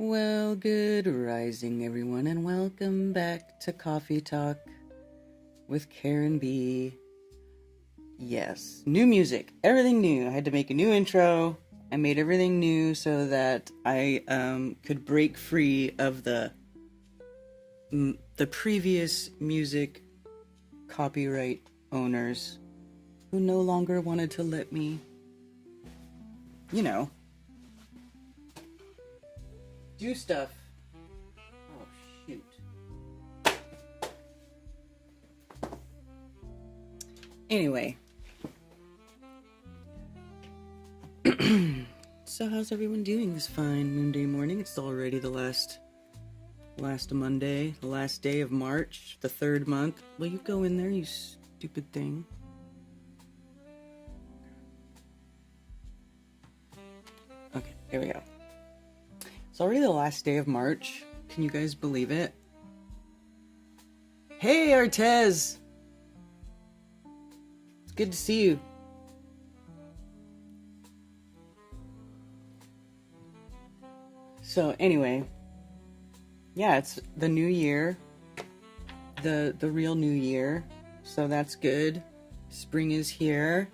Well, good rising, everyone, and welcome back to Coffee Talk with Karen B. Yes, new music, everything new. I had to make a new intro. I made everything new so that I could break free of the previous music copyright owners who no longer wanted to let me, do stuff. Oh, shoot. Anyway. So how's everyone doing this fine Moonday morning? It's already the last Monday, the last day of March, the third month. Will you go in there, you stupid thing? Okay, here we go. It's already the last day of March. Can you guys believe it? Hey, Artez! It's good to see you. So anyway, yeah, it's the new year, the real new year. So that's good. Spring is here.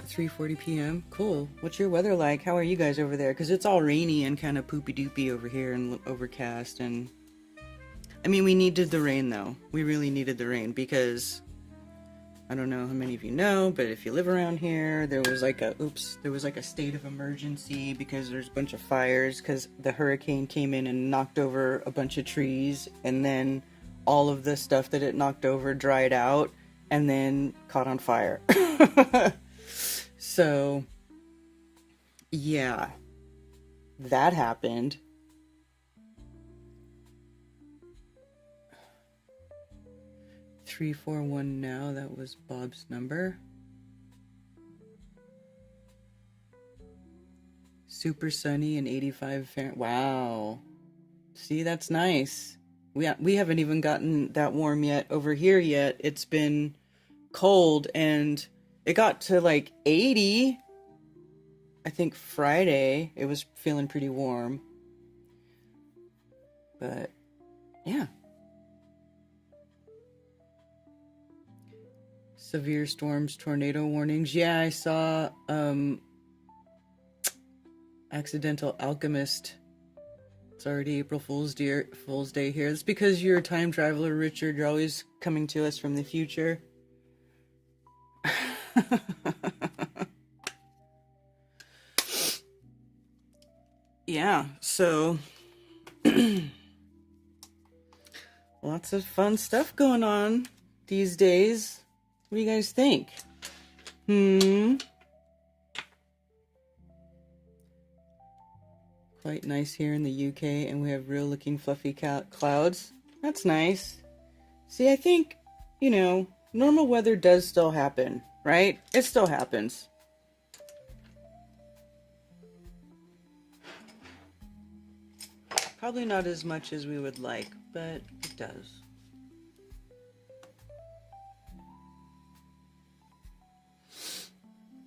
3:40 p.m. Cool. What's your weather like? How are you guys over there? Because it's all rainy and kind of poopy doopy over here and overcast. And I mean, we needed the rain though. We really needed the rain because I don't know how many of you know, but if you live around here, there was like a state of emergency because there's a bunch of fires because the hurricane came in and knocked over a bunch of trees, and then all of the stuff that it knocked over dried out and then caught on fire. So, yeah, that happened. $341 now, that was Bob's number. Super sunny and 85 Fahrenheit. Wow. See, that's nice. We haven't even gotten that warm yet over here yet. It's been cold, and it got to like 80. I think Friday it was feeling pretty warm. But yeah. Severe storms, tornado warnings. Yeah, I saw Accidental Alchemist. It's already April Fool's Day here. It's because you're a time traveler, Richard. You're always coming to us from the future. Yeah, so lots of fun stuff going on these days. What do you guys think? Quite nice here in the UK, and we have real looking fluffy clouds. That's nice. See, I think, normal weather does still happen, right? It still happens. Probably not as much as we would like, but it does.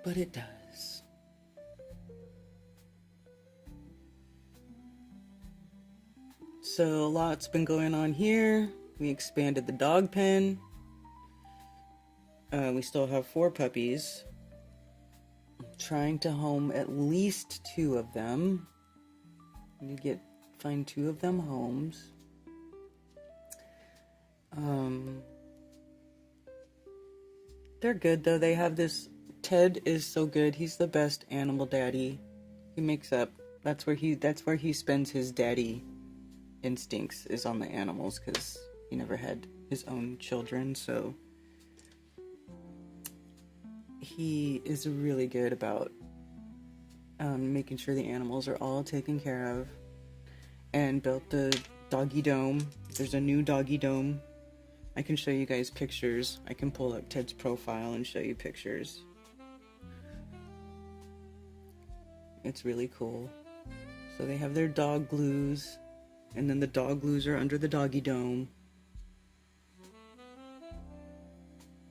But it does. So a lot's been going on here. We expanded the dog pen. We still have 4 puppies. I'm trying to home at least 2 of them. I need to find 2 of them homes. They're good though. They have this. Ted is so good. He's the best animal daddy. He makes up. That's where he spends his daddy instincts, is on the animals, because he never had his own children. So he is really good about making sure the animals are all taken care of. And built the doggy dome. There's a new doggy dome. I can show you guys pictures. I can pull up Ted's profile and show you pictures. It's really cool. So they have their dog glues, and then the dog glues are under the doggy dome.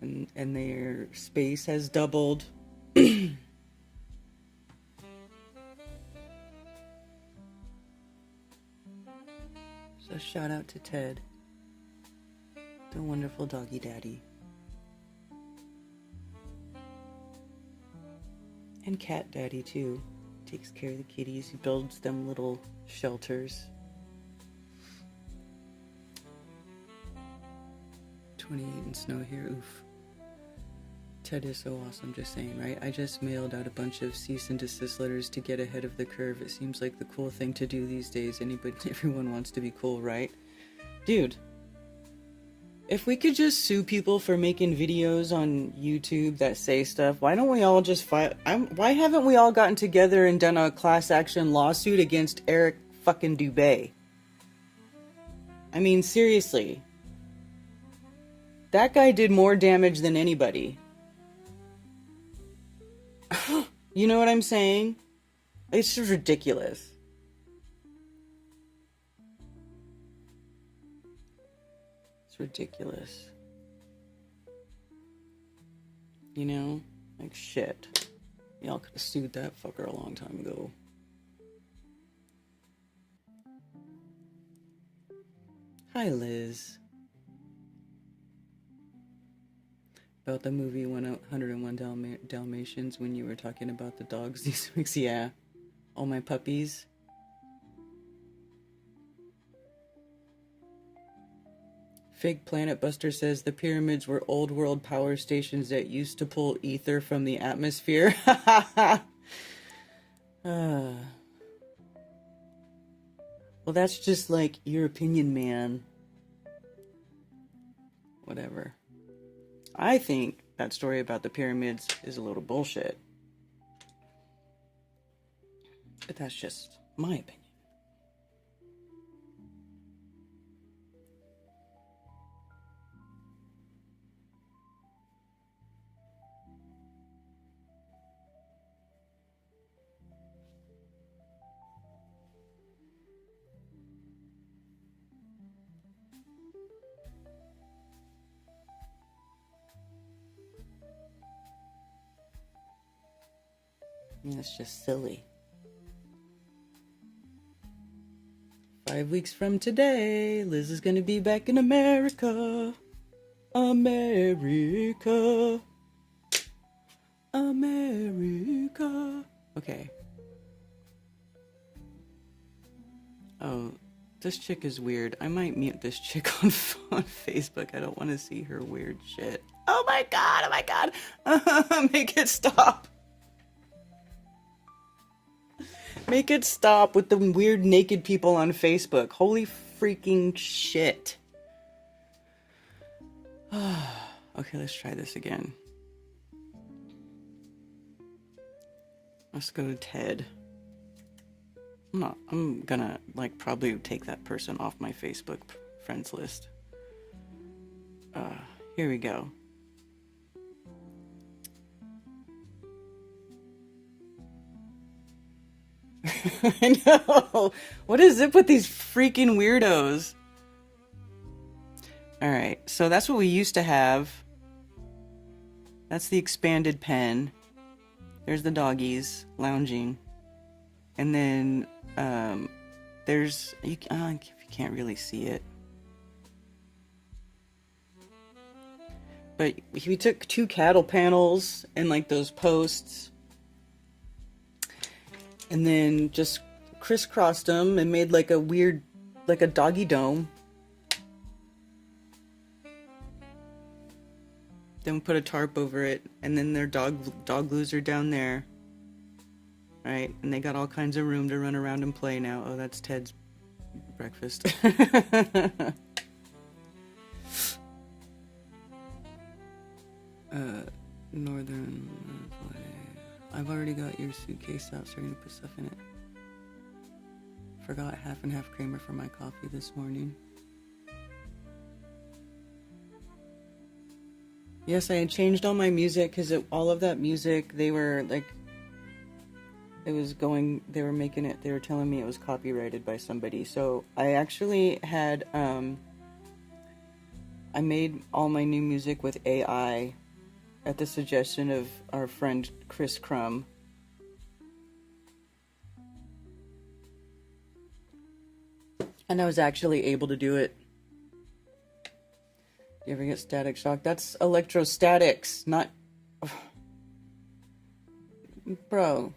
And their space has doubled. So shout out to Ted, the wonderful doggy daddy. And cat daddy too. Takes care of the kitties. He builds them little shelters. 28 and snow here, oof. Ted is so awesome, just saying, right? I just mailed out a bunch of cease and desist letters to get ahead of the curve. It seems like the cool thing to do these days. Everyone wants to be cool, right? Dude, if we could just sue people for making videos on YouTube that say stuff, why don't we all just fight? Why haven't we all gotten together and done a class action lawsuit against Eric fucking Dubé? I mean, seriously. That guy did more damage than anybody. You know what I'm saying? It's just ridiculous. It's ridiculous. You know? Like, shit. Y'all could have sued that fucker a long time ago. Hi, Liz. About the movie 101 Dalmatians when you were talking about the dogs these weeks. Yeah. All my puppies. Fig Planet Buster says the pyramids were old world power stations that used to pull ether from the atmosphere. Well, that's just like your opinion, man. Whatever. I think that story about the pyramids is a little bullshit. But that's just my opinion. That's just silly. 5 weeks from today, Liz is gonna be back in America. America. America. Okay. Oh, this chick is weird. I might mute this chick on Facebook. I don't want to see her weird shit. Oh my god, oh my god. Make it stop. Make it stop with the weird naked people on Facebook. Holy freaking shit. Okay, let's try this again. Let's go to Ted. I'm gonna, like, probably take that person off my Facebook friends list. Here we go. I know. What is it with these freaking weirdos? Alright, so that's what we used to have. That's the expanded pen. There's the doggies lounging. And then, there's... you can't really see it. But we took 2 cattle panels and, like, those posts. And then just crisscrossed them and made like a weird, like a doggy dome. Then we put a tarp over it, and then their dog glues are down there. Right? And they got all kinds of room to run around and play now. Oh, that's Ted's breakfast. Northern... I've already got your suitcase out, starting to put stuff in it. Forgot half and half creamer for my coffee this morning. Yes, I had changed all my music because all of that music, they were like, they were making it, they were telling me it was copyrighted by somebody. So I actually had, I made all my new music with AI at the suggestion of our friend Chris Crum. And I was actually able to do it. You ever get static shock? That's electrostatics, not... Bro,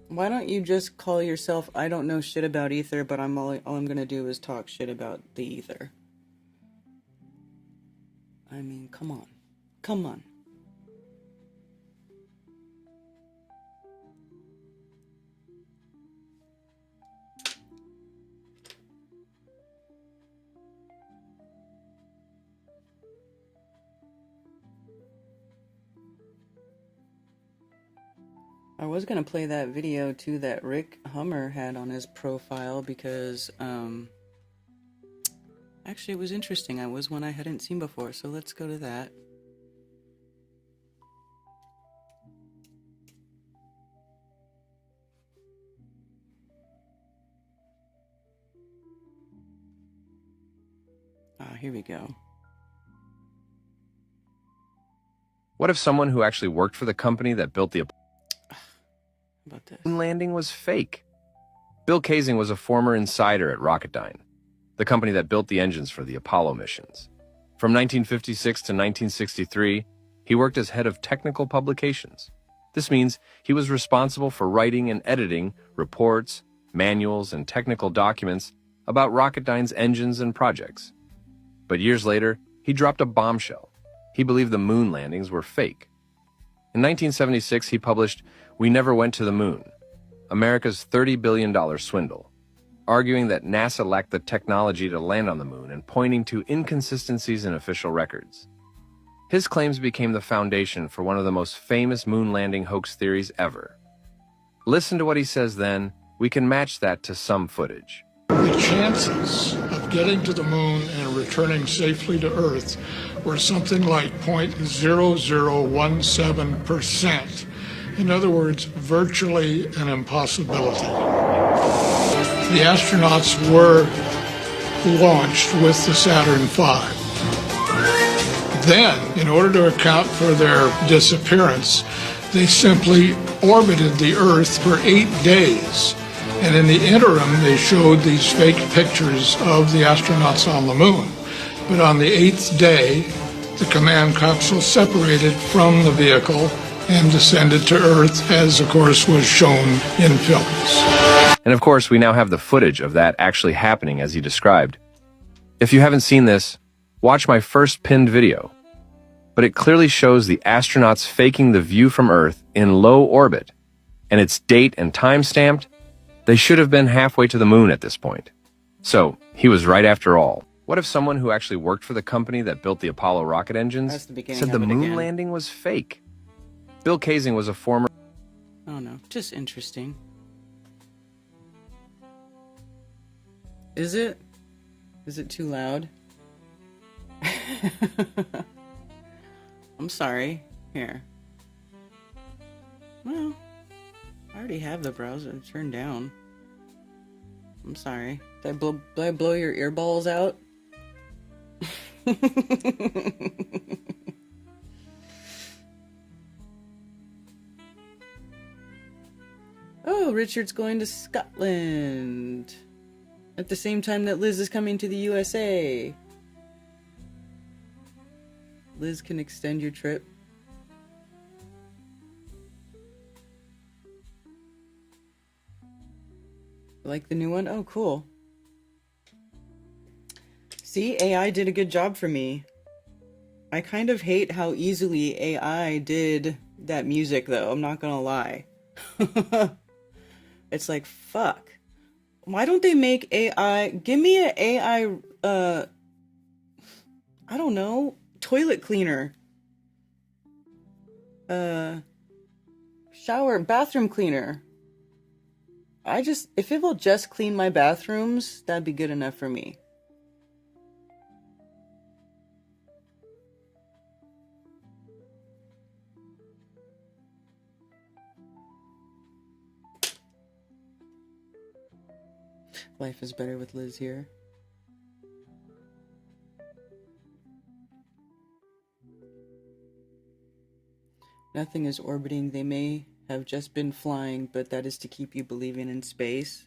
why don't you just call yourself, I don't know shit about ether, but all I'm gonna do is talk shit about the ether. I mean, come on. Come on. I was gonna play that video too that Rick Hummer had on his profile because actually it was interesting. It was one I hadn't seen before, so let's go to that. Here we go. What if someone who actually worked for the company that built the moon landing was fake? Bill Kaysing was a former insider at Rocketdyne, the company that built the engines for the Apollo missions. From 1956 to 1963, he worked as head of technical publications. This means he was responsible for writing and editing reports, manuals, and technical documents about Rocketdyne's engines and projects. But years later, he dropped a bombshell. He believed the moon landings were fake. In 1976, he published We Never Went to the Moon, America's $30 billion swindle, arguing that NASA lacked the technology to land on the moon and pointing to inconsistencies in official records. His claims became the foundation for one of the most famous moon landing hoax theories ever. Listen to what he says then. We can match that to some footage. The chances of getting to the moon and returning safely to Earth were something like 0.0017%. In other words, virtually an impossibility. The astronauts were launched with the Saturn V. Then, in order to account for their disappearance, they simply orbited the Earth for 8 days. And in the interim, they showed these fake pictures of the astronauts on the moon. But on the 8th day, the command capsule separated from the vehicle and descended to Earth, as of course was shown in films. And of course, we now have the footage of that actually happening as he described. If you haven't seen this, watch my first pinned video. But it clearly shows the astronauts faking the view from Earth in low orbit, and it's date and time stamped. They should have been halfway to the moon at this point. So, he was right after all. What if someone who actually worked for the company that built the Apollo rocket engines said the moon landing was fake? Bill Kaysing was a former... Oh no, just interesting. Is it? Is it too loud? I'm sorry. Here. Well, I already have the browser turned down. I'm sorry. Did I blow your earballs out? Oh, Richard's going to Scotland at the same time that Liz is coming to the USA. Liz can extend your trip. Like the new one? Oh, cool. See, AI did a good job for me. I kind of hate how easily AI did that music, though. I'm not gonna lie. It's like, fuck. Why don't they make AI... Give me an AI, I don't know, toilet cleaner. Bathroom cleaner. If it will just clean my bathrooms, that'd be good enough for me. Life is better with Liz here. Nothing is orbiting. They may have just been flying, but that is to keep you believing in space.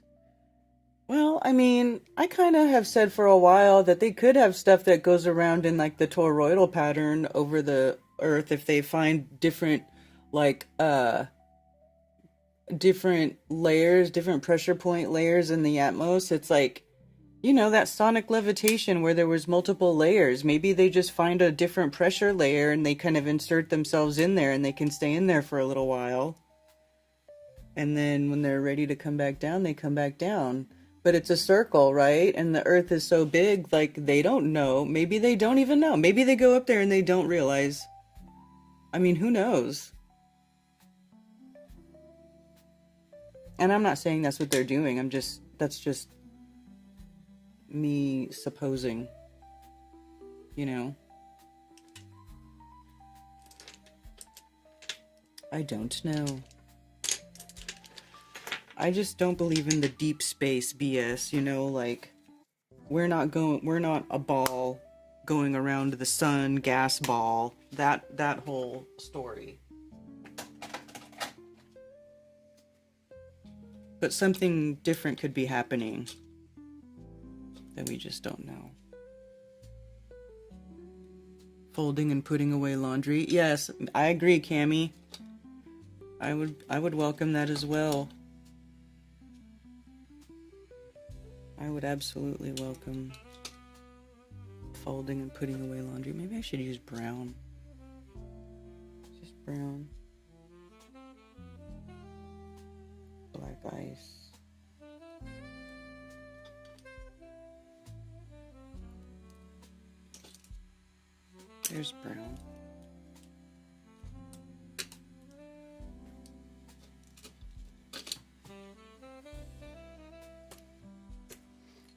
Well, I mean, I kind of have said for a while that they could have stuff that goes around in like the toroidal pattern over the Earth if they find different, like, different layers, different pressure point layers in the atmos. It's like, that sonic levitation where there was multiple layers. Maybe they just find a different pressure layer and they kind of insert themselves in there and they can stay in there for a little while. And then when they're ready to come back down, they come back down. But it's a circle, right? And the Earth is so big, like, they don't know. Maybe they don't even know. Maybe they go up there and they don't realize. I mean, who knows? And I'm not saying that's what they're doing. That's just me supposing, you know? I don't know. I just don't believe in the deep space BS, like we're not a ball going around the sun, gas ball, that whole story. But something different could be happening that we just don't know. Folding and putting away laundry. Yes, I agree, Cammie. I would welcome that as well. I would absolutely welcome folding and putting away laundry. Maybe I should use brown. Just brown. Black ice. There's brown.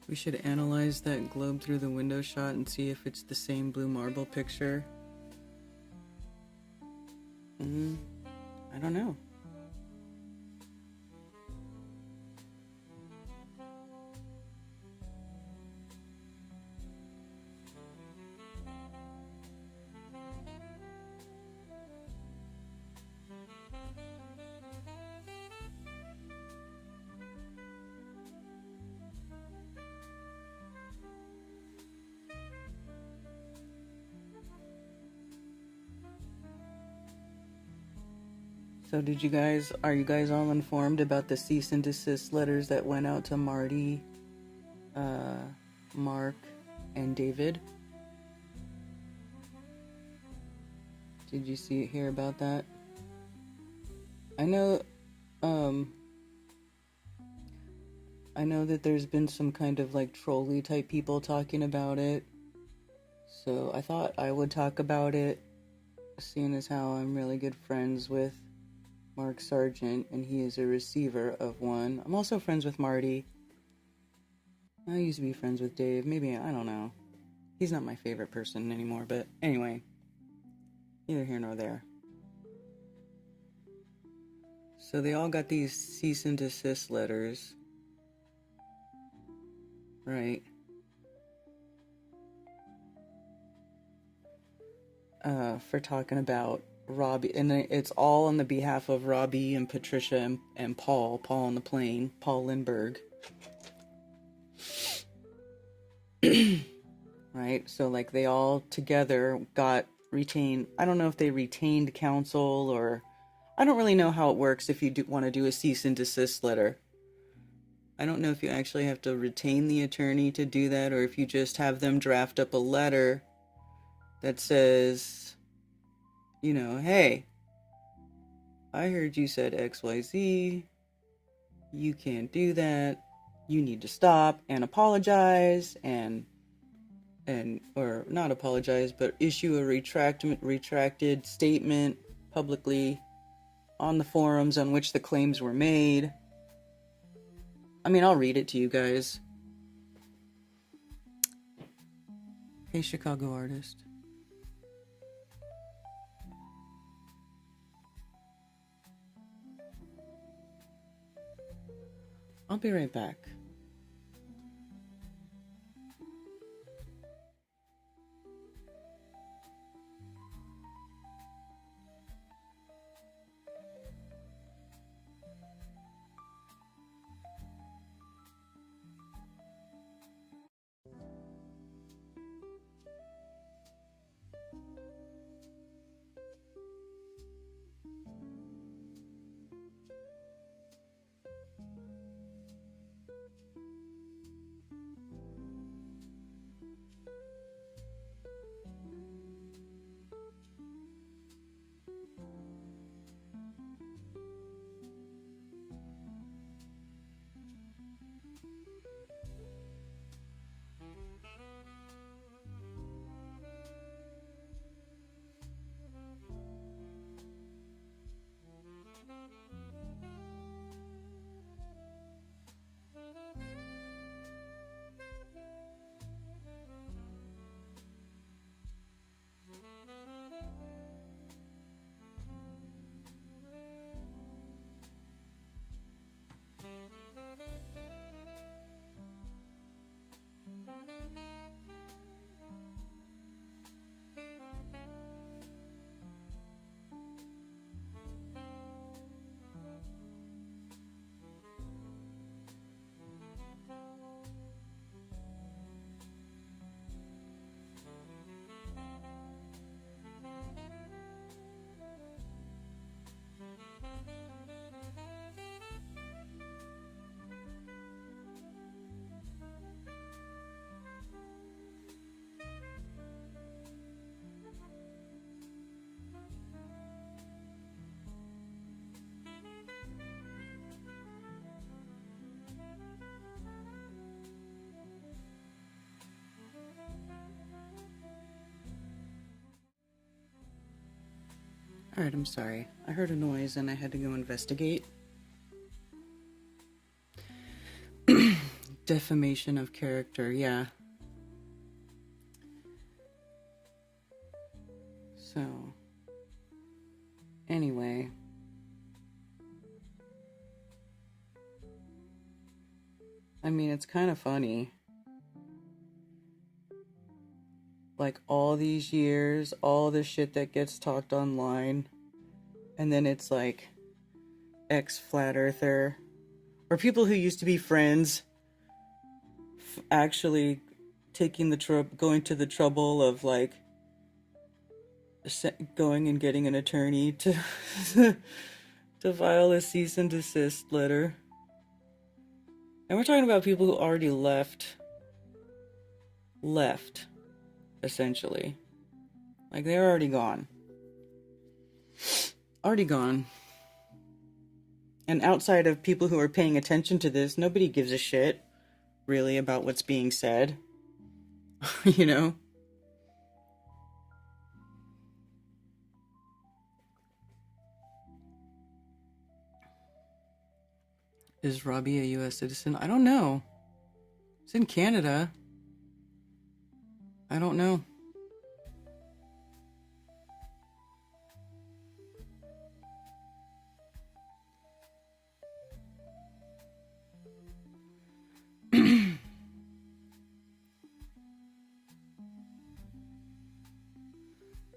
We should analyze that globe through the window shot and see if it's the same blue marble picture. I don't know. So are you guys all informed about the cease and desist letters that went out to Marty, Mark, and David? Did you hear about that? I know that there's been some kind of like trolley type people talking about it. So I thought I would talk about it, seeing as how I'm really good friends with Mark Sargent, and he is a receiver of one. I'm also friends with Marty. I used to be friends with Dave. Maybe, I don't know. He's not my favorite person anymore, but anyway. Neither here nor there. So they all got these cease and desist letters. Right. For talking about Robbie, and it's all on the behalf of Robbie and Patricia and Paul on the plane, Paul Lindbergh. Right? So like they all together got retained. I don't know if they retained counsel, or I don't really know how it works if you want to do a cease and desist letter. I don't know if you actually have to retain the attorney to do that, or if you just have them draft up a letter that says, hey, I heard you said XYZ. You can't do that. You need to stop and apologize or not apologize, but issue a retracted statement publicly on the forums on which the claims were made. I mean, I'll read it to you guys. Hey, Chicago artist. I'll be right back. Alright, I'm sorry. I heard a noise and I had to go investigate. Defamation of character, yeah. So, anyway. I mean, it's kind of funny. Like, all these years, all the shit that gets talked online, and then it's like, ex-flat earther, or people who used to be friends, actually taking the going to the trouble of, like, going and getting an attorney to to file a cease and desist letter. And we're talking about people who already left, essentially. Like, they're already gone. Already gone. And outside of people who are paying attention to this, nobody gives a shit, really, about what's being said. You know? Is Robbie a U.S. citizen? I don't know. It's in Canada. I don't know.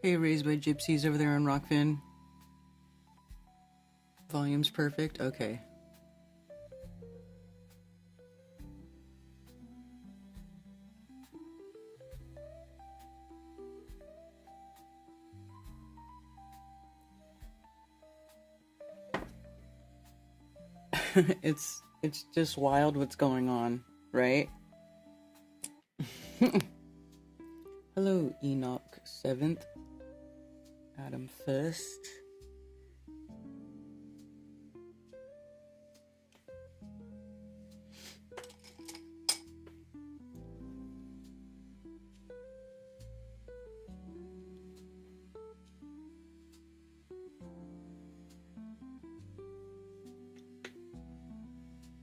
Hey, Raised by Gypsies over there on Rockfin. Volume's perfect? Okay. It's just wild what's going on, right? Hello, Enoch 7th. Adam 1st.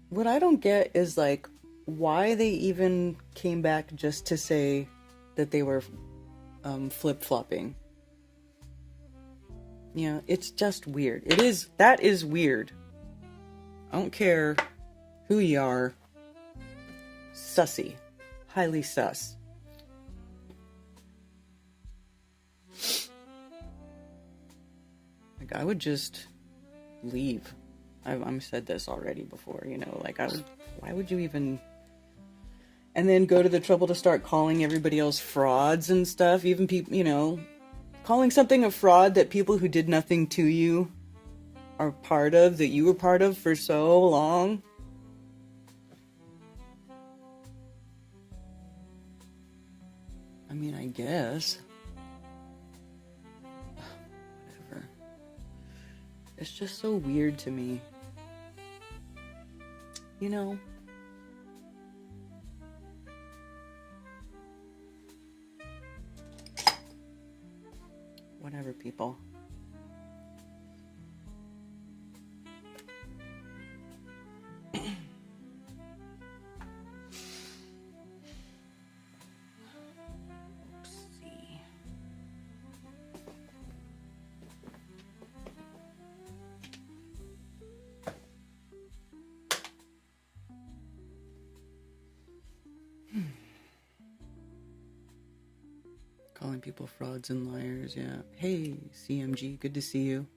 What I don't get is, like, why they even came back just to say that they were flip-flopping. Yeah, it's just weird. That is weird. I don't care who you are. Sussy. Highly sus. Like, I would just leave. I've said this already before, you know, like, why would you even, and then go to the trouble to start calling everybody else frauds and stuff, even people, you know, calling something a fraud that people who did nothing to you are part of, that you were part of for so long. I mean, I guess. Whatever. It's just so weird to me. You know? Whatever, people. Calling people frauds and liars, yeah. Hey, CMG, good to see you.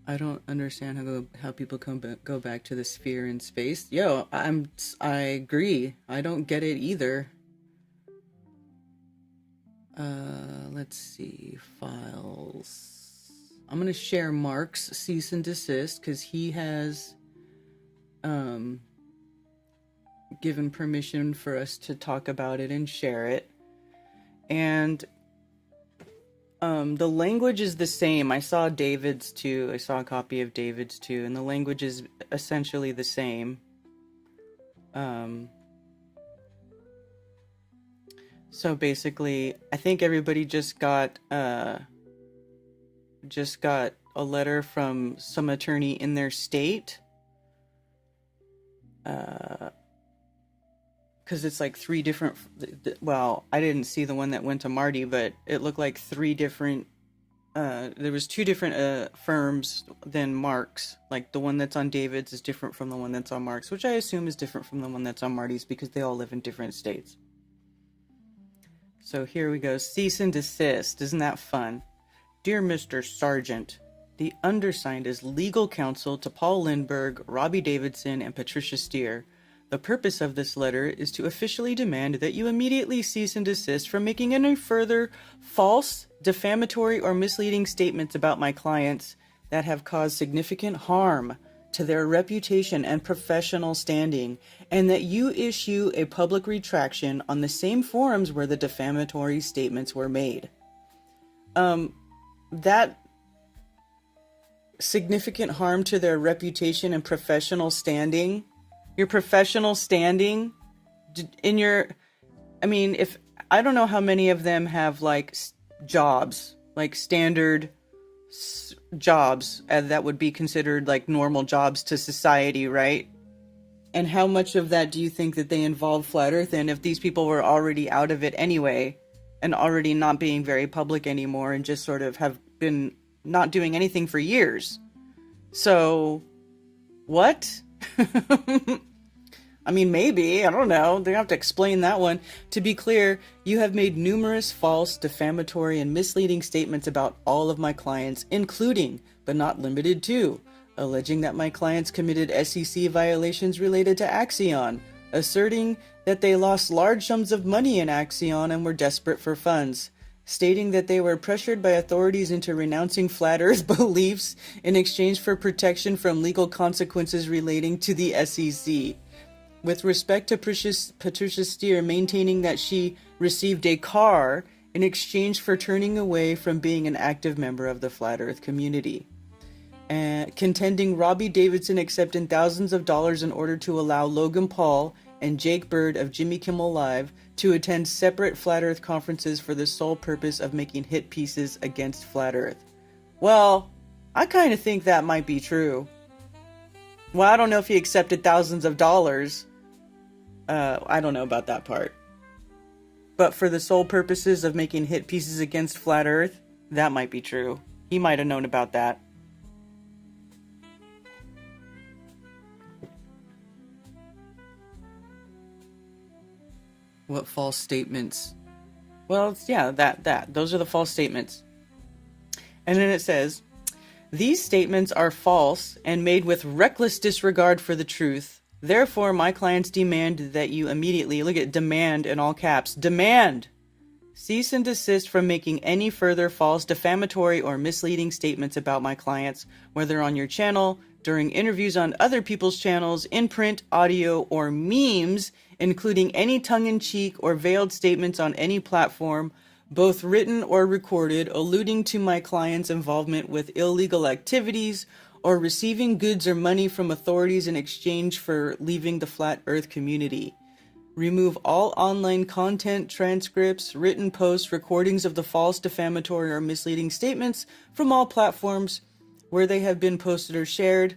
I don't understand how people go back to the sphere in space. Yo, I agree. I don't get it either. Let's see, files. I'm gonna share Mark's cease and desist because he has given permission for us to talk about it and share it. And the language is the same. I saw David's too. I saw a copy of David's too, and the language is essentially the same. So basically, I think everybody just got just got a letter from some attorney in their state. Because it's like 3 different, well, I didn't see the one that went to Marty, but it looked like 3 different, there was 2 different firms than Mark's. Like the one that's on David's is different from the one that's on Mark's, which I assume is different from the one that's on Marty's because they all live in different states. So here we go. Cease and desist. Isn't that fun? Dear Mr. Sargent, the undersigned is legal counsel to Paul Lindbergh, Robbie Davidson, and Patricia Steer. The purpose of this letter is to officially demand that you immediately cease and desist from making any further false, defamatory, or misleading statements about my clients that have caused significant harm to their reputation and professional standing, and that you issue a public retraction on the same forums where the defamatory statements were made. That significant harm to their reputation and professional standing, your professional standing in your, I mean, if, I don't know how many of them have like jobs, like standard jobs that would be considered like normal jobs to society, right? And how much of that do you think that they involve flat earth in if these people were already out of it anyway and already not being very public anymore and just sort of have been not doing anything for years? So what? I mean, maybe, I don't know. They have to explain that one. To be clear, you have made numerous false, defamatory, and misleading statements about all of my clients, including, but not limited to, alleging that my clients committed SEC violations related to Axion, asserting that they lost large sums of money in Axion and were desperate for funds, stating that they were pressured by authorities into renouncing flat earth beliefs in exchange for protection from legal consequences relating to the SEC. With respect to Patricia Steer, maintaining that she received a car in exchange for turning away from being an active member of the flat earth community. And contending Robbie Davidson accepted thousands of dollars in order to allow Logan Paul and Jake Bird of Jimmy Kimmel Live to attend separate flat earth conferences for the sole purpose of making hit pieces against flat earth. Well, I kind of think that might be true. Well, I don't know if he accepted thousands of dollars. I don't know about that part. But for the sole purposes of making hit pieces against flat earth, that might be true. He might have known about that. What false statements? Well, yeah, those are the false statements. And then it says, these statements are false and made with reckless disregard for the truth. Therefore, my clients demand that you immediately, look at demand in all caps, demand, cease and desist from making any further false, defamatory, or misleading statements about my clients, whether on your channel, during interviews on other people's channels, in print, audio, or memes, including any tongue-in-cheek or veiled statements on any platform, both written or recorded, alluding to my client's involvement with illegal activities or receiving goods or money from authorities in exchange for leaving the flat earth community. Remove all online content, transcripts, written posts, recordings of the false, defamatory, or misleading statements from all platforms where they have been posted or shared,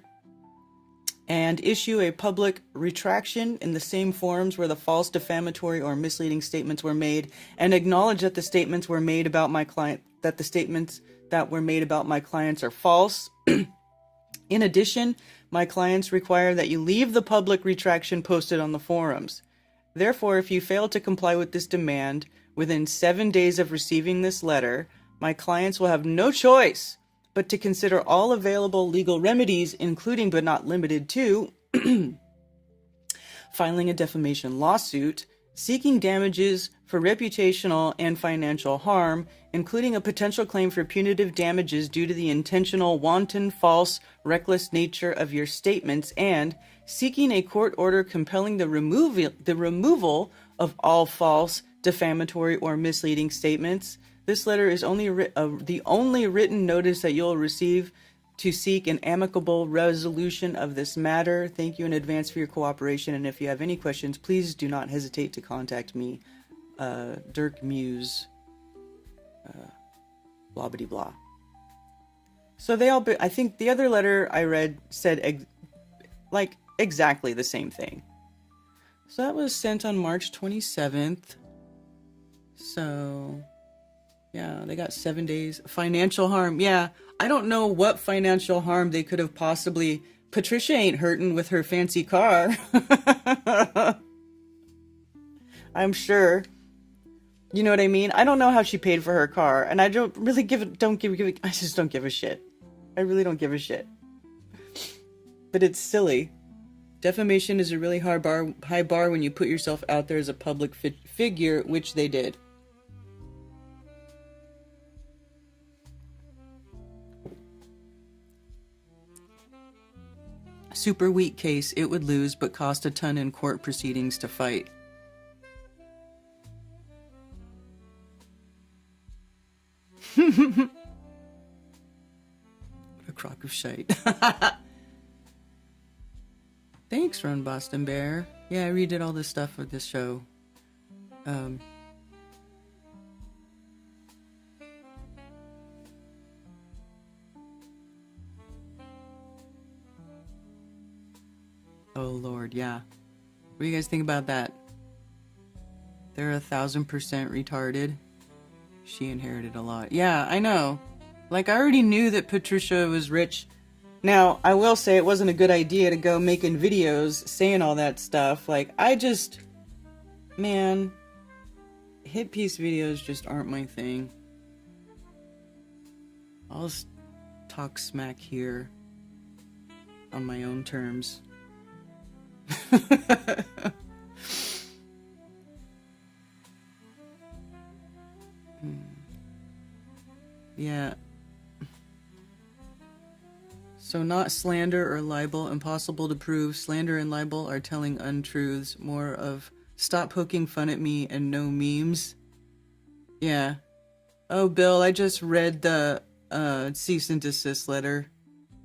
and issue a public retraction in the same forums where the false, defamatory, or misleading statements were made, and acknowledge that the statements were made about my client, that the statements that were made about my clients are false. In addition, my clients require that you leave the public retraction posted on the forums. Therefore, if you fail to comply with this demand within 7 days of receiving this letter, my clients will have no choice but to consider all available legal remedies, including but not limited to filing a defamation lawsuit, seeking damages for reputational and financial harm, including a potential claim for punitive damages due to the intentional, wanton, false, reckless nature of your statements, and seeking a court order compelling the removal of all false, defamatory, or misleading statements. This letter is the only written notice that you'll receive to seek an amicable resolution of this matter. Thank you in advance for your cooperation, and if you have any questions, please do not hesitate to contact me. Dirk Muse, blah blah blah. So they all, I think the other letter I read said like exactly the same thing. So that was sent on March 27th. So yeah, they got 7 days. Financial harm. Yeah, I don't know what financial harm they could have possibly. Patricia ain't hurting with her fancy car. I'm sure. You know what I mean? I don't know how she paid for her car, and I don't really I just don't give a shit. I really don't give a shit. But it's silly. Defamation is a really high bar when you put yourself out there as a public figure, which they did. Super weak case, it would lose, but cost a ton in court proceedings to fight. What a crock of shite. Thanks, Run Boston Bear. Yeah, I redid all this stuff for this show. Oh Lord, yeah. What do you guys think about that? They're 1000% retarded. She inherited a lot. Yeah, I know. Like, I already knew that Patricia was rich. Now, I will say it wasn't a good idea to go making videos saying all that stuff. Like, man, hit piece videos just aren't my thing. I'll just talk smack here on my own terms. Yeah. So not slander or libel, impossible to prove. Slander and libel are telling untruths. More of stop poking fun at me and no memes. Yeah. Oh, Bill, I just read the cease and desist letter.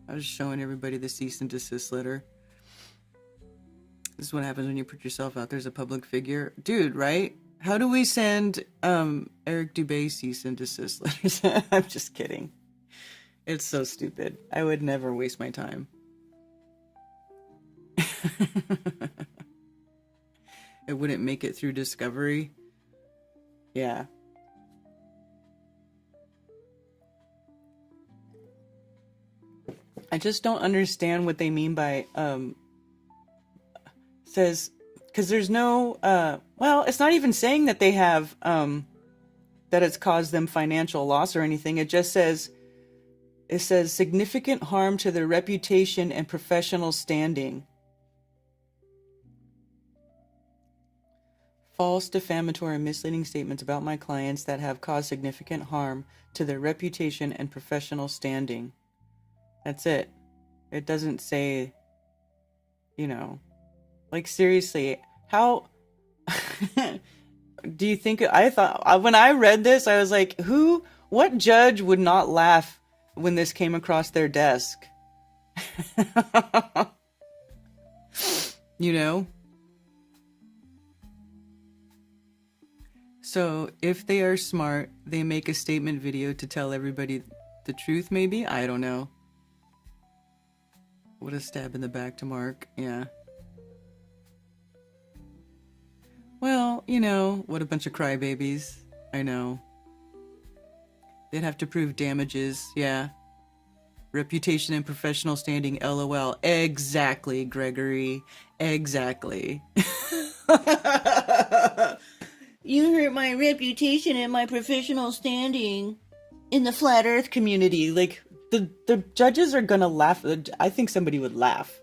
I was showing everybody the cease and desist letter. This is what happens when you put yourself out there as a public figure. Dude, right? How do we send Eric Dubé cease and desist letters? I'm just kidding. It's so stupid. I would never waste my time. It wouldn't make it through Discovery. Yeah. I just don't understand what they mean by says, because there's no well, it's not even saying that they have that it's caused them financial loss or anything. It just says significant harm to their reputation and professional standing. False, defamatory, and misleading statements about my clients that have caused significant harm to their reputation and professional standing. That's it. It doesn't say, you know, like, seriously, how do you think? I thought, when I read this, I was like, what judge would not laugh when this came across their desk? You know? So if they are smart, they make a statement video to tell everybody the truth, maybe? I don't know. What a stab in the back to Mark. Yeah. Well, you know, what a bunch of crybabies. I know. They'd have to prove damages. Yeah. Reputation and professional standing, LOL. Exactly, Gregory. Exactly. You hurt my reputation and my professional standing in the flat earth community. Like, the judges are gonna laugh. I think somebody would laugh.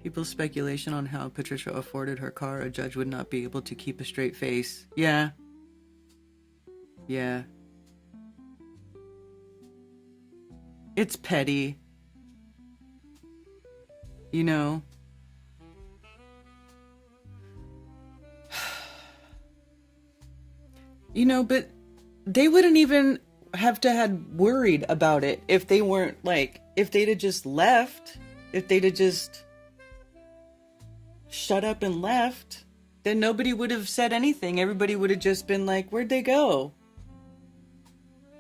People's speculation on how Patricia afforded her car, a judge would not be able to keep a straight face. Yeah. Yeah. It's petty. You know? You know, but they wouldn't even have to had worried about it if they weren't, like, if they'd have just left, if they'd have just shut up and left, then nobody would have said anything. Everybody would have just been like, where'd they go?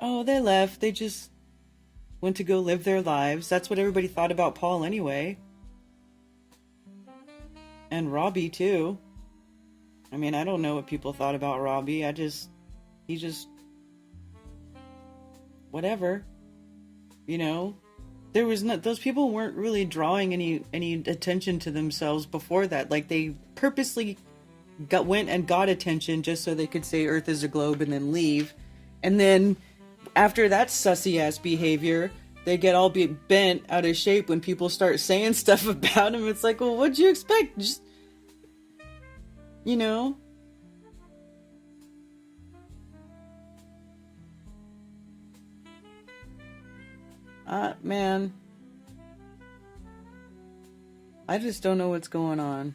Oh, they left. They just went to go live their lives. That's what everybody thought about Paul anyway. And Robbie, too. I mean, I don't know what people thought about Robbie. He just, whatever. You know? There was not, those people weren't really drawing any attention to themselves before that. Like, they purposely went and got attention just so they could say Earth is a globe and then leave. And then after that sussy ass behavior, they get all bent out of shape when people start saying stuff about him. It's like, well, what'd you expect? Just, you know? Man. I just don't know what's going on.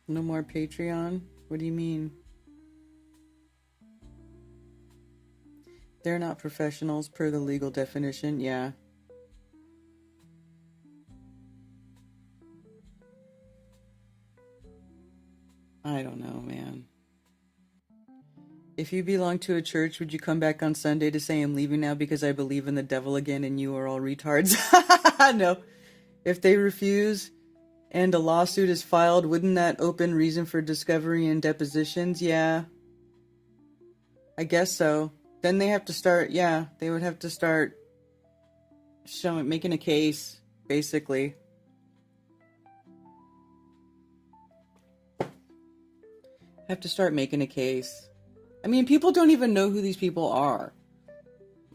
No more Patreon? What do you mean? They're not professionals per the legal definition, yeah. I don't know, man. If you belong to a church, would you come back on Sunday to say I'm leaving now because I believe in the devil again and you are all retards? No. If they refuse and a lawsuit is filed, wouldn't that open reason for discovery and depositions? Yeah. I guess so. Then they have to start, yeah, they would have to start making a case, basically. Have to start making a case. I mean, people don't even know who these people are.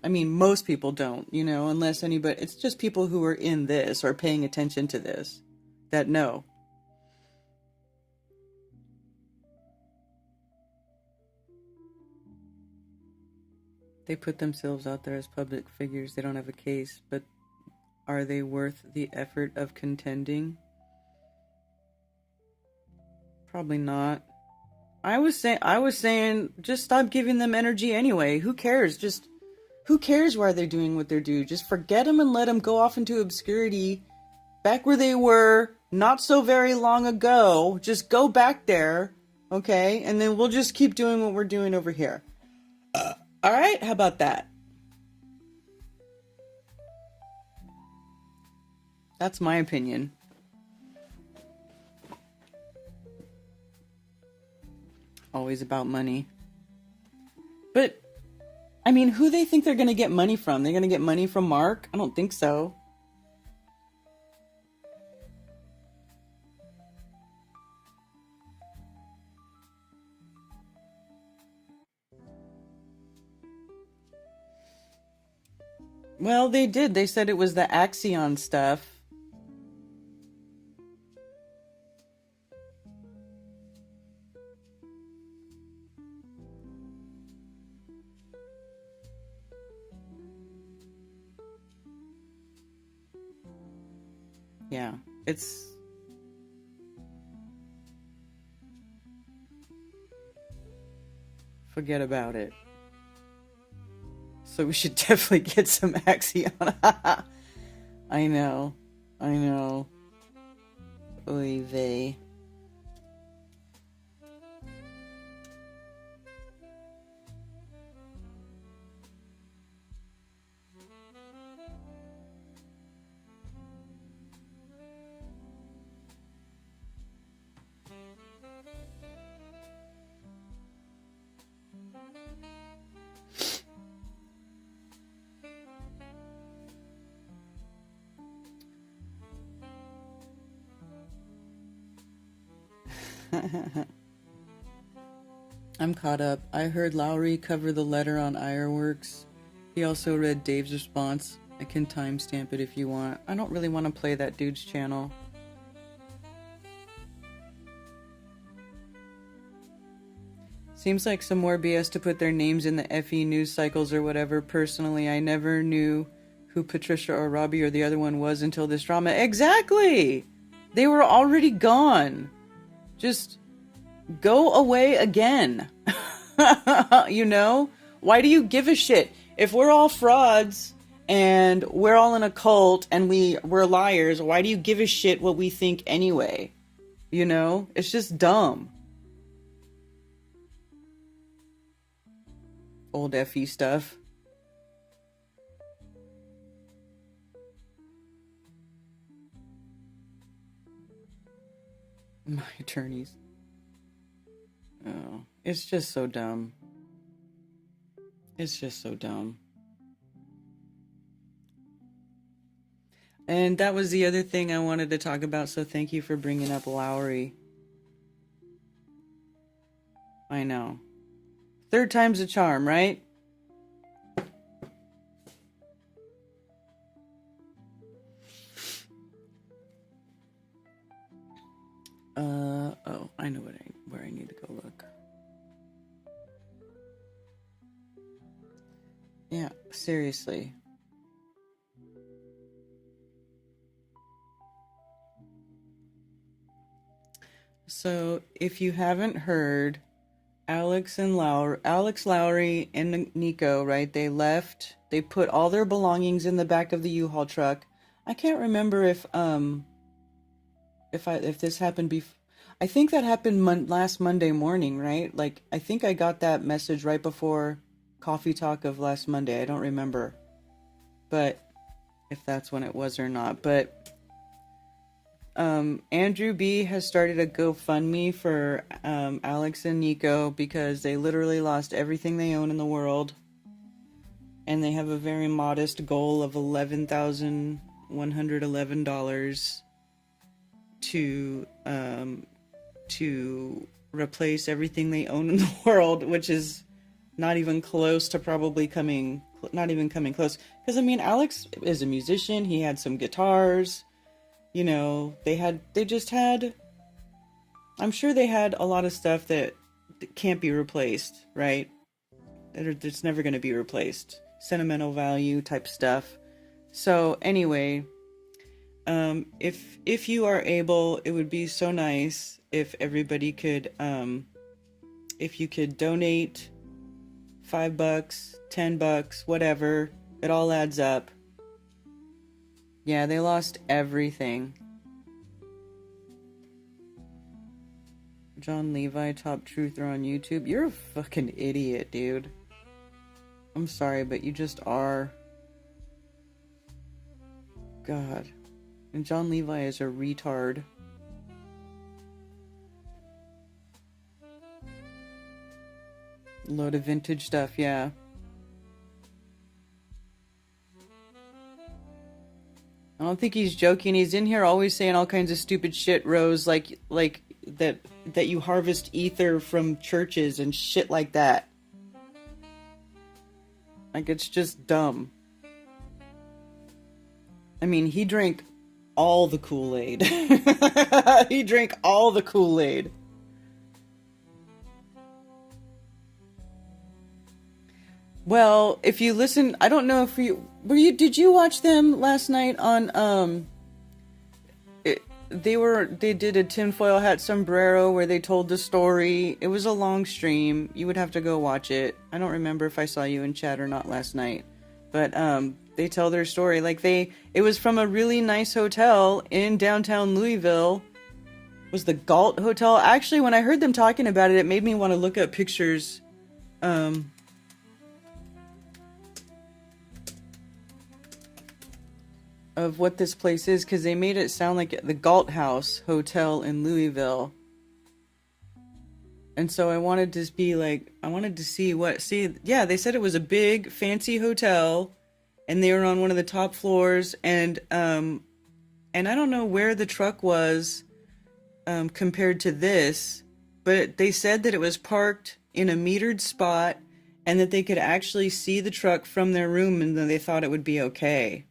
I mean, most people don't, you know, unless anybody, it's just people who are in this or paying attention to this that know. They put themselves out there as public figures. They don't have a case, but are they worth the effort of contending? Probably not. I was saying, just stop giving them energy anyway. Who cares? Who cares why they're doing what they're doing? Just forget them and let them go off into obscurity, back where they were not so very long ago. Just go back there, okay? And then we'll just keep doing what we're doing over here. All right? How about that? That's my opinion. Always about money. But, I mean, who they think they're going to get money from? They're going to get money from Mark? I don't think so. Well, they did. They said it was the Axion stuff. Yeah, it's... Forget about it. So we should definitely get some Axion. I know. Oy vey. I'm caught up. I heard Lowry cover the letter on Ironworks. He also read Dave's response. I can timestamp it if you want. I don't really want to play that dude's channel. Seems like some more BS to put their names in the FE news cycles or whatever. Personally, I never knew who Patricia or Robbie or the other one was until this drama. Exactly! They were already gone. Just go away again. You know? Why do you give a shit? If we're all frauds and we're all in a cult and we're liars. Why do you give a shit what we think anyway? You know, it's just dumb. Old FE stuff. My attorneys. Oh, it's just so dumb. It's just so dumb. And that was the other thing I wanted to talk about, so thank you for bringing up Lowry. I know. Third time's a charm, right? Oh, I know where I need to go look. Yeah, seriously. So, if you haven't heard, Alex Lowry and Nico, right? They left. They put all their belongings in the back of the U-Haul truck. I can't remember if this happened before. I think that happened last Monday morning, right? Like, I think I got that message right before Coffee Talk of last Monday. I don't remember, but if that's when it was or not. But Andrew B has started a GoFundMe for Alex and Nico because they literally lost everything they own in the world, and they have a very modest goal of $11,111 to replace everything they own in the world, which is not even close to not even coming close. Because I mean, Alex is a musician. He had some guitars. You know, I'm sure they had a lot of stuff that can't be replaced, right? It's never going to be replaced. Sentimental value type stuff. So anyway, if you are able, it would be so nice if everybody could, if you could donate $5, $10, whatever. It all adds up. Yeah, they lost everything. John Levi, top truther on YouTube. You're a fucking idiot, dude. I'm sorry, but you just are. God. And John Levi is a retard. Load of vintage stuff, yeah. I don't think he's joking. He's in here always saying all kinds of stupid shit, Rose, like that you harvest ether from churches and shit like that. Like, it's just dumb. I mean, he drank all the Kool-Aid. He drank all the Kool-Aid. Well, if you listen, I don't know if did you watch them last night on, they did a tinfoil hat sombrero where they told the story. It was a long stream. You would have to go watch it. I don't remember if I saw you in chat or not last night, but, they tell their story. Like, it was from a really nice hotel in downtown Louisville. It was the Galt Hotel. Actually, when I heard them talking about it, it made me want to look up pictures, of what this place is, because they made it sound like the Galt House Hotel in Louisville. And so I wanted to see yeah, they said it was a big fancy hotel and they were on one of the top floors, and I don't know where the truck was compared to this, but they said that it was parked in a metered spot and that they could actually see the truck from their room, and then they thought it would be okay.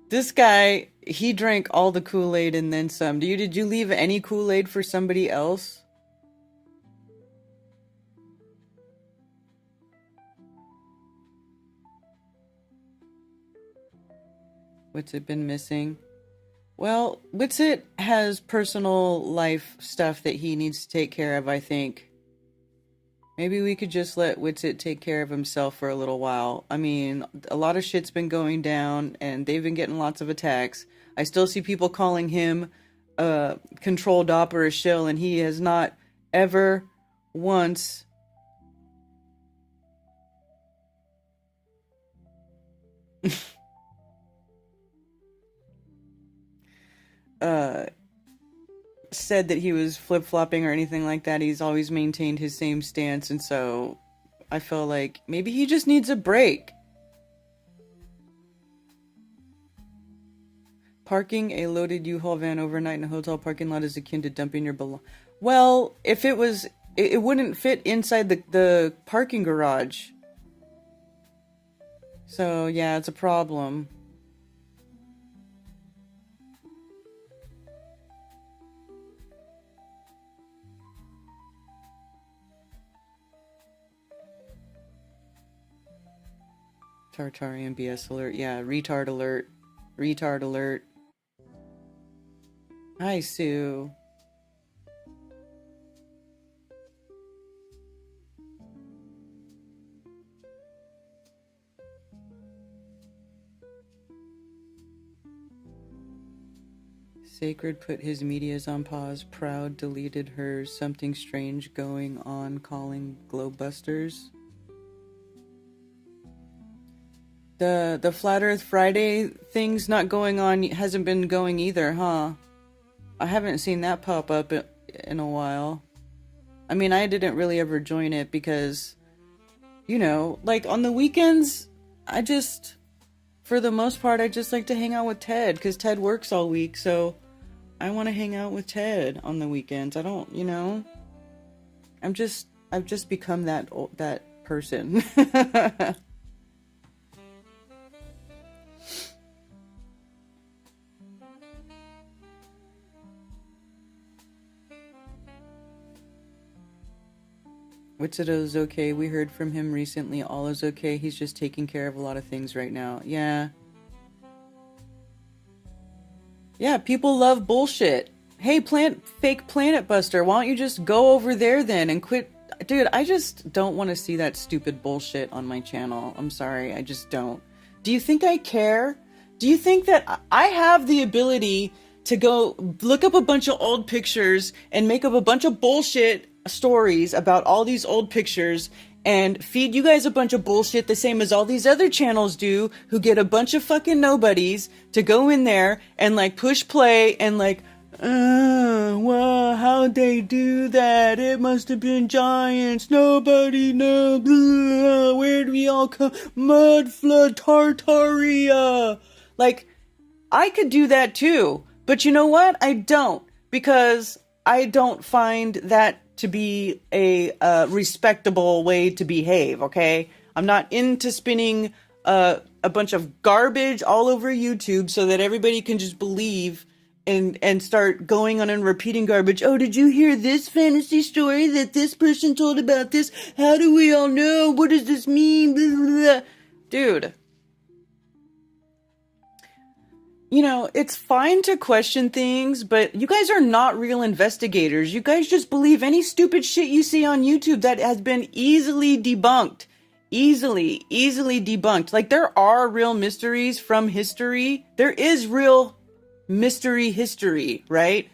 This guy, he drank all the Kool-Aid and then some. Did you leave any Kool-Aid for somebody else? What's it been missing? Well, Witsit has personal life stuff that he needs to take care of, I think. Maybe we could just let Witsit take care of himself for a little while. I mean, a lot of shit's been going down, and they've been getting lots of attacks. I still see people calling him a control dop or a shill, and he has not ever once said that he was flip-flopping or anything like that. He's always maintained his same stance, and so I feel like maybe he just needs a break. Parking a loaded U-Haul van overnight in a hotel parking lot is akin to dumping your belongings. Well, if it was, it wouldn't fit inside the parking garage. So, yeah, it's a problem. Tartarian BS alert. Yeah, retard alert. Retard alert. Hi, Sue. Sacred put his medias on pause. Proud deleted hers. Something strange going on calling Globebusters. The Flat Earth Friday thing's not going on, hasn't been going either, huh? I haven't seen that pop up in a while. I mean, I didn't really ever join it because, you know, like on the weekends, for the most part, I just like to hang out with Ted because Ted works all week, so I want to hang out with Ted on the weekends. I don't, you know, I've just become that person. Wichita's okay. We heard from him recently. All is okay. He's just taking care of a lot of things right now. Yeah. Yeah, people love bullshit. Hey, fake Planet Buster, why don't you just go over there then and quit? Dude, I just don't want to see that stupid bullshit on my channel. I'm sorry, I just don't. Do you think I care? Do you think that I have the ability to go look up a bunch of old pictures and make up a bunch of bullshit stories about all these old pictures and feed you guys a bunch of bullshit the same as all these other channels do who get a bunch of fucking nobodies to go in there and like push play and like, well, how'd they do that? It must have been giants. Nobody knows. Blah, where do we all come? Mud flood, Tartaria. Like, I could do that too. But you know what? I don't. Because I don't find that to be a respectable way to behave, okay? I'm not into spinning a bunch of garbage all over YouTube so that everybody can just believe and start going on and repeating garbage. Oh, did you hear this fantasy story that this person told about this? How do we all know? What does this mean? Blah, blah, blah. Dude. You know, it's fine to question things, but you guys are not real investigators. You guys just believe any stupid shit you see on YouTube that has been easily debunked. Easily debunked. Like, there are real mysteries from history. There is real mystery history, right?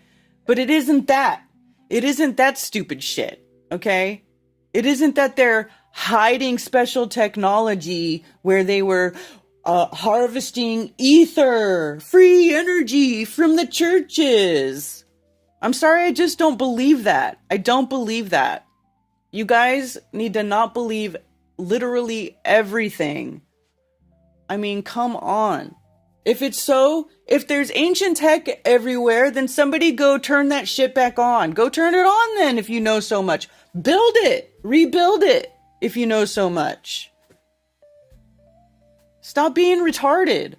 But it isn't that. It isn't that stupid shit, okay? It isn't that they're hiding special technology where they were harvesting ether, free energy from the churches. I'm sorry, I just don't believe that. I don't believe that. You guys need to not believe literally everything. I mean, come on. If it's so, if there's ancient tech everywhere, then somebody go turn that shit back on. Go turn it on then if you know so much. Build it. Rebuild it if you know so much. Stop being retarded.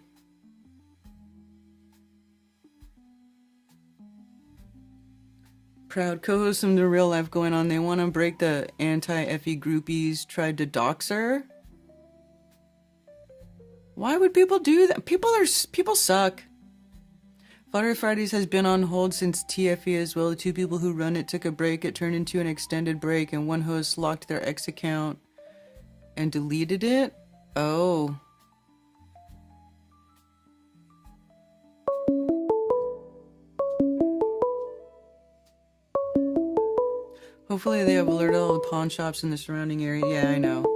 Proud co-host some the real life going on. They want to break the anti-Effie groupies tried to dox her. Why would people do that? People suck. Flutter Fridays has been on hold since TFE as well. The two people who run it took a break. It turned into an extended break, and one host locked their X account and deleted it. Oh. Hopefully they have alerted all the pawn shops in the surrounding area. Yeah, I know.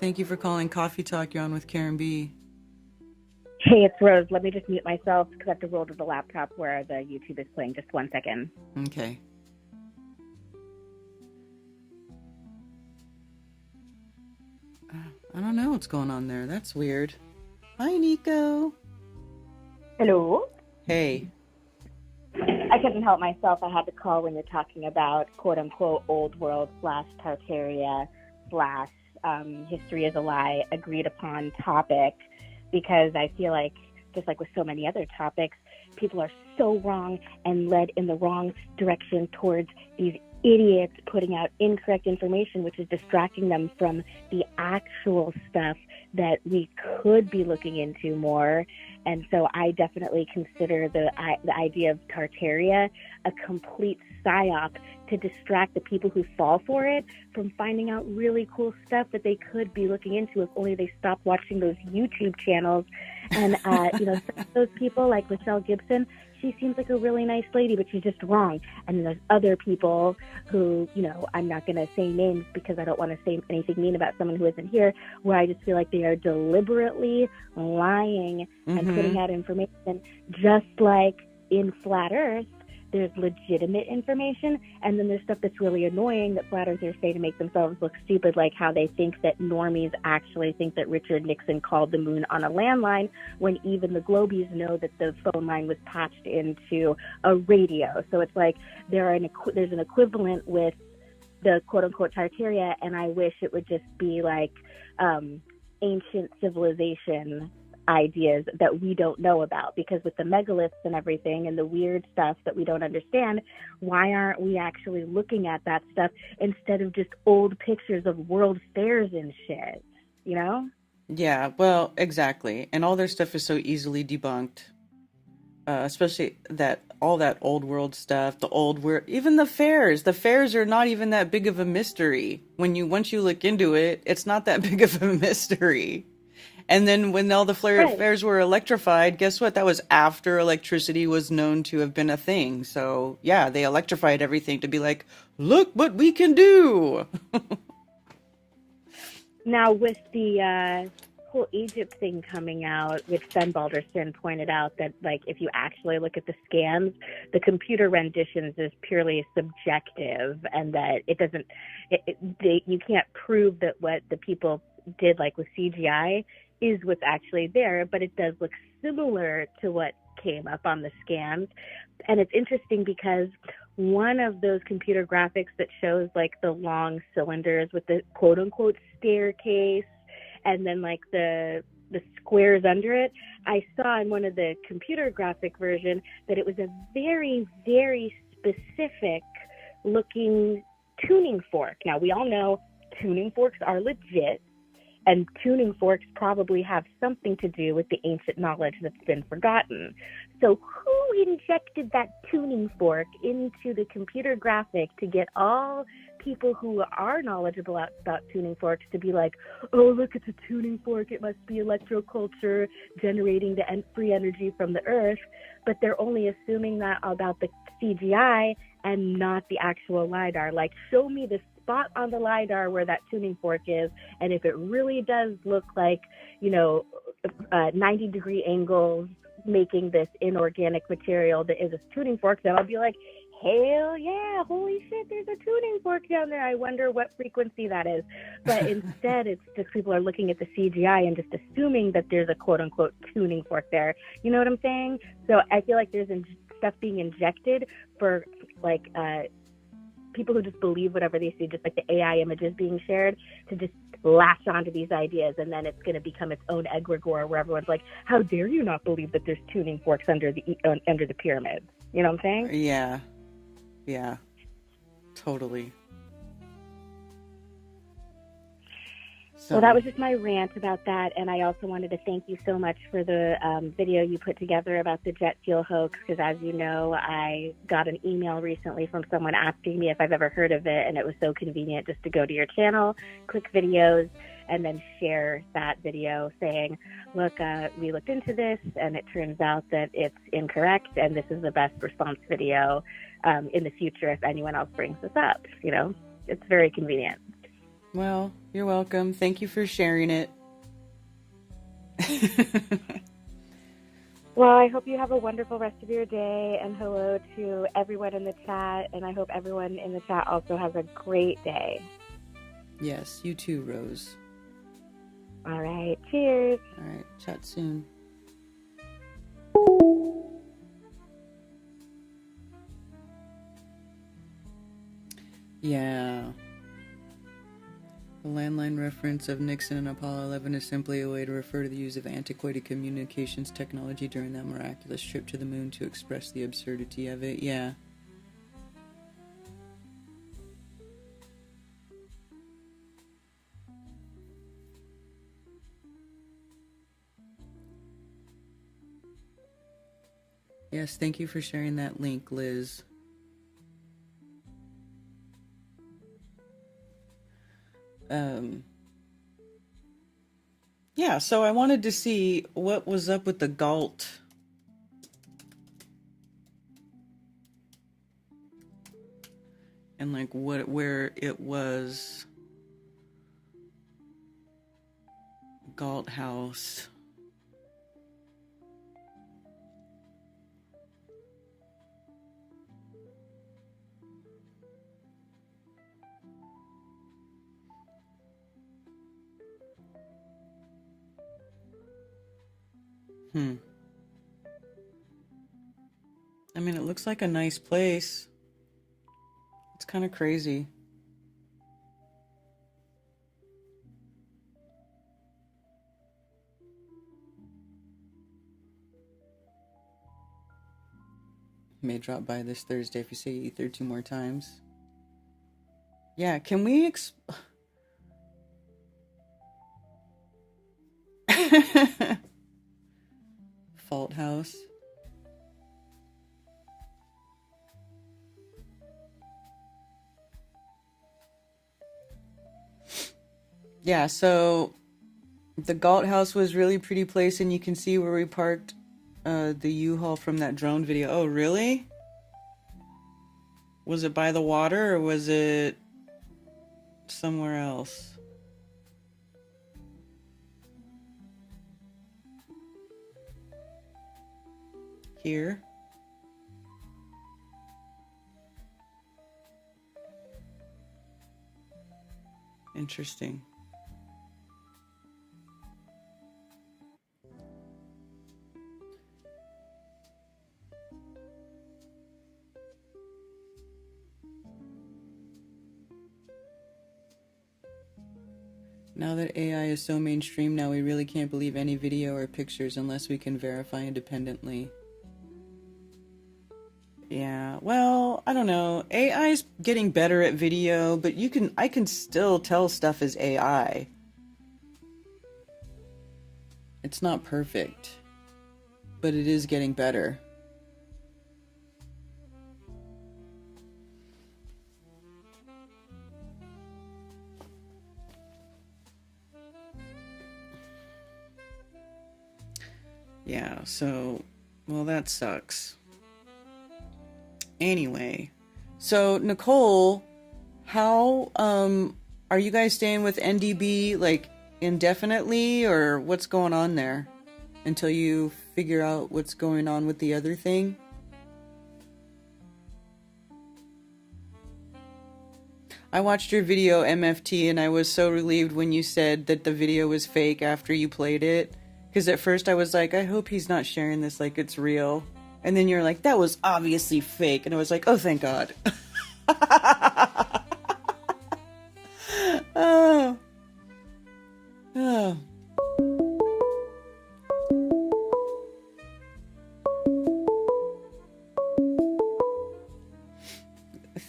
Thank you for calling Coffee Talk. You're on with Karen B. Hey, it's Rose. Let me just mute myself because I have to roll to the laptop where the YouTube is playing. Just 1 second. Okay. I don't know what's going on there. That's weird. Hi, Nico. Hello. Hey. I couldn't help myself. I had to call when you're talking about quote-unquote old world / Tartaria / history is a lie agreed upon topic, because I feel like, just like with so many other topics, people are so wrong and led in the wrong direction towards these idiots putting out incorrect information, which is distracting them from the actual stuff that we could be looking into more. And so I definitely consider the idea of Tartaria a complete psyop to distract the people who fall for it from finding out really cool stuff that they could be looking into if only they stopped watching those YouTube channels. And, some of those people like Michelle Gibson, she seems like a really nice lady, but she's just wrong. And then there's other people who, I'm not going to say names because I don't want to say anything mean about someone who isn't here, where I just feel like they are deliberately lying and putting out information, just like in Flat Earth. There's legitimate information, and then there's stuff that's really annoying that flat earthers say to make themselves look stupid, like how they think that normies actually think that Richard Nixon called the moon on a landline, when even the Globies know that the phone line was patched into a radio. So it's like there's an equivalent with the quote-unquote Tartaria, and I wish it would just be like ancient civilization ideas that we don't know about, because with the megaliths and everything and the weird stuff that we don't understand, why aren't we actually looking at that stuff instead of just old pictures of world fairs and shit, Yeah, well, exactly. And all their stuff is so easily debunked. Especially all that old world stuff, even the fairs. The fairs are not even that big of a mystery. Once you look into it, it's not that big of a mystery. And then when all the fairs were electrified, guess what? That was after electricity was known to have been a thing. So, yeah, they electrified everything to be like, look what we can do. Now, with the whole Egypt thing coming out, which Ben Balderson pointed out that, like, if you actually look at the scans, the computer renditions is purely subjective, and that it doesn't, you can't prove that what the people did, like with CGI, is what's actually there, but it does look similar to what came up on the scans. And it's interesting because one of those computer graphics that shows like the long cylinders with the quote unquote staircase and then like the squares under it, I saw in one of the computer graphic version that it was a very, very specific looking tuning fork. Now, we all know tuning forks are legit, and tuning forks probably have something to do with the ancient knowledge that's been forgotten. So who injected that tuning fork into the computer graphic to get all people who are knowledgeable about tuning forks to be like, oh, look, it's a tuning fork. It must be electroculture generating the free energy from the earth. But they're only assuming that about the CGI and not the actual LiDAR. Like, show me the spot on the LiDAR where that tuning fork is, and if it really does look like, 90-degree angles making this inorganic material that is a tuning fork, then I'll be like, hell yeah, holy shit, there's a tuning fork down there. I wonder what frequency that is. But instead, it's just people are looking at the CGI and just assuming that there's a quote-unquote tuning fork there. You know what I'm saying? So I feel like there's stuff being injected for, like, people who just believe whatever they see, just like the AI images being shared, to just latch onto these ideas, and then it's going to become its own egregore where everyone's like, how dare you not believe that there's tuning forks under the pyramids? You know what I'm saying? Yeah, totally. So, Well, that was just my rant about that, and I also wanted to thank you so much for the video you put together about the jet fuel hoax, because as you know, I got an email recently from someone asking me if I've ever heard of it, and it was so convenient just to go to your channel, click videos, and then share that video saying, look, we looked into this, and it turns out that it's incorrect, and this is the best response video in the future if anyone else brings this up. You know, it's very convenient. well, you're welcome. Thank you for sharing it. Well, I hope you have a wonderful rest of your day, and hello to everyone in the chat, and I hope everyone in the chat also has a great day. Yes, you too, Rose. All right, cheers. All right, chat soon. Yeah. The landline reference of Nixon and Apollo 11 is simply a way to refer to the use of antiquated communications technology during that miraculous trip to the moon to express the absurdity of it. Yeah. Yes, thank you for sharing that link, Liz. Yeah, so I wanted to see what was up with the Galt. And like where it was. Galt House. I mean, it looks like a nice place. It's kind of crazy. May drop by this Thursday if you say ether 2 more times. Yeah, can we Fault House. Yeah, so the Galt House was really pretty place, and you can see where we parked the U-Haul from that drone video. Oh, really? Was it by the water or was it somewhere else? Here? Interesting. Now that AI is so mainstream now, we really can't believe any video or pictures unless we can verify independently. Yeah, well, I don't know. AI is getting better at video, but I can still tell stuff is AI. It's not perfect, but it is getting better. Yeah, so, well, that sucks. Anyway, so Nicole, how are you guys staying with NDB like indefinitely, or what's going on there until you figure out what's going on with the other thing? I watched your video, MFT, and I was so relieved when you said that the video was fake after you played it. Because at first I was like, I hope he's not sharing this like it's real. And then you're like, that was obviously fake. And I was like, oh, thank God. Oh. Oh.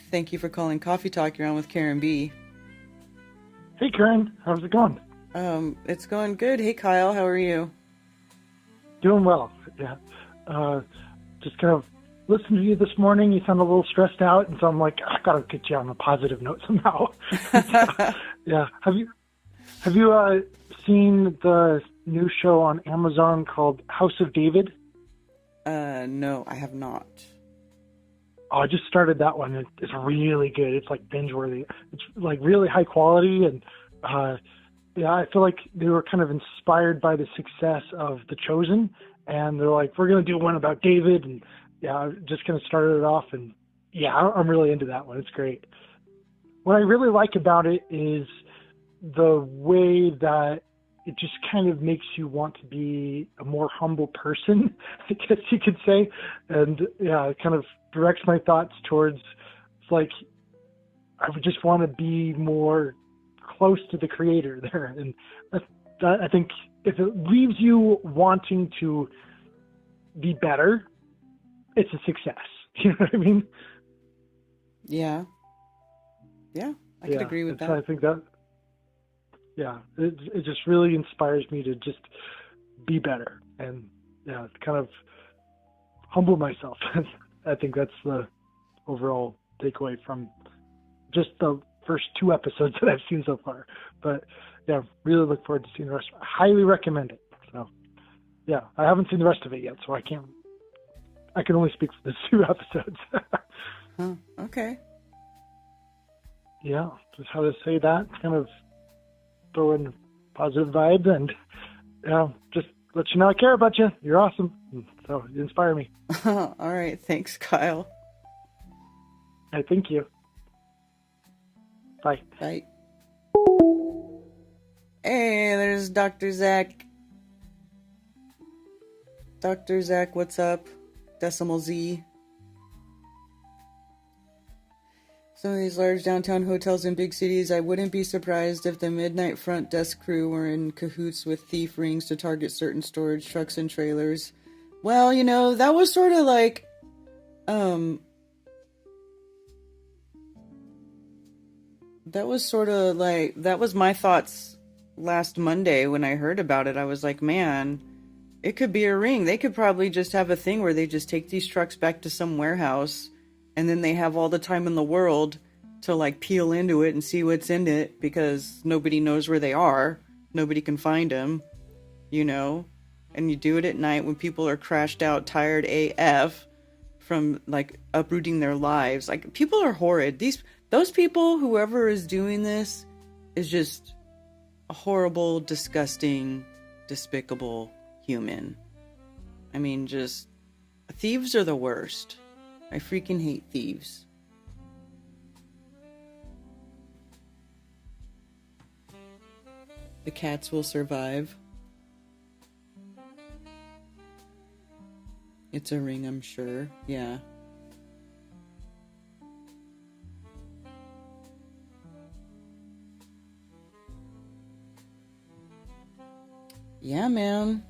Thank you for calling Coffee Talk. You're on with Karen B. Hey, Karen. How's it going? It's going good. Hey, Kyle, how are you? Doing well. Yeah. Just kind of listened to you this morning. You sound a little stressed out, and so I'm like, I gotta get you on a positive note somehow. Yeah. Have you seen the new show on Amazon called House of David? No, I have not. Oh, I just started that one. It's really good. It's like binge worthy. It's like really high quality, and yeah, I feel like they were kind of inspired by the success of The Chosen, and they're like, we're going to do one about David, and yeah, I just kind of started it off, and yeah, I'm really into that one. It's great. What I really like about it is the way that it just kind of makes you want to be a more humble person, I guess you could say, and yeah, it kind of directs my thoughts towards, it's like, I would just want to be more close to the creator there. And I think if it leaves you wanting to be better, it's a success. You know what I mean? Yeah. Yeah, I could agree with that. I think that, yeah, it just really inspires me to just be better and yeah, kind of humble myself. I think that's the overall takeaway from just the first 2 episodes that I've seen so far. But yeah, really look forward to seeing the rest. I highly recommend it. So yeah, I haven't seen the rest of it yet, so I can only speak for the 2 episodes. Huh, okay. Yeah, just how to say that, kind of throw in positive vibes, and yeah, just let you know I care about you. You're awesome. So you inspire me. All right, thanks, Kyle. I thank you. Bye. Bye. Hey, there's Dr. Zach. Dr. Zach, what's up? Decimal Z. Some of these large downtown hotels in big cities, I wouldn't be surprised if the midnight front desk crew were in cahoots with thief rings to target certain storage trucks and trailers. Well, you know, that was sort of like, that was my thoughts last Monday when I heard about it. I was like, man, it could be a ring. They could probably just have a thing where they just take these trucks back to some warehouse, and then they have all the time in the world to like peel into it and see what's in it, because nobody knows where they are. Nobody can find them, you know? And you do it at night when people are crashed out, tired AF from like uprooting their lives. Like, people are horrid. Those people, whoever is doing this, is just a horrible, disgusting, despicable human. I mean, just, thieves are the worst. I freaking hate thieves. The cats will survive. It's a ring, I'm sure. Yeah. Yeah, man.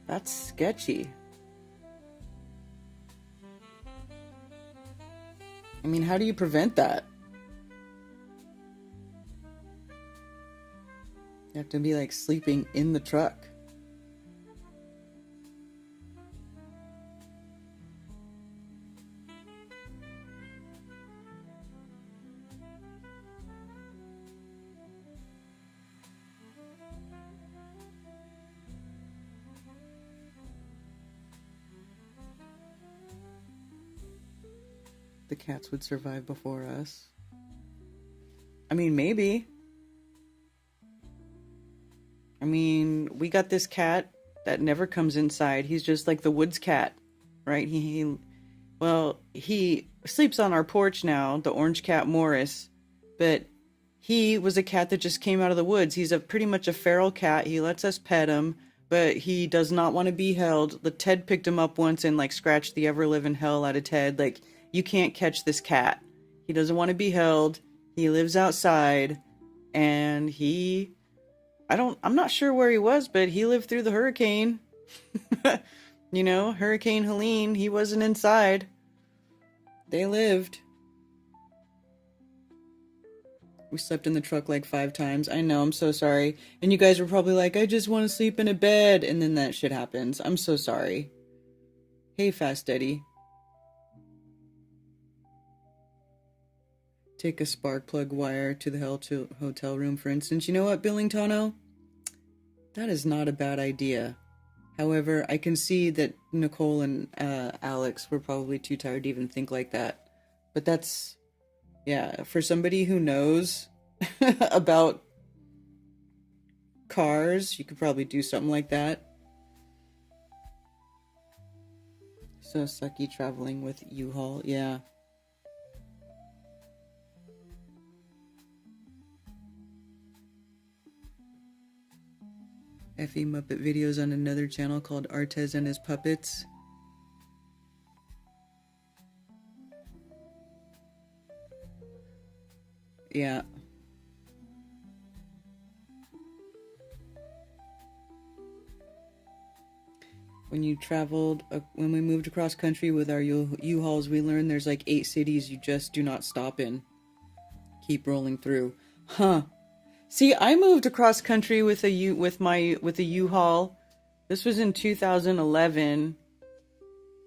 That's sketchy. I mean, how do you prevent that? You have to be like sleeping in the truck. The cats would survive before us. I mean, maybe. I mean, we got this cat that never comes inside. He's just like the woods cat, right? He sleeps on our porch now, the orange cat Morris, but he was a cat that just came out of the woods. He's pretty much a feral cat. He lets us pet him, but he does not want to be held. The Ted picked him up once and like scratched the ever-living hell out of Ted. Like, you can't catch this cat. He doesn't want to be held. He lives outside, and I'm not sure where he was, but he lived through the hurricane. You know, Hurricane Helene, he wasn't inside. They lived. We slept in the truck like 5 times. I know, I'm so sorry. And you guys were probably like, I just want to sleep in a bed. And then that shit happens. I'm so sorry. Hey, Fast Eddie. Take a spark plug wire to the hotel room, for instance. You know what, Billingtono? That is not a bad idea. However, I can see that Nicole and Alex were probably too tired to even think like that. But that's, yeah, for somebody who knows about cars, you could probably do something like that. So sucky traveling with U-Haul, yeah. Effie Muppet videos on another channel called Artez and His Puppets. Yeah. When we moved across country with our U-Hauls, we learned there's like 8 cities you just do not stop in. Keep rolling through. Huh. See, I moved across country with a U-Haul. This was in 2011.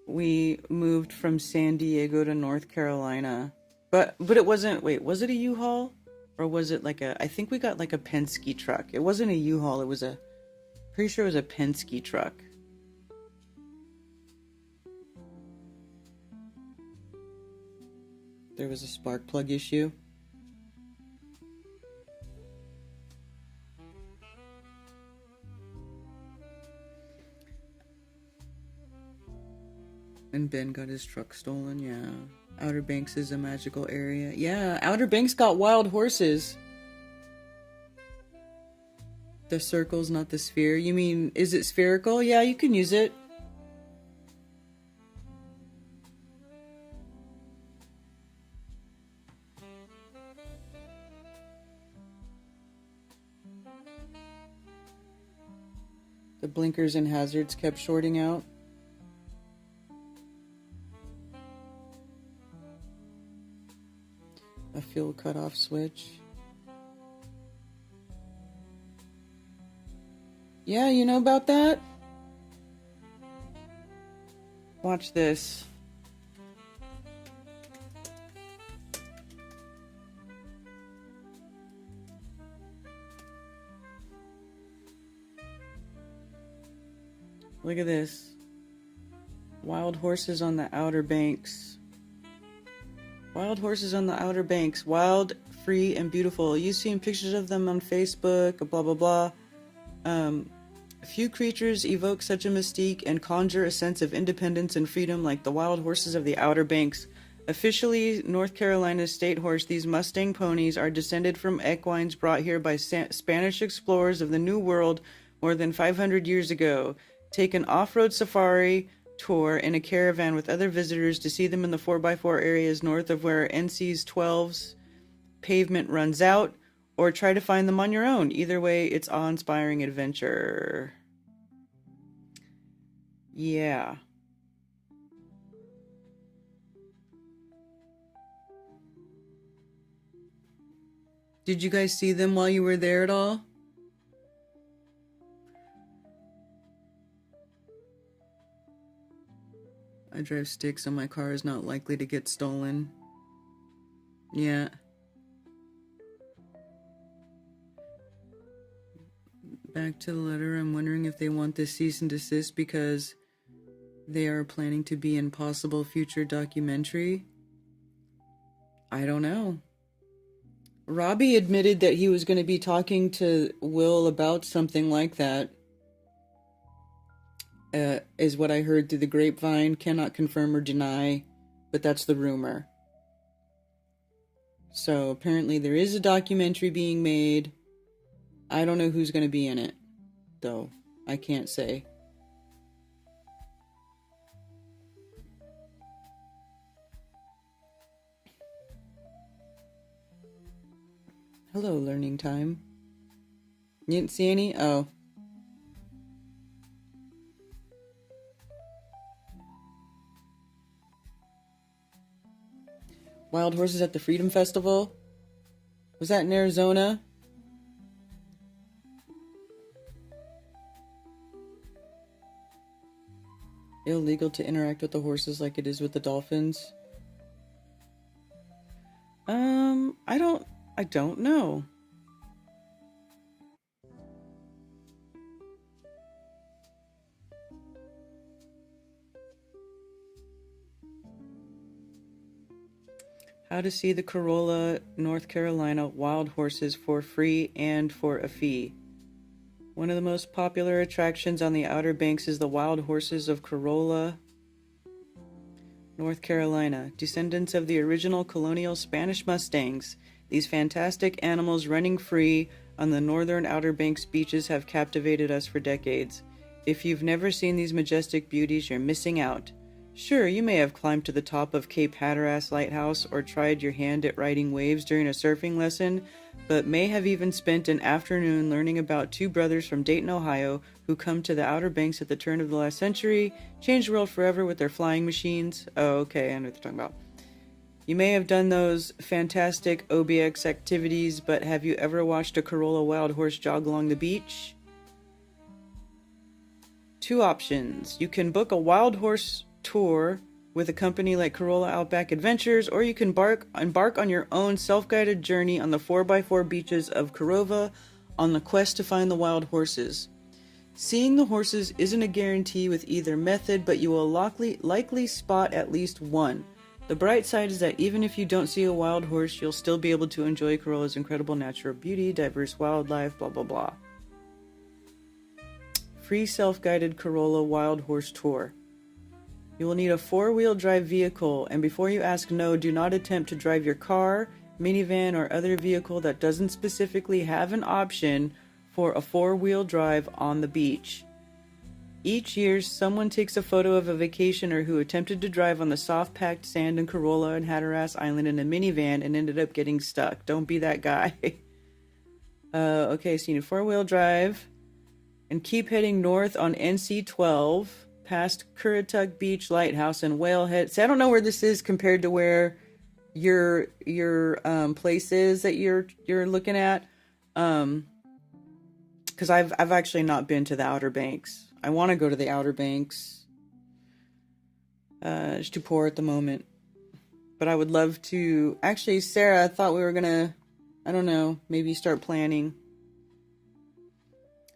We moved from San Diego to North Carolina. But it wasn't, wait, was it a U-Haul? Or was it like I think we got like a Penske truck. It wasn't a U-Haul, it was pretty sure it was a Penske truck. There was a spark plug issue. And Ben got his truck stolen, yeah. Outer Banks is a magical area. Yeah, Outer Banks got wild horses. The circle's not the sphere. You mean, is it spherical? Yeah, you can use it. The blinkers and hazards kept shorting out. A fuel cutoff switch. Yeah, you know about that? Watch this. Look at this. Wild horses on the Outer Banks. Wild horses on the Outer Banks. Wild, free, and beautiful. You've seen pictures of them on Facebook, blah, blah, blah. Few creatures evoke such a mystique and conjure a sense of independence and freedom like the wild horses of the Outer Banks. Officially North Carolina's state horse, these Mustang ponies are descended from equines brought here by Spanish explorers of the New World more than 500 years ago. Take an off-road safari tour in a caravan with other visitors to see them in the 4x4 areas north of where NC's 12's pavement runs out, or try to find them on your own. Either way, it's awe-inspiring adventure. Yeah. Did you guys see them while you were there at all? I drive stick, so my car is not likely to get stolen. Yeah. Back to the letter, I'm wondering if they want this cease and desist because they are planning to be in possible future documentary. I don't know. Robbie admitted that he was going to be talking to Will about something like that. Is what I heard through the grapevine. Cannot confirm or deny, but that's the rumor. So apparently there is a documentary being made. I don't know who's going to be in it, though. I can't say. Hello, learning time. You didn't see any? Oh. Wild horses at the Freedom Festival? Was that in Arizona? Illegal to interact with the horses like it is with the dolphins? I don't know. How to see the Corolla, North Carolina wild horses for free and for a fee. One of the most popular attractions on the Outer Banks is the wild horses of Corolla, North Carolina, descendants of the original colonial Spanish Mustangs. These fantastic animals running free on the northern Outer Banks beaches have captivated us for decades. If you've never seen these majestic beauties, you're missing out. Sure, you may have climbed to the top of Cape Hatteras Lighthouse or tried your hand at riding waves during a surfing lesson, but may have even spent an afternoon learning about two brothers from Dayton, Ohio, who come to the Outer Banks at the turn of the last century, changed the world forever with their flying machines. Oh, okay, I know what they're talking about. You may have done those fantastic OBX activities, but have you ever watched a Corolla wild horse jog along the beach? Two options. You can book a wild horse tour with a company like Corolla Outback Adventures, or you can embark on your own self-guided journey on the 4x4 beaches of Corova on the quest to find the wild horses. Seeing the horses isn't a guarantee with either method, but you will likely spot at least one. The bright side is that even if you don't see a wild horse, you'll still be able to enjoy Corolla's incredible natural beauty, diverse wildlife, blah blah blah. Free self-guided Corolla wild horse tour. You will need a 4-wheel drive vehicle, and before you ask no, do not attempt to drive your car, minivan, or other vehicle that doesn't specifically have an option for a 4-wheel drive on the beach. Each year, someone takes a photo of a vacationer who attempted to drive on the soft-packed sand in Corolla and Hatteras Island in a minivan and ended up getting stuck. Don't be that guy. Okay, so you need a 4-wheel drive, and keep heading north on NC 12 past Currituck Beach Lighthouse and Whalehead. See, I don't know where this is compared to where your place is that you're looking at. Because I've actually not been to the Outer Banks. I want to go to the Outer Banks. It's too poor at the moment. But I would love to. Actually, Sarah, I thought we were gonna, I don't know, maybe start planning.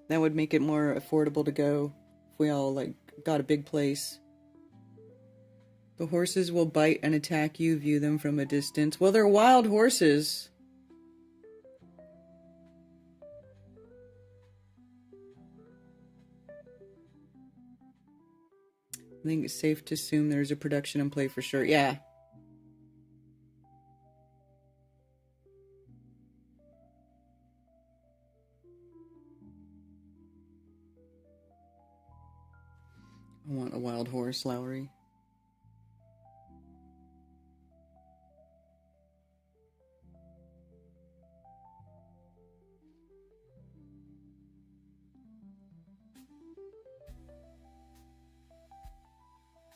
That would make it more affordable to go if we all got a big place. The horses will bite and attack you. View them from a distance. Well, they're wild horses. I think it's safe to assume there's a production in play for sure. Yeah. I want a wild horse, Lowry.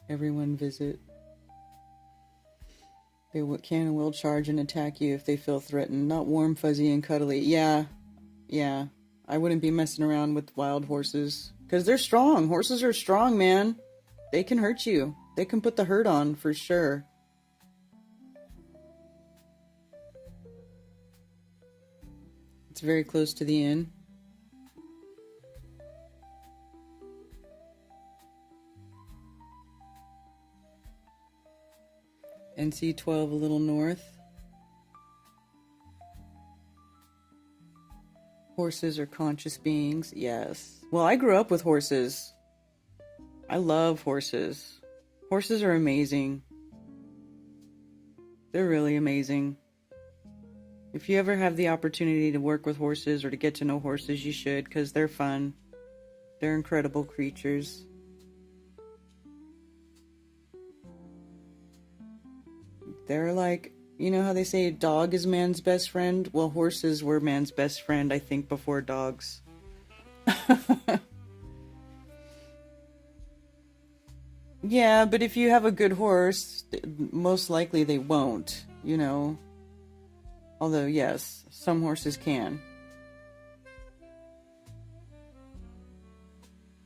Everyone visit. They can and will charge and attack you if they feel threatened. Not warm, fuzzy, and cuddly. Yeah. I wouldn't be messing around with wild horses. Because they're strong. Horses are strong, man. They can hurt you. They can put the hurt on, for sure. It's very close to the inn. NC 12 a little north. Horses are conscious beings. Yes. Well, I grew up with horses. I love horses. Horses are amazing. They're really amazing. If you ever have the opportunity to work with horses or to get to know horses, you should, because they're fun. They're incredible creatures. They're like, you know how they say a dog is man's best friend? Well, horses were man's best friend, I think, before dogs. Yeah, but if you have a good horse, most likely they won't, you know. Although, yes, some horses can.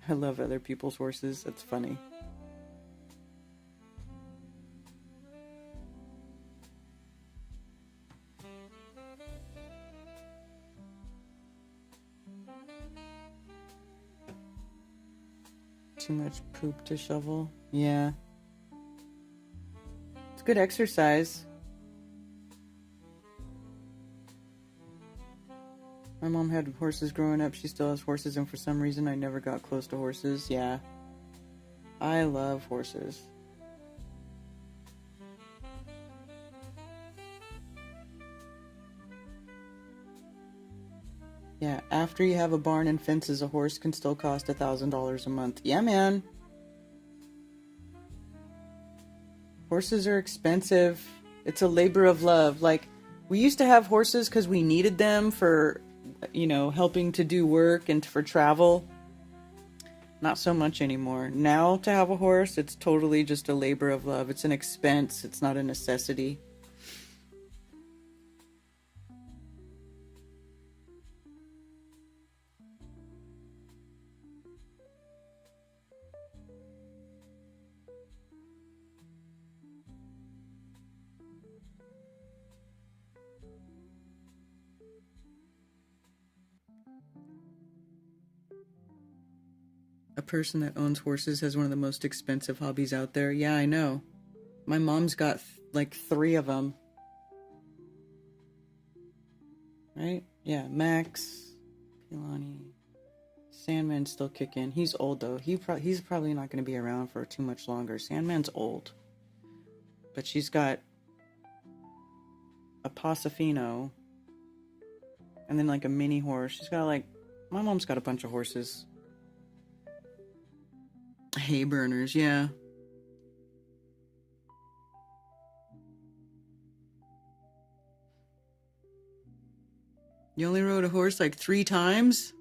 I love other people's horses. That's funny. Too much poop to shovel. Yeah. It's good exercise. My mom had horses growing up. She still has horses, and for some reason I never got close to horses. Yeah. I love horses. Yeah, after you have a barn and fences, a horse can still cost $1,000 a month. Yeah, man. Horses are expensive. It's a labor of love. Like, we used to have horses because we needed them for, helping to do work and for travel. Not so much anymore. Now, to have a horse, it's totally just a labor of love. It's an expense. It's not a necessity. A person that owns horses has one of the most expensive hobbies out there. Yeah, I know. My mom's got like 3 of them. Right? Yeah, Max, Pilani, Sandman's still kicking. He's old though. He's probably not going to be around for too much longer. Sandman's old. But she's got a Pasofino and then like a mini horse. She's got my mom's got a bunch of horses. Hay burners, yeah. You only rode a horse like 3 times?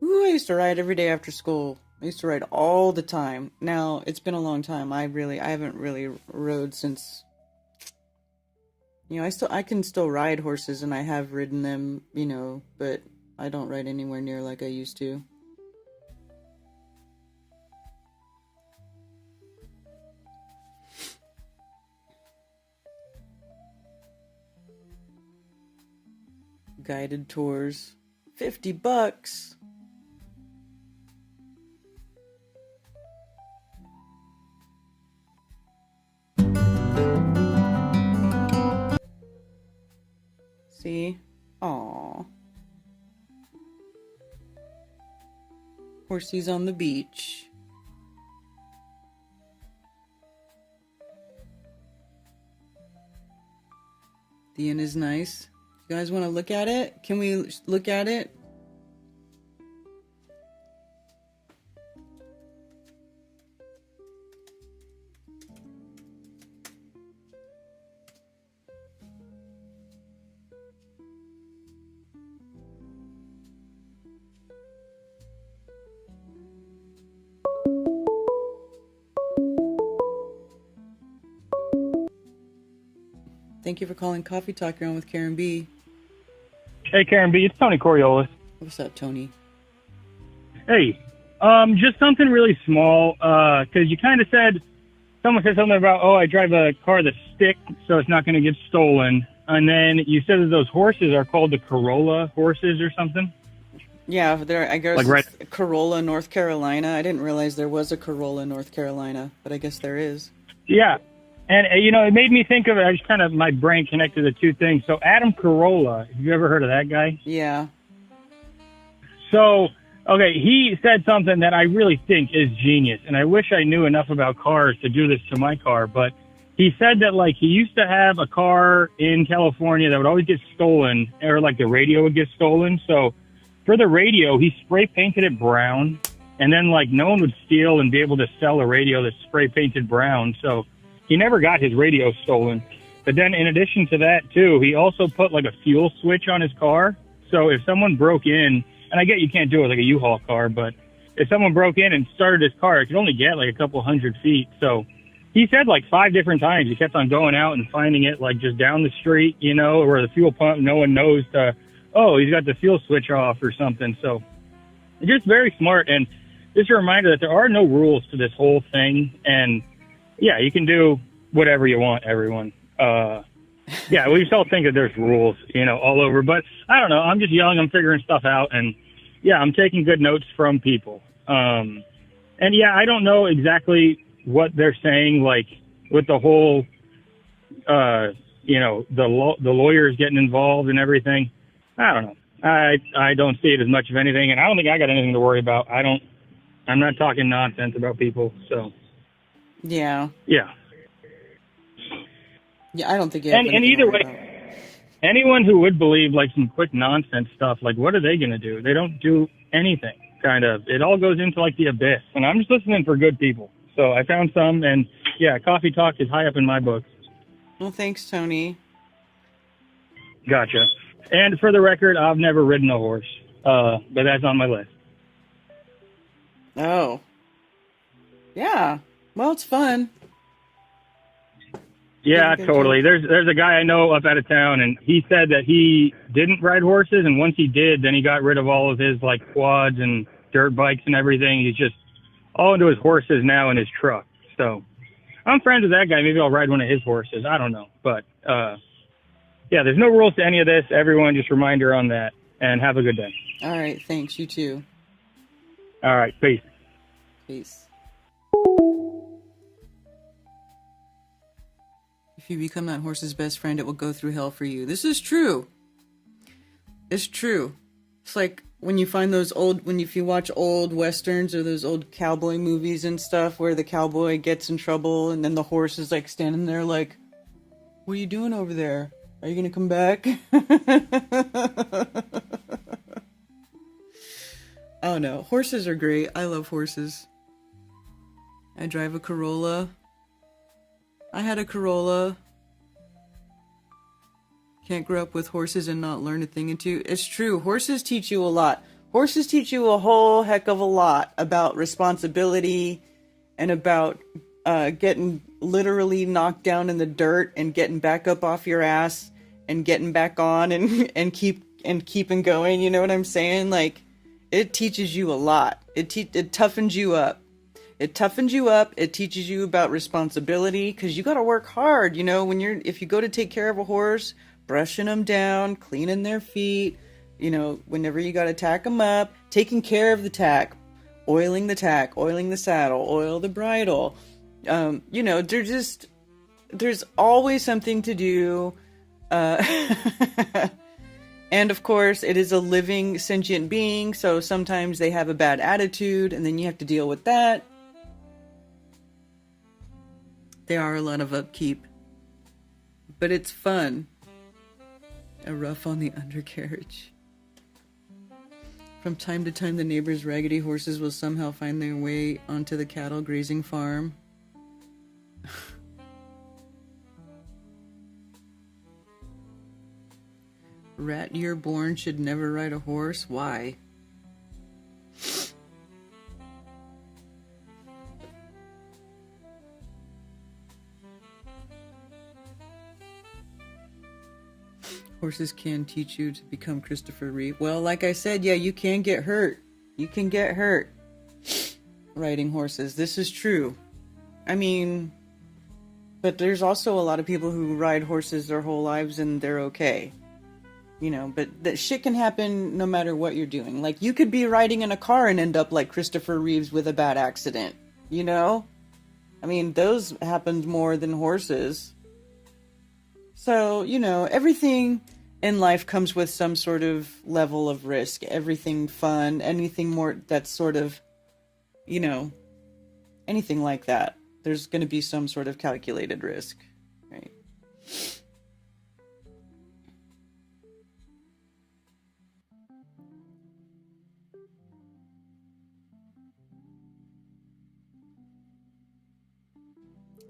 Ooh, I used to ride every day after school. I used to ride all the time. Now, it's been a long time. I haven't really rode since, I can still ride horses and I have ridden them, but I don't ride anywhere near like I used to. Guided tours, $50. See? Aww. Horsies on the beach. The inn is nice. You guys want to look at it? Can we look at it? Thank you for calling Coffee Talk. You're on with Karen B. Hey, Karen B. It's Tony Coriolis. What's up, Tony? Hey, just something really small, because you kind of someone said something about, I drive a car that's stick, so it's not going to get stolen. And then you said that those horses are called the Corolla horses or something? Yeah, I guess like right. It's Corolla, North Carolina. I didn't realize there was a Corolla, North Carolina, but I guess there is. Yeah. And, it made me think of it. I just kind of, my brain connected the two things. So Adam Carolla, have you ever heard of that guy? Yeah. So, okay, he said something that I really think is genius. And I wish I knew enough about cars to do this to my car. But he said that, he used to have a car in California that would always get stolen, or, the radio would get stolen. So for the radio, he spray painted it brown. And then, no one would steal and be able to sell a radio that's spray painted brown. So he never got his radio stolen. But then in addition to that, too, he also put a fuel switch on his car. So if someone broke in, and I get you can't do it like a U-Haul car, but if someone broke in and started his car, it could only get a couple hundred feet. So he said like 5 different times he kept on going out and finding it like just down the street, you know, where the fuel pump, no one knows he's got the fuel switch off or something. So it's just very smart. And just a reminder that there are no rules to this whole thing. And yeah, you can do whatever you want, everyone. Yeah, we just all think that there's rules, you know, all over. But I don't know. I'm just young. I'm figuring stuff out. And yeah, I'm taking good notes from people. And yeah, I don't know exactly what they're saying, like with the whole, you know, the lawyers getting involved and everything. I don't know. I don't see it as much of anything, and I don't think I got anything to worry about. I'm not talking nonsense about people. So Yeah. Yeah, I don't think you have and anything either to worry way, about. anyone who would believe like some quick nonsense stuff, like what are they going to do? They don't do anything. Kind of. It all goes into like the abyss, and I'm just listening for good people. So I found some, and yeah, Coffee Talk is high up in my books. Well, thanks, Tony. Gotcha. And for the record, I've never ridden a horse, but that's on my list. Oh. Yeah. Well, it's fun. Yeah, totally. There's a guy I know up out of town, and he said that he didn't ride horses, and once he did, then he got rid of all of his like quads and dirt bikes and everything. He's just all into his horses now in his truck. So I'm friends with that guy. Maybe I'll ride one of his horses. I don't know. But yeah, there's no rules to any of this. Everyone, just reminder on that. And have a good day. All right. Thanks. You too. All right. Peace. Peace. If you become that horse's best friend, it will go through hell for you. This is true. It's true. It's like when you find those if you watch old westerns or those old cowboy movies and stuff where the cowboy gets in trouble and then the horse is like standing there like, what are you doing over there? Are you going to come back? Oh no, horses are great. I love horses. I drive a Corolla. I had a Corolla. Can't grow up with horses and not learn a thing or two. It's true. Horses teach you a lot. Horses teach you a whole heck of a lot about responsibility and about getting literally knocked down in the dirt and getting back up off your ass and getting back on and keeping going. You know what I'm saying? Like, it teaches you a lot. It toughens you up. It toughens you up. It teaches you about responsibility because you got to work hard. You know, if you go to take care of a horse, brushing them down, cleaning their feet, you know, whenever you got to tack them up, taking care of the tack, oiling the saddle, oil the bridle. You know, there's always something to do. And of course, it is a living, sentient being. So sometimes they have a bad attitude and then you have to deal with that. There are a lot of upkeep, but it's fun. A rough on the undercarriage. From time to time, the neighbor's raggedy horses will somehow find their way onto the cattle grazing farm. Rat year born should never ride a horse. Why? Horses can teach you to become Christopher Reeve. Well, like I said, yeah, you can get hurt. You can get hurt riding horses. This is true. I mean, but there's also a lot of people who ride horses their whole lives and they're okay. You know, but that shit can happen no matter what you're doing. Like, you could be riding in a car and end up like Christopher Reeves with a bad accident. You know? I mean, those happened more than horses. So, you know, everything in life comes with some sort of level of risk. Everything fun, anything more that's sort of, you know, anything like that. There's going to be some sort of calculated risk, right?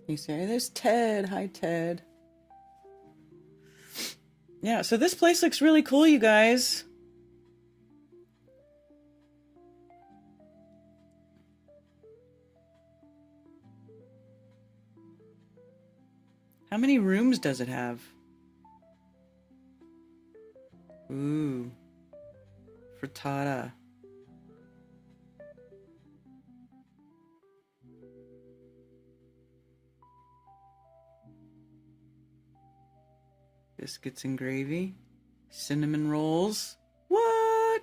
You say, there's Ted. Hi, Ted. Yeah, so this place looks really cool, you guys. How many rooms does it have? Ooh. Frittata. Biscuits and gravy. Cinnamon rolls. What?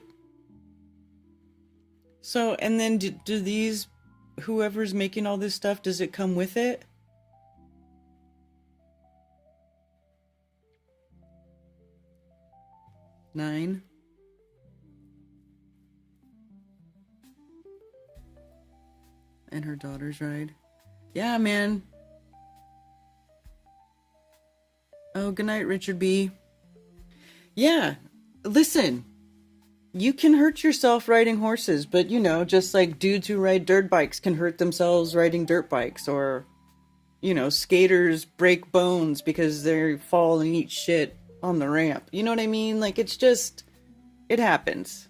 So, and then do these, whoever's making all this stuff, does it come with it? $9. And her daughter's ride. Yeah, man. Oh, good night, Richard B. Yeah, listen. You can hurt yourself riding horses, but you know, just like dudes who ride dirt bikes can hurt themselves riding dirt bikes, or, you know, skaters break bones because they fall and eat shit on the ramp. You know what I mean? Like, it's just, it happens.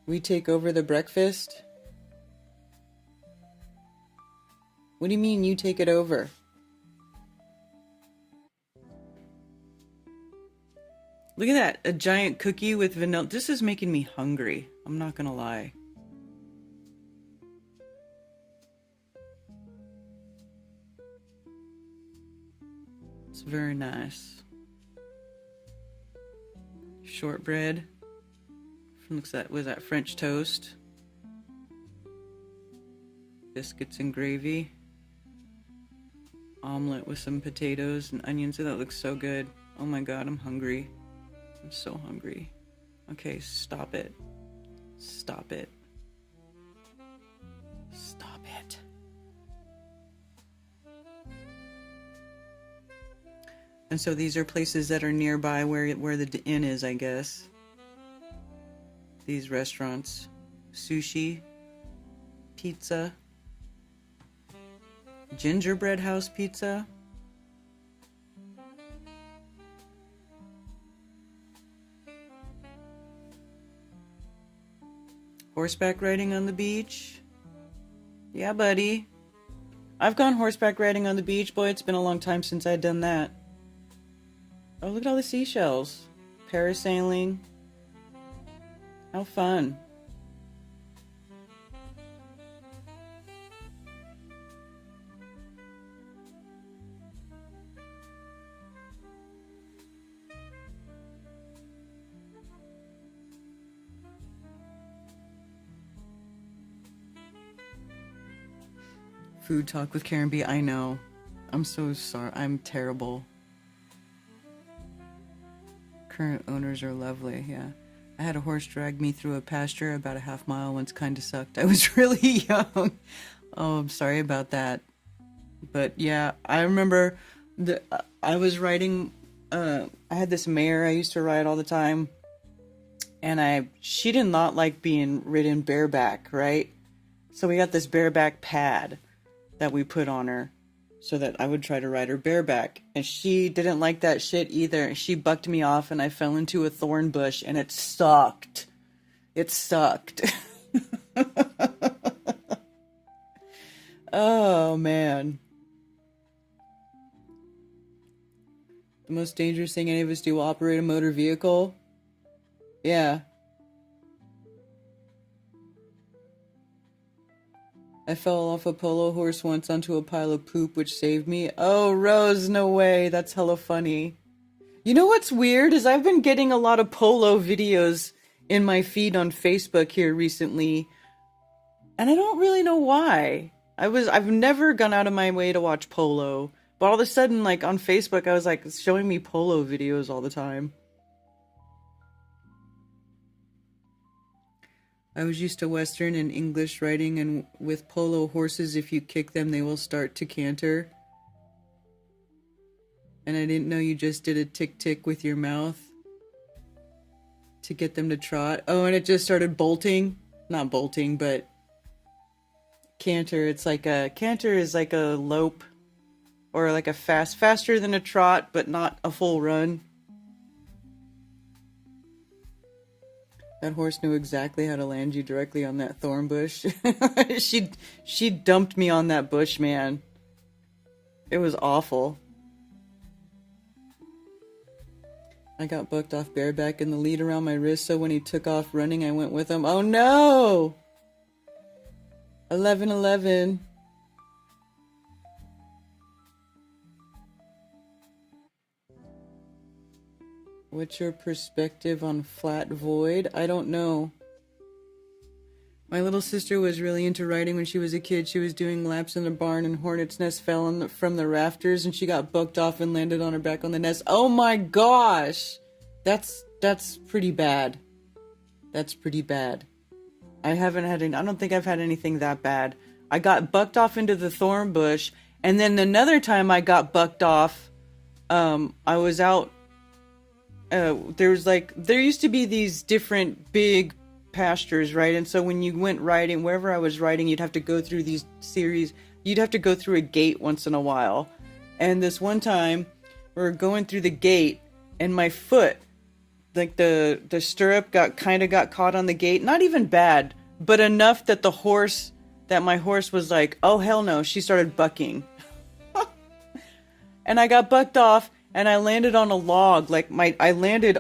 We take over the breakfast? What do you mean you take it over? Look at that, a giant cookie with vanilla. This is making me hungry. I'm not gonna lie. It's very nice. Shortbread. Looks like, was that French toast? Biscuits and gravy. Omelet with some potatoes and onions. That looks so good. Oh my god, I'm hungry. I'm so hungry. Okay, stop it. Stop it. Stop it. And so these are places that are nearby where the inn is, I guess. These restaurants. Sushi. Pizza. Gingerbread house pizza. Horseback riding on the beach. Yeah, buddy. I've gone horseback riding on the beach. Boy, it's been a long time since I'd done that. Oh, look at all the seashells. Parasailing. How fun. Food talk with Karen B. I know. I'm so sorry. I'm terrible. Current owners are lovely, yeah. I had a horse drag me through a pasture about a half mile once. Kind of sucked. I was really young. Oh, I'm sorry about that. But yeah, I remember I was riding, I had this mare I used to ride all the time. And she did not like being ridden bareback, right? So we got this bareback pad that we put on her so that I would try to ride her bareback. And she didn't like that shit either. She bucked me off and I fell into a thorn bush and it sucked. It sucked. Oh, man. The most dangerous thing any of us do will operate a motor vehicle. Yeah. I fell off a polo horse once onto a pile of poop, which saved me. Oh, Rose, no way. That's hella funny. You know what's weird is I've been getting a lot of polo videos in my feed on Facebook here recently. And I don't really know why. I've never gone out of my way to watch polo. But all of a sudden, like, on Facebook, I was, like, showing me polo videos all the time. I was used to Western and English riding, and with polo horses, if you kick them, they will start to canter. And I didn't know you just did a tick-tick with your mouth to get them to trot. Oh, and it just started bolting. Not bolting, but canter. It's like canter is like a lope, or like a faster than a trot, but not a full run. That horse knew exactly how to land you directly on that thorn bush. She dumped me on that bush, man. It was awful. I got bucked off bareback in the lead around my wrist, so when he took off running, I went with him. Oh no! 11-11. What's your perspective on flat void? I don't know. My little sister was really into riding when she was a kid. She was doing laps in a barn and hornet's nest fell from the rafters and she got bucked off and landed on her back on the nest. Oh my gosh! That's pretty bad. That's pretty bad. I don't think I've had anything that bad. I got bucked off into the thorn bush, and then another time I got bucked off, I was out. There used to be these different big pastures, right? And so when you went riding, wherever I was riding, you'd have to go through these series. You'd have to go through a gate once in a while. And this one time, we were going through the gate, and my foot, like the stirrup, got caught on the gate. Not even bad, but enough that my horse was like, oh hell no. She started bucking, and I got bucked off. And I landed on a log, I landed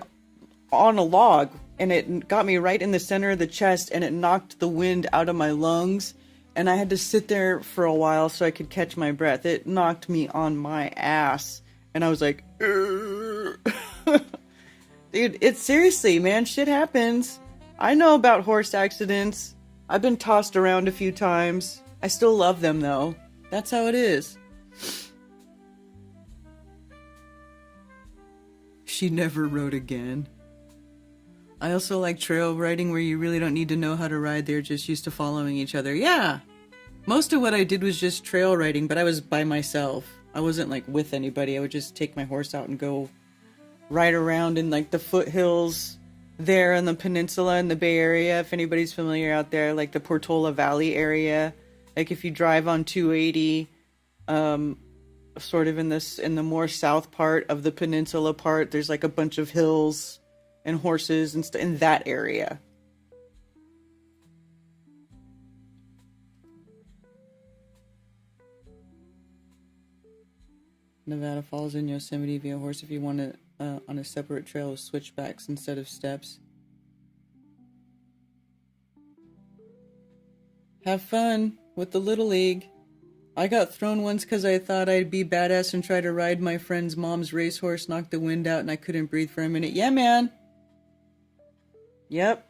on a log, and it got me right in the center of the chest, and it knocked the wind out of my lungs, and I had to sit there for a while so I could catch my breath. It knocked me on my ass, and I was like, dude, it's seriously, man, shit happens. I know about horse accidents. I've been tossed around a few times. I still love them, though. That's how it is. She never rode again. I also like trail riding where you really don't need to know how to ride. They're just used to following each other. Yeah. Most of what I did was just trail riding, but I was by myself. I wasn't like with anybody. I would just take my horse out and go ride around in like the foothills there on the peninsula in the Bay Area. If anybody's familiar out there, like the Portola Valley area. Like if you drive on 280, sort of in the more south part of the peninsula part, there's like a bunch of hills and horses and in that area. Nevada Falls in Yosemite via horse if you want to on a separate trail with switchbacks instead of steps. Have fun with the Little League. I got thrown once because I thought I'd be badass and try to ride my friend's mom's racehorse, knocked the wind out, and I couldn't breathe for a minute. Yeah, man. Yep.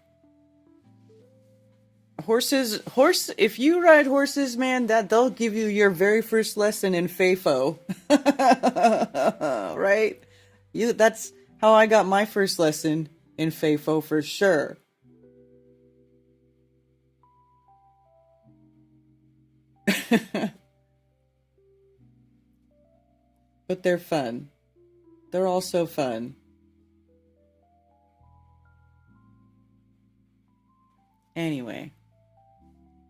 If you ride horses, man, they'll give you your very first lesson in FAFO. Right? That's how I got my first lesson in FAFO for sure. But they're fun. They're also fun. Anyway.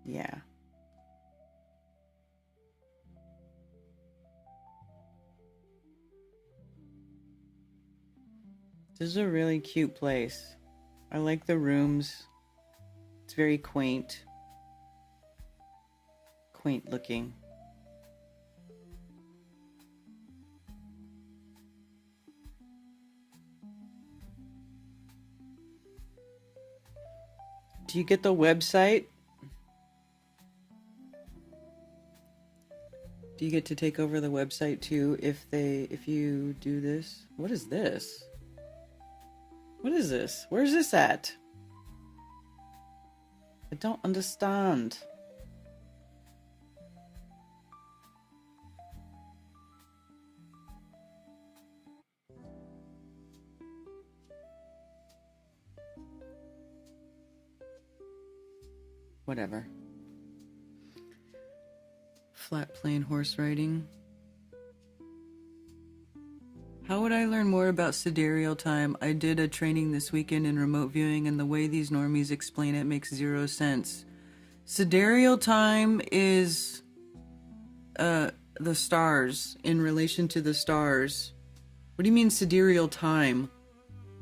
Yeah. This is a really cute place. I like the rooms. It's very quaint. Quaint looking. Do you get the website? Do you get to take over the website too if you do this? What is this? What is this? Where's this at? I don't understand. Whatever. Flat plane horse riding. How would I learn more about sidereal time? I did a training this weekend in remote viewing, and the way these normies explain it makes zero sense. Sidereal time is the stars, in relation to the stars. What do you mean sidereal time?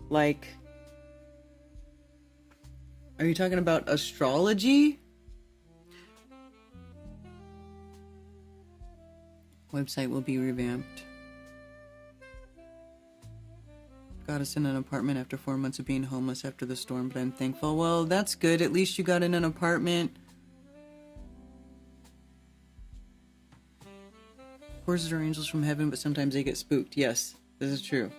Like Are you talking about astrology? Website will be revamped. Got us in an apartment after 4 months of being homeless after the storm, but I'm thankful. Well, that's good. At least you got in an apartment. Horses are angels from heaven, but sometimes they get spooked. Yes, this is true.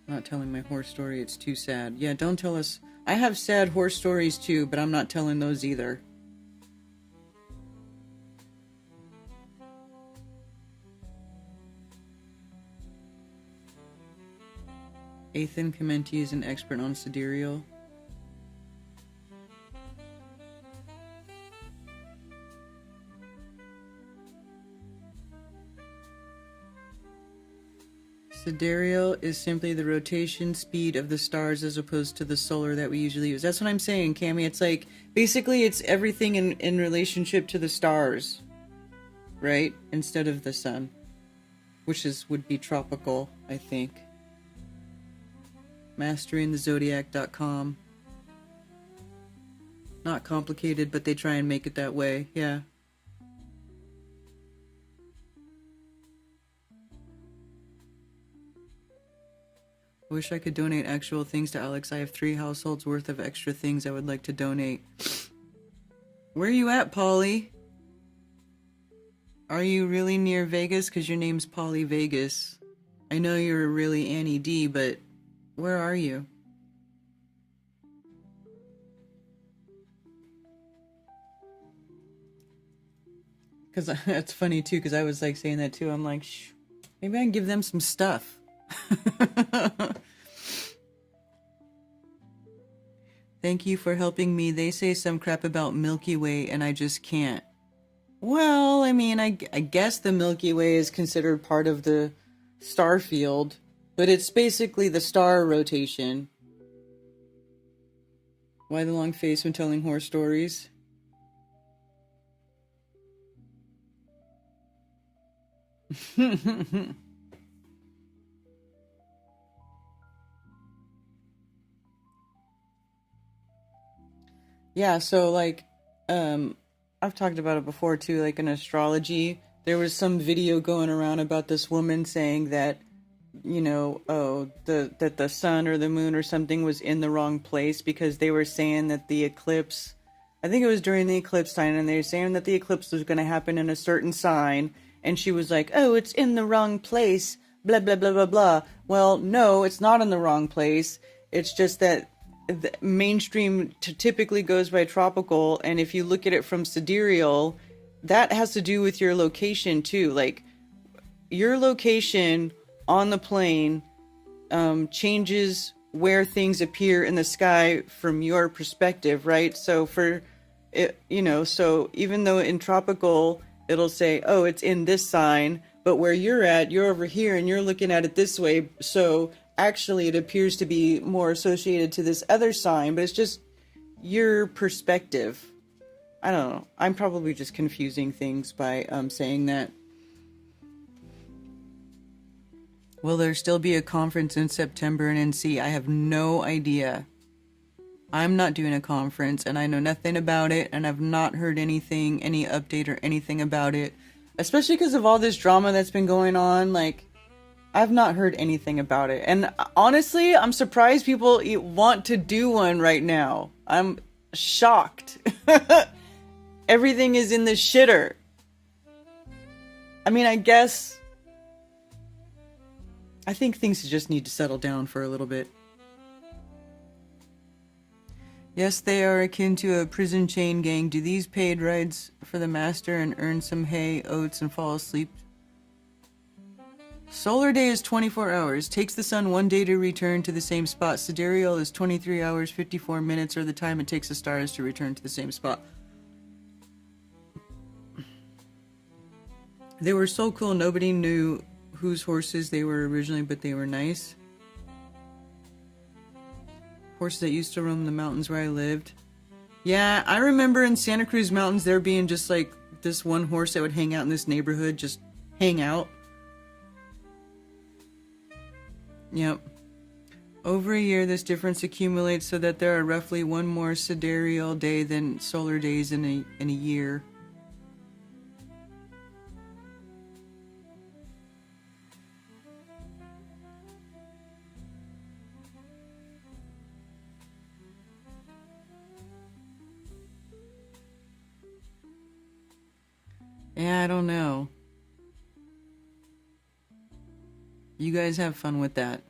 I'm not telling my horse story. It's too sad. Yeah, don't tell us. I have sad horse stories too, but I'm not telling those either. Ethan Commenti is an expert on sidereal. Sidereal is simply the rotation speed of the stars as opposed to the solar that we usually use. That's what I'm saying, Cammy. It's like, basically it's everything in relationship to the stars, right? Instead of the sun, which would be tropical, I think. Masteringthezodiac.com. Not complicated, but they try and make it that way. Yeah. I wish I could donate actual things to Alex. I have 3 households worth of extra things I would like to donate. Where are you at, Polly? Are you really near Vegas? Because your name's Polly Vegas. I know you're really Annie D, but where are you? Because it's funny too, because I was like saying that too. I'm like, shh, maybe I can give them some stuff. Thank you for helping me. They say some crap about Milky Way and I just can't. Well, I mean, I guess the Milky Way is considered part of the star field, but it's basically the star rotation. Why the long face when telling horror stories? Yeah, so like, I've talked about it before too, like in astrology, there was some video going around about this woman saying that, you know, that the sun or the moon or something was in the wrong place because they were saying that the eclipse, I think it was during the eclipse time, and they were saying that the eclipse was going to happen in a certain sign, and she was like, oh, it's in the wrong place, blah, blah, blah, blah, blah. Well, no, it's not in the wrong place. It's just that the mainstream typically goes by tropical, and if you look at it from sidereal, that has to do with your location too. Like, your location on the plane changes where things appear in the sky from your perspective, right? So for it, you know, so even though in tropical it'll say, oh, it's in this sign, but where you're at, you're over here and you're looking at it this way, so actually it appears to be more associated to this other sign, but it's just your perspective. I don't know. I'm probably just confusing things by saying that. Will there still be a conference in September in NC? I have no idea. I'm not doing a conference, and I know nothing about it, and I've not heard anything, any update or anything about it. Especially because of all this drama that's been going on, like, I've not heard anything about it. And honestly, I'm surprised people want to do one right now. I'm shocked. Everything is in the shitter. I mean, I guess I think things just need to settle down for a little bit. Yes, they are akin to a prison chain gang. Do these paid rides for the master and earn some hay, oats, and fall asleep? Solar day is 24 hours. Takes the sun 1 day to return to the same spot. Sidereal is 23 hours, 54 minutes, or the time it takes the stars to return to the same spot. They were so cool. Nobody knew whose horses they were originally, but they were nice. Horses that used to roam the mountains where I lived. Yeah, I remember in Santa Cruz Mountains there being just like this one horse that would hang out in this neighborhood, just hang out. Yep. Over a year, this difference accumulates so that there are roughly one more sidereal day than solar days in a year. Yeah, I don't know. You guys have fun with that.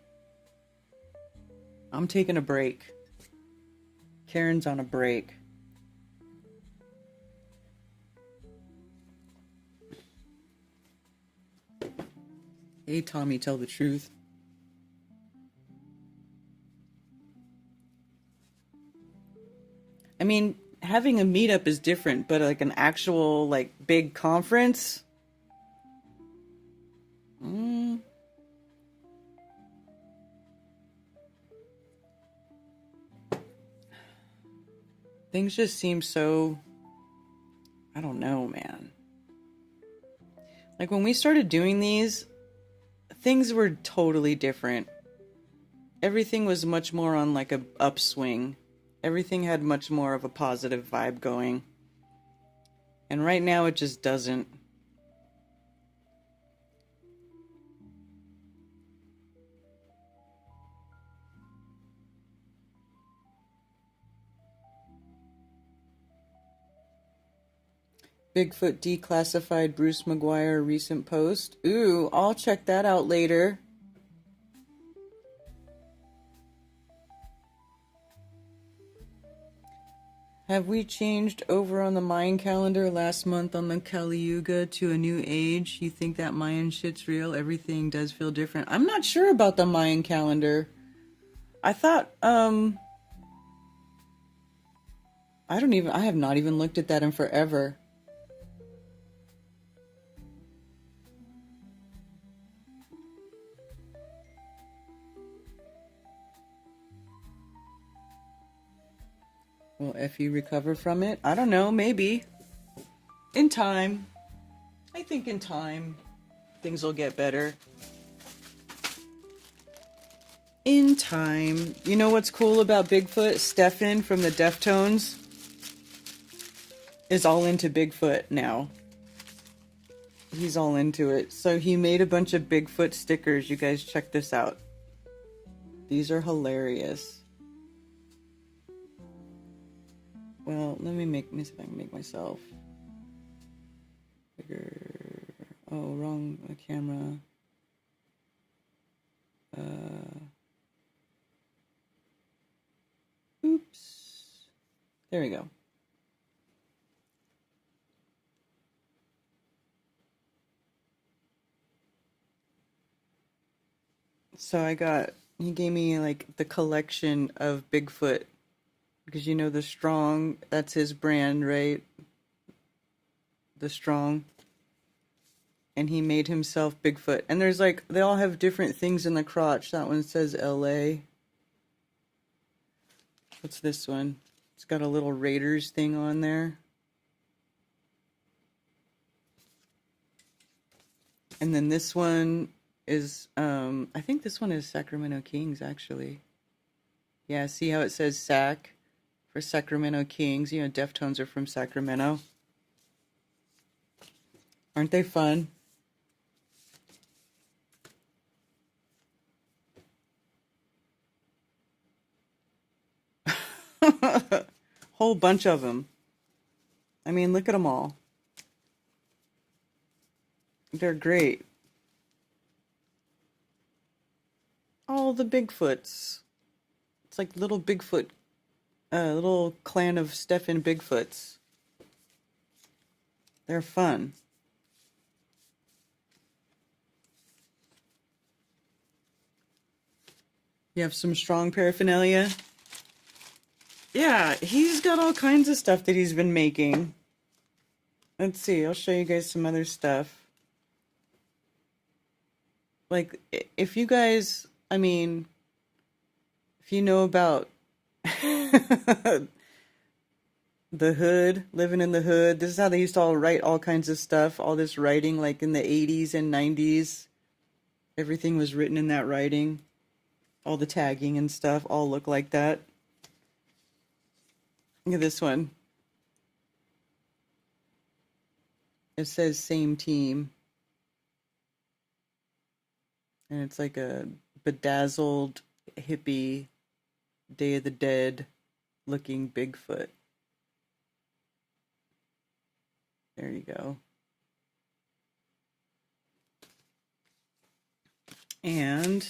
I'm taking a break. Karen's on a break. Hey, Tommy, tell the truth. I mean, having a meetup is different, but like an actual, like, big conference? Things just seem so, I don't know, man. Like when we started doing these, things were totally different. Everything was much more on like a upswing. Everything had much more of a positive vibe going. And right now it just doesn't. Bigfoot declassified Bruce McGuire recent post. Ooh, I'll check that out later. Have we changed over on the Mayan calendar last month on the Kali Yuga to a new age? You think that Mayan shit's real? Everything does feel different. I'm not sure about the Mayan calendar. I thought, I have not even looked at that in forever. Will Effie recover from it? I don't know, maybe. In time. I think in time, things will get better. In time. You know what's cool about Bigfoot? Stefan from the Deftones is all into Bigfoot now. He's all into it. So he made a bunch of Bigfoot stickers. You guys check this out. These are hilarious. Well, let me see if I can make myself bigger. Oh, wrong camera. Oops. There we go. So he gave me like the collection of Bigfoot. Because you know the Strong, that's his brand, right? The Strong. And he made himself Bigfoot. And there's like, they all have different things in the crotch. That one says LA. What's this one? It's got a little Raiders thing on there. And then this one is, I think this one is Sacramento Kings, actually. Yeah, see how it says Sac? For Sacramento Kings. You know, Deftones are from Sacramento. Aren't they fun? Whole bunch of them. I mean, look at them all. They're great. All the Bigfoots. It's like little Bigfoot. Little clan of Stefan Bigfoots. They're fun. You have some Strong paraphernalia? Yeah, he's got all kinds of stuff that he's been making. Let's see, I'll show you guys some other stuff. Like, if you guys, I mean, if you know about the hood, living in the hood. This is how they used to all write all kinds of stuff. All this writing, like in the 80s and 90s. Everything was written in that writing. All the tagging and stuff all look like that. Look at this one. It says same team. And it's like a bedazzled, hippie, Day of the Dead looking Bigfoot. There you go. And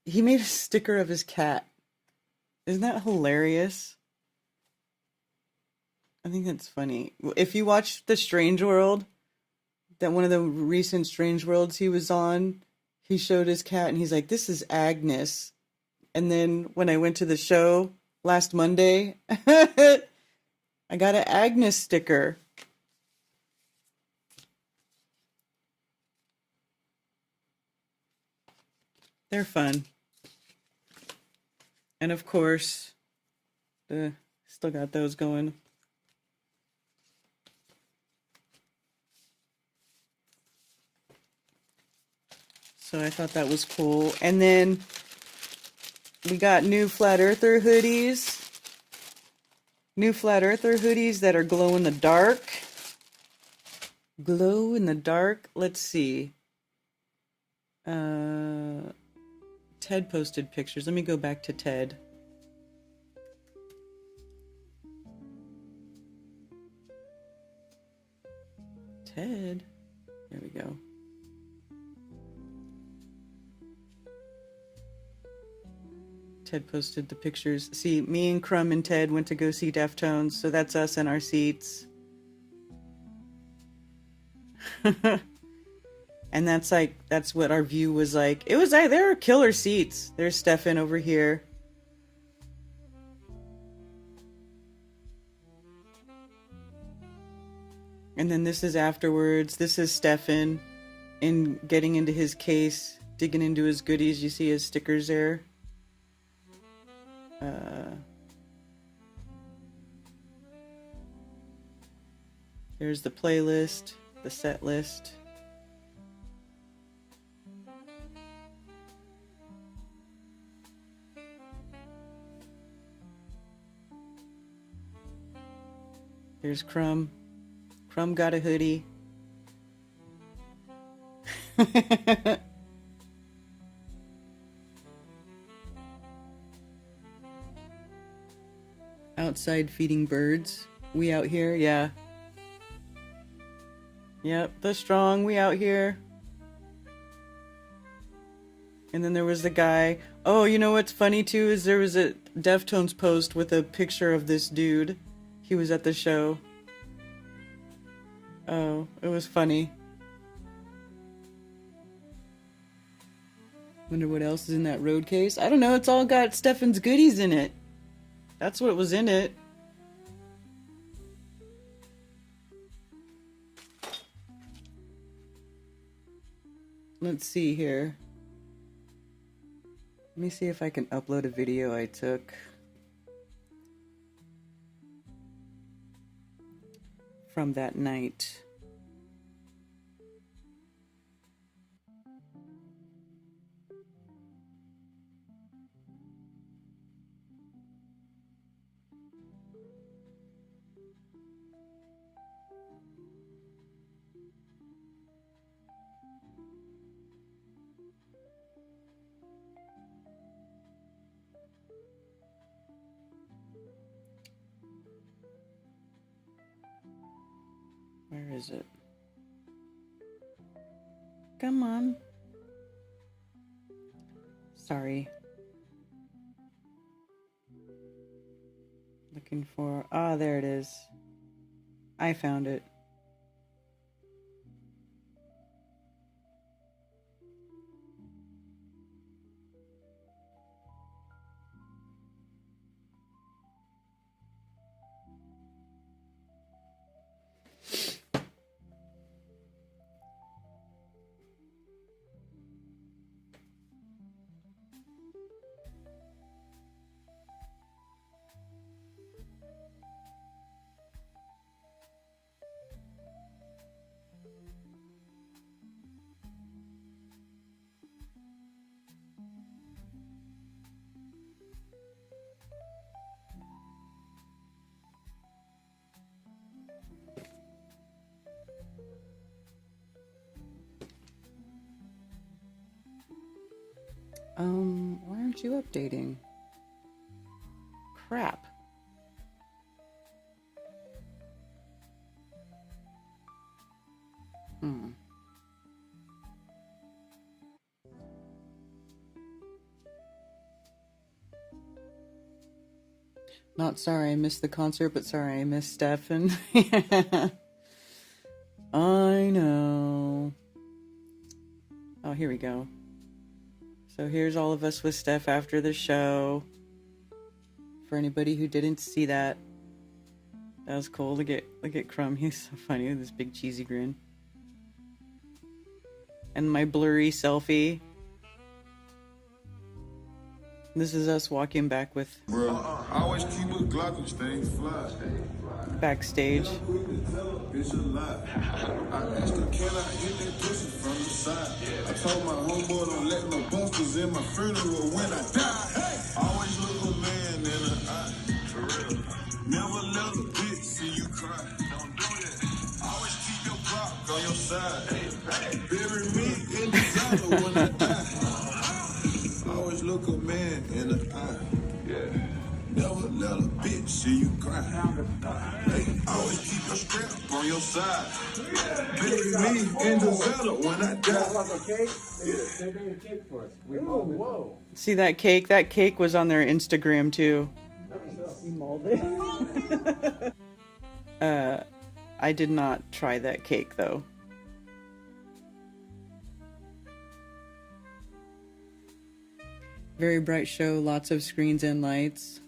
he made a sticker of his cat. Isn't that hilarious? I think that's funny. If you watch The Strange World, that one of the recent Strange Worlds he was on, he showed his cat and he's like, this is Agnes. And then when I went to the show last Monday, I got an Agnes sticker. They're fun. And of course, still got those going. So I thought that was cool. And then we got new Flat Earther hoodies. New Flat Earther hoodies that are glow in the dark. Glow in the dark. Let's see. Ted posted pictures. Let me go back to Ted. Ted. There we go. Ted posted the pictures. See, me and Crumb and Ted went to go see Deftones, so that's us in our seats. And that's what our view was like. It was like, there were killer seats. There's Stefan over here. And then this is afterwards. This is Stefan in getting into his case, digging into his goodies. You see his stickers there. Here's the playlist, the set list. Here's Crumb. Crumb got a hoodie. Outside feeding birds. We out here, yeah. Yep, the strong, we out here. And then there was the guy. Oh, you know what's funny too is there was a Deftones post with a picture of this dude. He was at the show. Oh, it was funny. Wonder what else is in that road case. I don't know, it's all got Stefan's goodies in it. That's what was in it. Let's see here. Let me see if I can upload a video I took from that night. Where is it? Come on. Sorry. Looking for... Ah, there it is. I found it. Why aren't you updating? Crap. Not sorry I missed the concert, but sorry I missed Stefan. I know. Oh, here we go. So here's all of us with Steph after the show. For anybody who didn't see that, that was cool. Look at Crumb. He's so funny with this big cheesy grin. And my blurry selfie. This is us walking back with always keep a Glock and stay fly. backstage. Bitch alive. I asked her, can I hit that pussy from the side? I told my homeboy don't let no busters in my funeral when I die. Hey! Always look a man in the eye. For real. Never let a bitch see you cry. Don't do that. Always keep your block on your side. Bury me in the cellar when I die. Always look a man in the eye. Yeah. Never let a bitch see you cry. Hey, always keep your strap on your side. Bury me in the cellar when I die. Whoa. See that cake? That cake was on their Instagram too. You mauled it. I did not try that cake though. Very bright show, lots of screens and lights.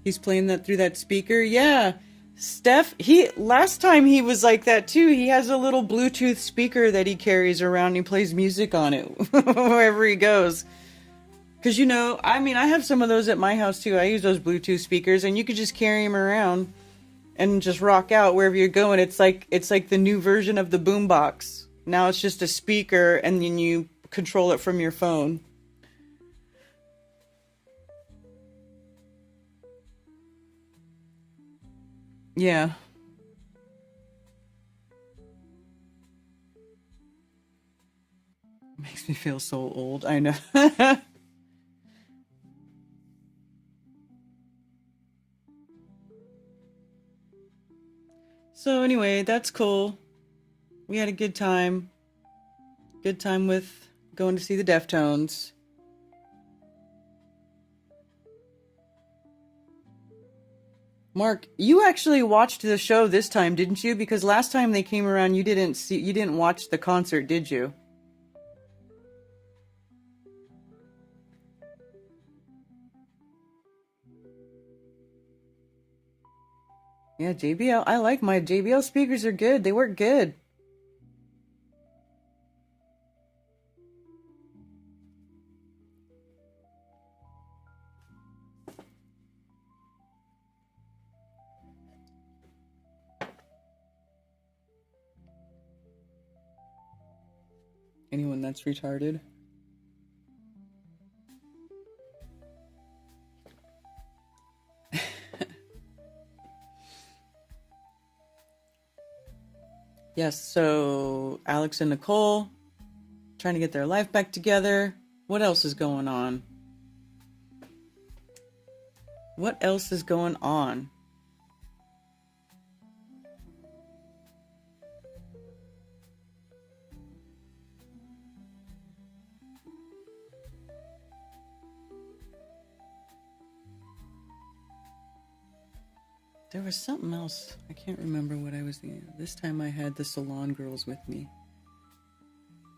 He's playing that through that speaker. Yeah. Steph, last time he was like that too. He has a little Bluetooth speaker that he carries around and he plays music on it wherever he goes. Cause I have some of those at my house too. I use those Bluetooth speakers and you could just carry them around and just rock out wherever you're going. It's like the new version of the boombox. Now it's just a speaker and then you control it from your phone. Yeah. Makes me feel so old. I know. So anyway, that's cool. We had a good time. Good time with going to see the Deftones. Mark, you actually watched the show this time, didn't you? Because last time they came around, you didn't watch the concert, did you? Yeah, JBL. I like my JBL speakers are good. They work good. Anyone that's retarded? Yes, so Alex and Nicole trying to get their life back together. What else is going on? What else is going on? There was something else. I can't remember what I was thinking. This time I had the salon girls with me.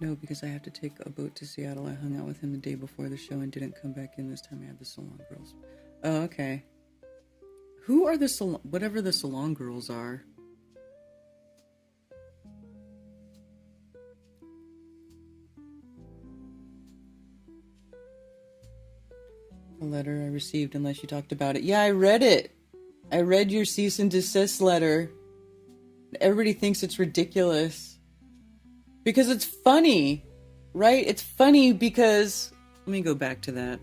No, because I had to take a boat to Seattle. I hung out with him the day before the show and didn't come back in. This time I had the salon girls. Oh, okay. Who are the salon... Whatever the salon girls are. The letter I received, unless you talked about it. Yeah, I read it. I read your cease and desist letter. Everybody thinks it's ridiculous. Because it's funny, right? It's funny because... Let me go back to that.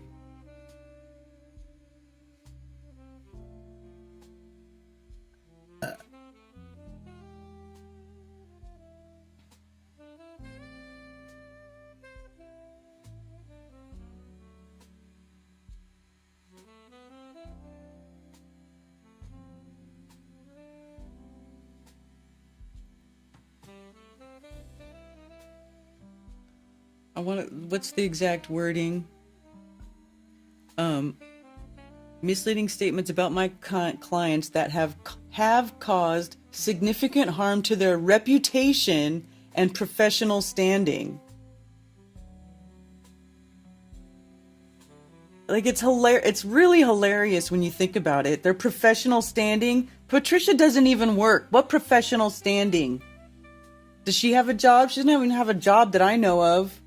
what's the exact wording? Misleading statements about my clients that have caused significant harm to their reputation and professional standing. Like, it's hilarious. It's really hilarious when you think about it. Their professional standing. Patricia doesn't even work. What professional standing? Does she have a job? She doesn't even have a job that I know of.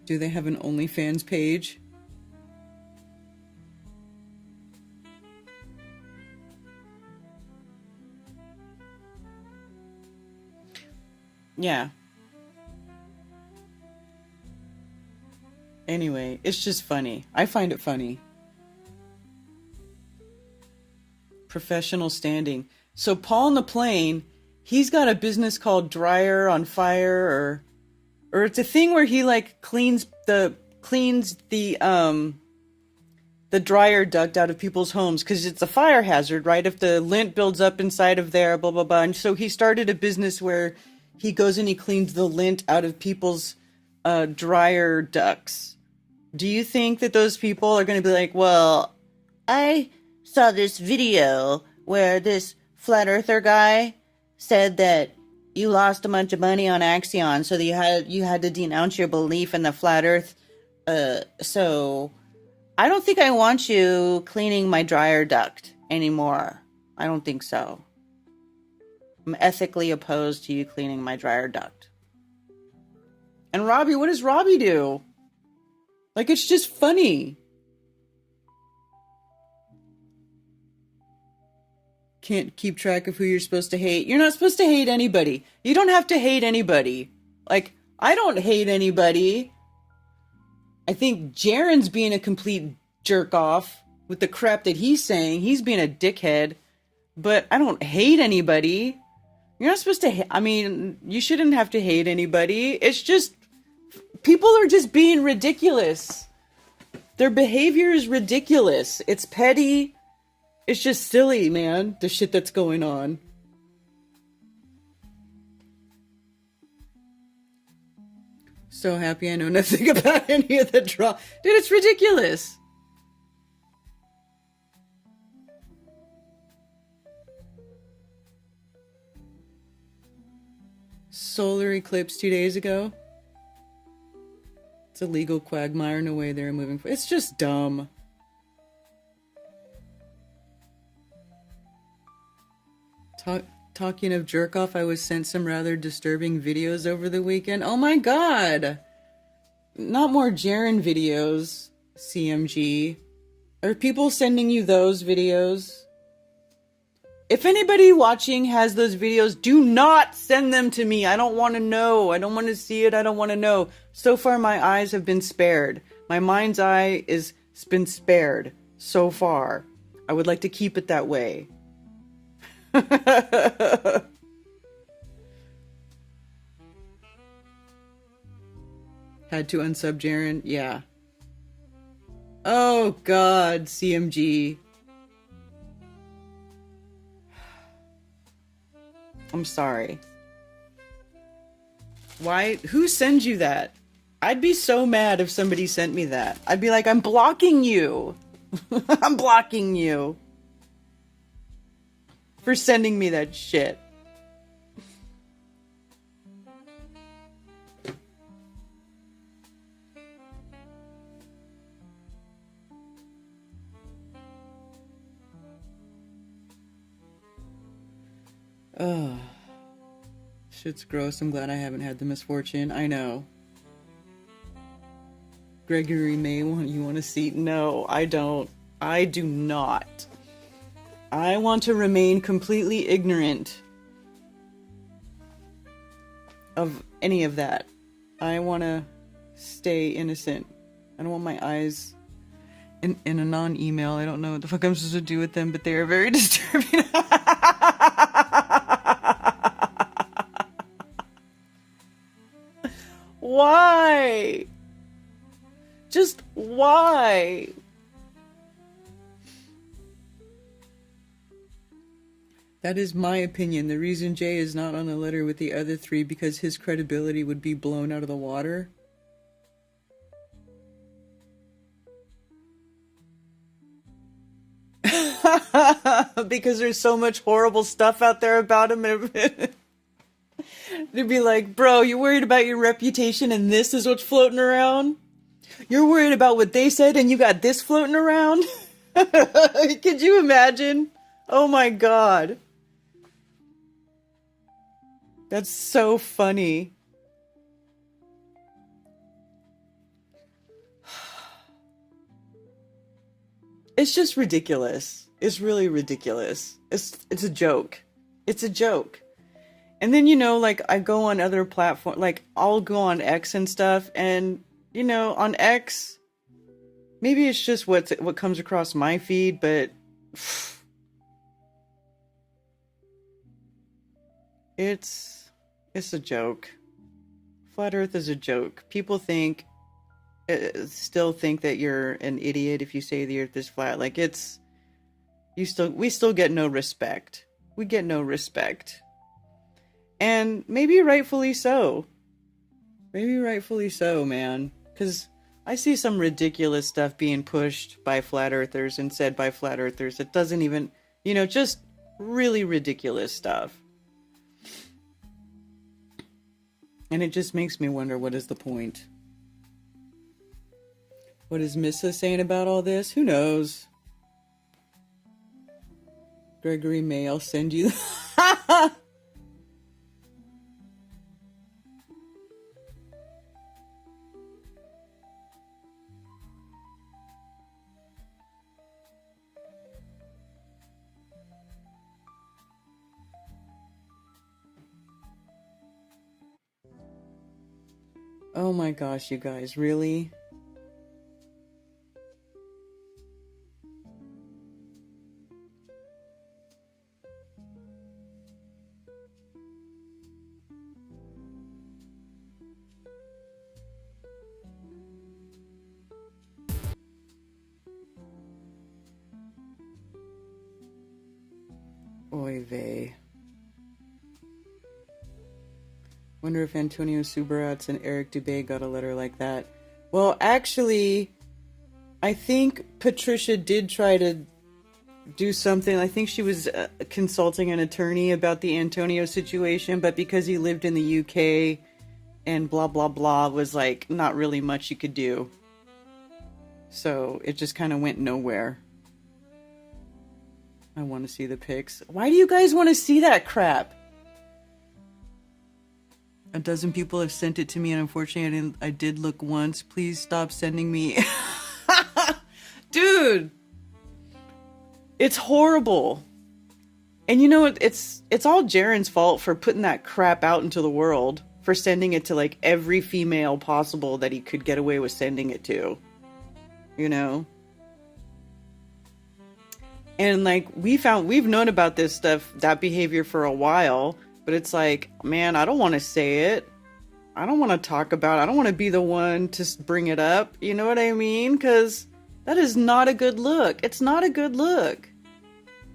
Do they have an OnlyFans page? Yeah. Anyway, it's just funny. I find it funny. Professional standing. So Paul in the plane, he's got a business called Dryer on Fire, or it's a thing where he like cleans the dryer duct out of people's homes because it's a fire hazard, right? If the lint builds up inside of there, blah blah blah. And so he started a business where he goes and he cleans the lint out of people's dryer ducts. Do you think that those people are going to be like, well, I saw this video where this flat earther guy said that you lost a bunch of money on Axion, so that you had to denounce your belief in the flat earth. So I don't think I want you cleaning my dryer duct anymore. I don't think so. I'm ethically opposed to you cleaning my dryer duct. And Robbie, what does Robbie do? Like, it's just funny. Can't keep track of who you're supposed to hate. You're not supposed to hate anybody. You don't have to hate anybody. Like, I don't hate anybody. I think Jaren's being a complete jerk off with the crap that he's saying. He's being a dickhead. But I don't hate anybody. You're not supposed to I mean, you shouldn't have to hate anybody. It's just, people are just being ridiculous. Their behavior is ridiculous. It's petty. It's just silly, man, the shit that's going on. So happy I know nothing about any of the drama. Dude, it's ridiculous. Solar eclipse 2 days ago. It's a legal quagmire. No way they're moving. It's just dumb. Talking of jerk off, I was sent some rather disturbing videos over the weekend. Oh my god! Not more Jaren videos, CMG. Are people sending you those videos? If anybody watching has those videos, do not send them to me. I don't want to know. I don't want to see it. I don't want to know. So far, my eyes have been spared. My mind's eye has been spared so far. I would like to keep it that way. Had to unsub Jaren? Yeah. Oh god, CMG. I'm sorry. Why? Who sends you that? I'd be so mad if somebody sent me that. I'd be like, I'm blocking you. I'm blocking you. For sending me that shit. Oh, shit's gross. I'm glad I haven't had the misfortune. I know. Gregory May, you want a seat? No, I don't. I do not. I want to remain completely ignorant of any of that. I want to stay innocent. I don't want my eyes in a non-email. I don't know what the fuck I'm supposed to do with them, but they are very disturbing. Why? Just why? That is my opinion. The reason Jay is not on the letter with the other three because his credibility would be blown out of the water. Because there's so much horrible stuff out there about him. They'd be like, bro, you're worried about your reputation and this is what's floating around? You're worried about what they said and you got this floating around? Could you imagine? Oh my God. That's so funny. It's just ridiculous. It's really ridiculous. It's a joke. It's a joke. And then, you know, like I go on other platforms, like I'll go on X and stuff, and you know, on X, maybe it's just what comes across my feed, but it's a joke. Flat Earth is a joke. People still think that you're an idiot if you say the Earth is flat. Like we still get no respect. We get no respect. And maybe rightfully so. Maybe rightfully so, man. Because I see some ridiculous stuff being pushed by flat earthers and said by flat earthers. It doesn't even, you know, just really ridiculous stuff. And it just makes me wonder, what is the point? What is Missa saying about all this? Who knows? Gregory May, I'll send you. Oh my gosh, you guys, really? Oy vey. Wonder if Antonio Subaratz and Eric Dubé got a letter like that. Well, actually, I think Patricia did try to do something. I think she was consulting an attorney about the Antonio situation, but because he lived in the UK and blah, blah, blah, was like not really much you could do. So it just kind of went nowhere. I want to see the pics. Why do you guys want to see that crap? A dozen people have sent it to me, and unfortunately I did look once. Please stop sending me. Dude, it's horrible. And you know what? It's all Jaren's fault for putting that crap out into the world, for sending it to like every female possible that he could get away with sending it to. You know? And like we've known about this stuff, that behavior, for a while. But it's like, man, I don't want to say it. I don't want to talk about it. I don't want to be the one to bring it up. You know what I mean? Because that is not a good look. It's not a good look.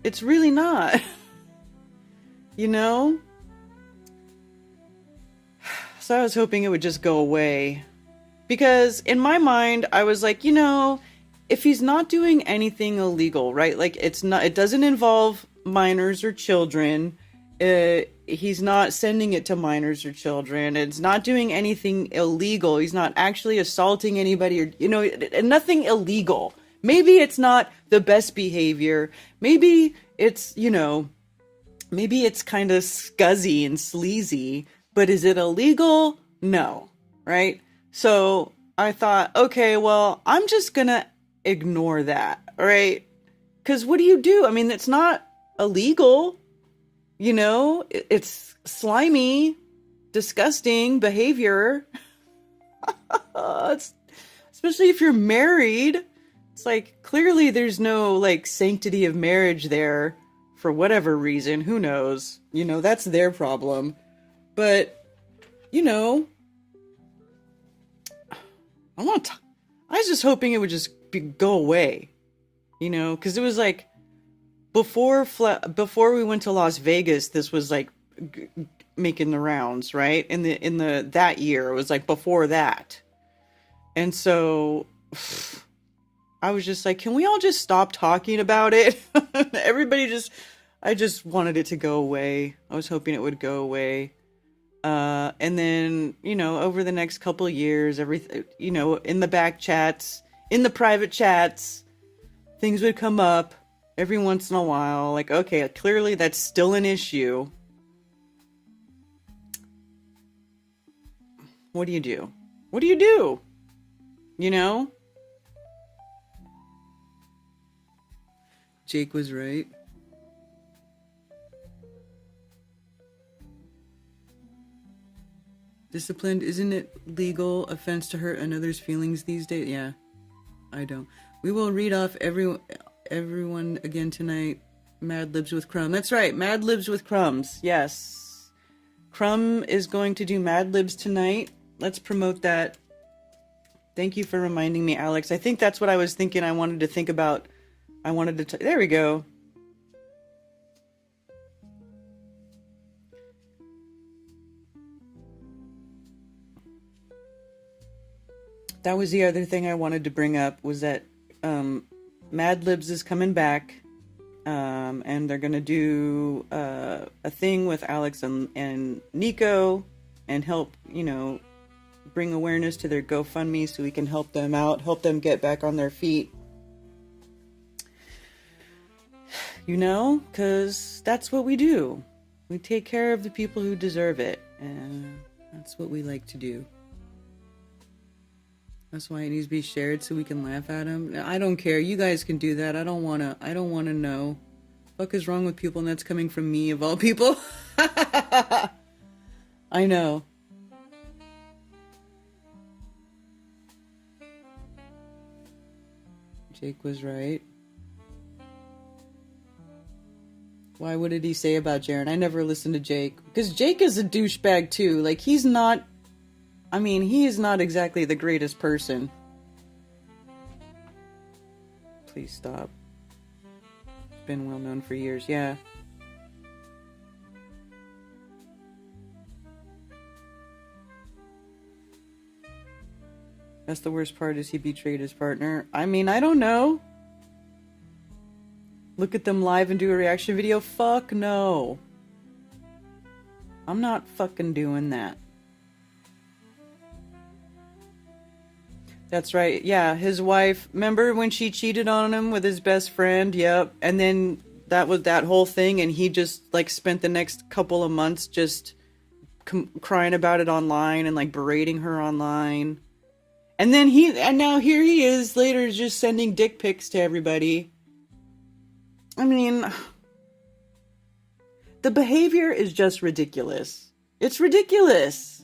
It's really not. You know? So I was hoping it would just go away. Because in my mind, I was like, you know, if he's not doing anything illegal, right? Like it doesn't involve minors or children. He's not sending it to minors or children. It's not doing anything illegal. He's not actually assaulting anybody, or, you know, nothing illegal. Maybe it's not the best behavior. Maybe it's, you know, maybe it's kind of scuzzy and sleazy, but is it illegal? No. Right? So I thought, okay, well, I'm just gonna ignore that. Right? Because what do you do? I mean, it's not illegal. You know, it's slimy, disgusting behavior. Especially if you're married. It's like, clearly there's no like sanctity of marriage there for whatever reason. Who knows? You know, that's their problem. But, you know, I was just hoping it would just go away. You know, because it was like before we went to Las Vegas, this was like making the rounds, right? In the that year, it was like before that. And so I was just like, can we all just stop talking about it? I just wanted it to go away. I was hoping it would go away. And then, over the next couple of years, everything, in the back chats, in the private chats, things would come up every once in a while. Like, okay, clearly that's still an issue. What do you do? What do you do? Jake was right. Disciplined, isn't it legal offense to hurt another's feelings these days? Yeah, I don't. We will read off everyone again tonight. Mad Libs with Crumb. That's right, Mad Libs with Crumbs. Yes. Crumb is going to do Mad Libs tonight. Let's promote that. Thank you for reminding me, Alex. I think that's what I was thinking I wanted to think about. There we go. That was the other thing I wanted to bring up, was that Mad Libs is coming back, and they're going to do a thing with Alex and Nico and help, bring awareness to their GoFundMe so we can help them out, help them get back on their feet. Because that's what we do. We take care of the people who deserve it, and that's what we like to do. That's why it needs to be shared so we can laugh at them. I don't care. You guys can do that. I don't want to know. What is wrong with people? And that's coming from me, of all people. I know. Jake was right. Why, what did he say about Jaren? I never listened to Jake. Because Jake is a douchebag too. Like, he is not exactly the greatest person. Please stop. It's been well known for years, yeah. That's the worst part, is he betrayed his partner. I don't know. Look at them live and do a reaction video? Fuck no. I'm not fucking doing that. That's right. Yeah, his wife. Remember when she cheated on him with his best friend? Yep. And then that was that whole thing, and he just spent the next couple of months just crying about it online and berating her online. And then now here he is later just sending dick pics to everybody. The behavior is just ridiculous. It's ridiculous.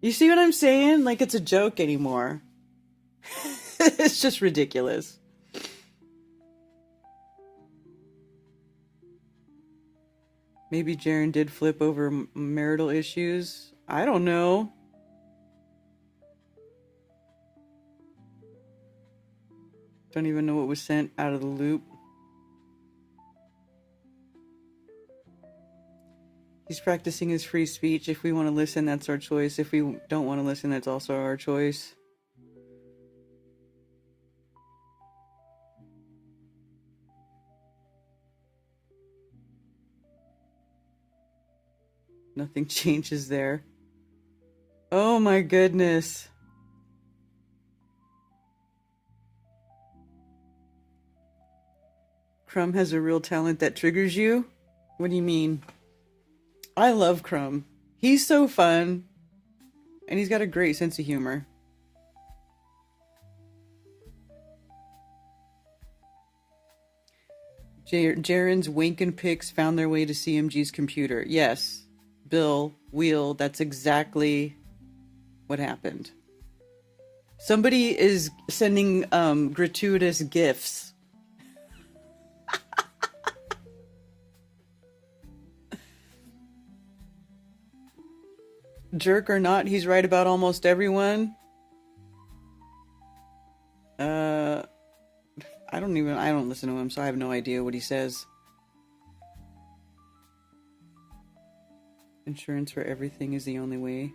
You see what I'm saying? It's a joke anymore. It's just ridiculous. Maybe Jaren did flip over marital issues. I don't know. Don't even know what was sent out of the loop. He's practicing his free speech. If we want to listen, that's our choice. If we don't want to listen, that's also our choice. Nothing changes there. Oh my goodness. Crumb has a real talent that triggers you? What do you mean? I love Crumb. He's so fun. And he's got a great sense of humor. Jaren's wankin' pics found their way to CMG's computer. Yes. Bill, Wheel, that's exactly what happened. Somebody is sending gratuitous gifts. Jerk or not, he's right about almost everyone. I don't listen to him, so I have no idea what he says. Insurance for everything is the only way.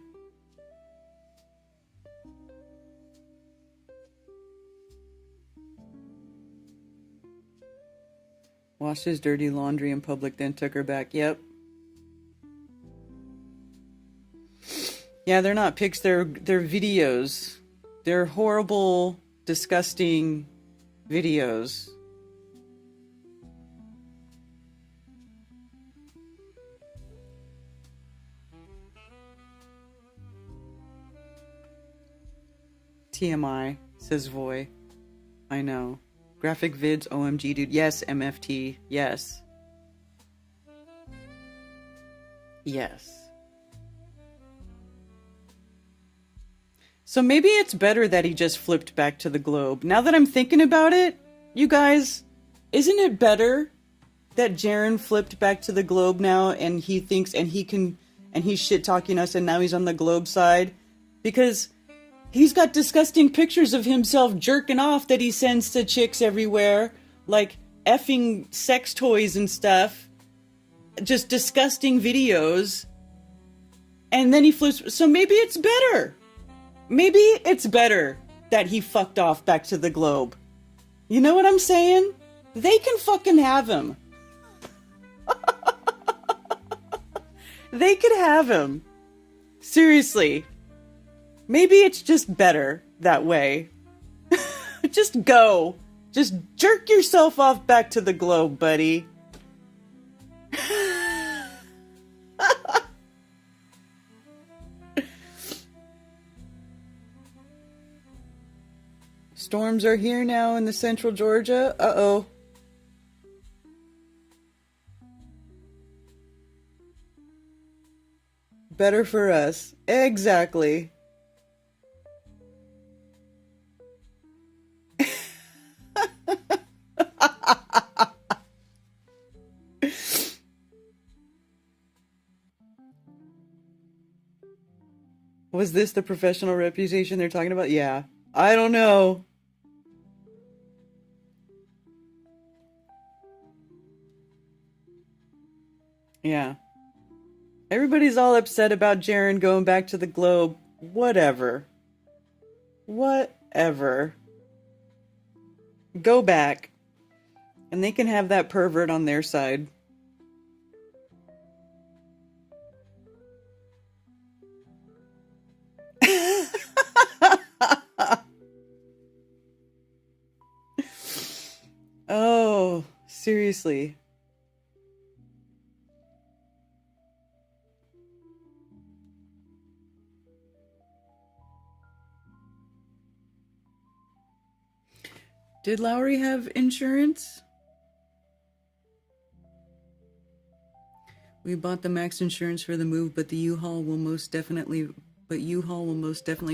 Washed his dirty laundry in public, then took her back. Yep. Yeah, they're not pics, they're videos. They're horrible, disgusting videos. TMI, says Voy. I know. Graphic vids, OMG, dude. Yes, MFT. Yes. Yes. So maybe it's better that he just flipped back to the globe. Now that I'm thinking about it, you guys, isn't it better that Jaren flipped back to the globe now and he thinks and he's shit talking us and now he's on the globe side? Because he's got disgusting pictures of himself jerking off that he sends to chicks everywhere, like effing sex toys and stuff. Just disgusting videos. And then he flips. So maybe it's better. Maybe it's better that he fucked off back to the globe. You know what I'm saying? They can fucking have him. They could have him. Seriously. Maybe it's just better that way. Just go. Just jerk yourself off back to the globe, buddy. Storms are here now in the central Georgia. Uh-oh. Better for us. Exactly. Was this the professional reputation they're talking about? Yeah. I don't know. Yeah. Everybody's all upset about Jaren going back to the globe. Whatever. Whatever. Go back. And they can have that pervert on their side. Oh, seriously. Did Lowry have insurance? We bought the max insurance for the move, but the U-Haul will most definitely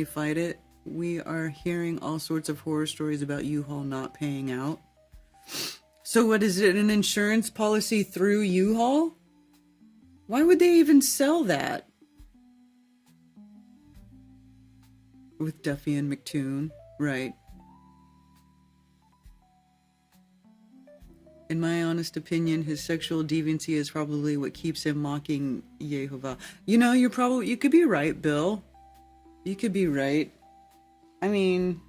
fight it. We are hearing all sorts of horror stories about U-Haul not paying out. So what is it, an insurance policy through U-Haul? Why would they even sell that? With Duffy and McToon, right. In my honest opinion, his sexual deviancy is probably what keeps him mocking Yehovah. You know, you could be right, Bill. You could be right. I mean,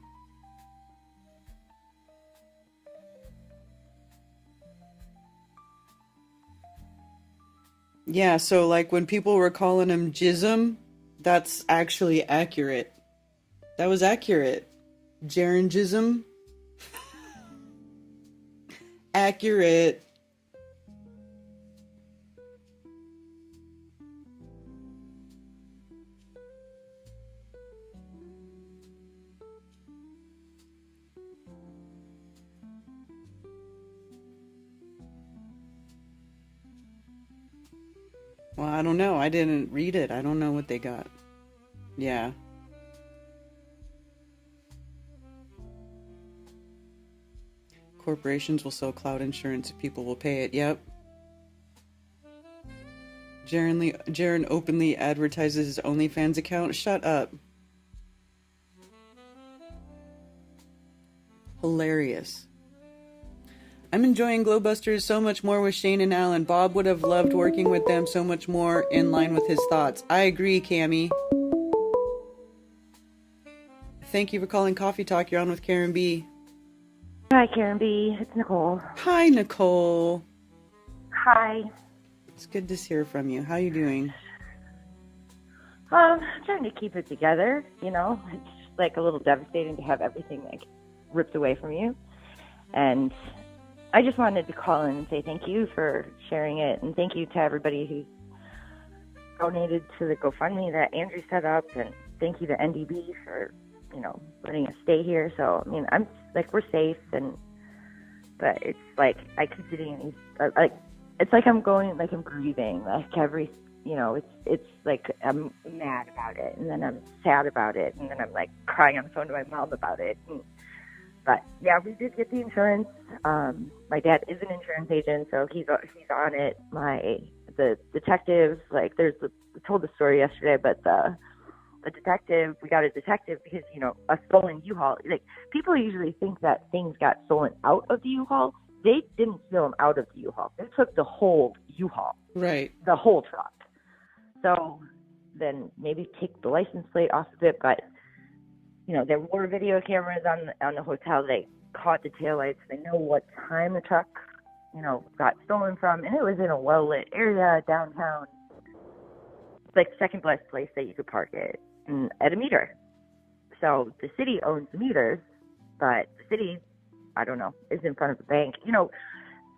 yeah, so like when people were calling him Jism, that's actually accurate. That was accurate. Jaren Jism. Accurate. Well, I don't know. I didn't read it. I don't know what they got. Yeah. Corporations will sell cloud insurance if people will pay it. Yep. Jaren openly advertises his OnlyFans account. Shut up. Hilarious. I'm enjoying Glowbusters so much more with Shane and Alan. Bob would have loved working with them so much more in line with his thoughts. I agree, Cammie. Thank you for calling Coffee Talk. You're on with Karen B. Hi, Karen B. It's Nicole. Hi, Nicole. Hi. It's good to hear from you. How you doing? I'm trying to keep it together. You know, it's like a little devastating to have everything like ripped away from you. And I just wanted to call in and say thank you for sharing it, and thank you to everybody who's donated to the GoFundMe that Andrew set up, and thank you to NDB for, you know, letting us stay here. So I mean, I'm like, we're safe, but it's like I keep getting these like, it's like I'm going, like I'm grieving, like every, you know, it's like I'm mad about it, and then I'm sad about it, and then I'm like crying on the phone to my mom about it. But yeah, we did get the insurance. My dad is an insurance agent, so he's on it. The detective, like, I told the story yesterday, but the detective, we got a detective because, you know, a stolen U-Haul, like, people usually think that things got stolen out of the U-Haul. They didn't steal them out of the U-Haul. They took the whole U-Haul. Right. The whole truck. So then maybe take the license plate off of it, but, you know, there were video cameras on the hotel. They caught the taillights. They know what time the truck, you know, got stolen from, and it was in a well-lit area downtown. It's like the second best place that you could park it, and at a meter. So the city owns the meters, but the city, I don't know, is in front of the bank. You know,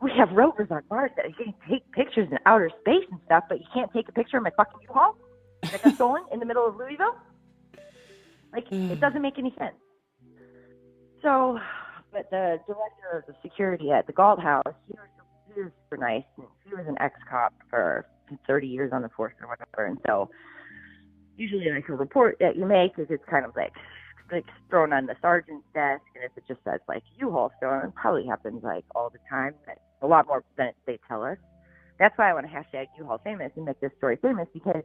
we have rovers on Mars that can take pictures in outer space and stuff, but you can't take a picture of my fucking U-Haul that got stolen in the middle of Louisville? Like, it doesn't make any sense. So, but the director of the security at the Galt House, he was super nice. And he was an ex-cop for 30 years on the force or whatever. And so, usually, like, a report that you make is it's kind of like thrown on the sergeant's desk. And if it just says, like, U-Haul stolen, it probably happens, like, all the time. But a lot more than they tell us. That's why I want to hashtag U-Haul famous and make this story famous, because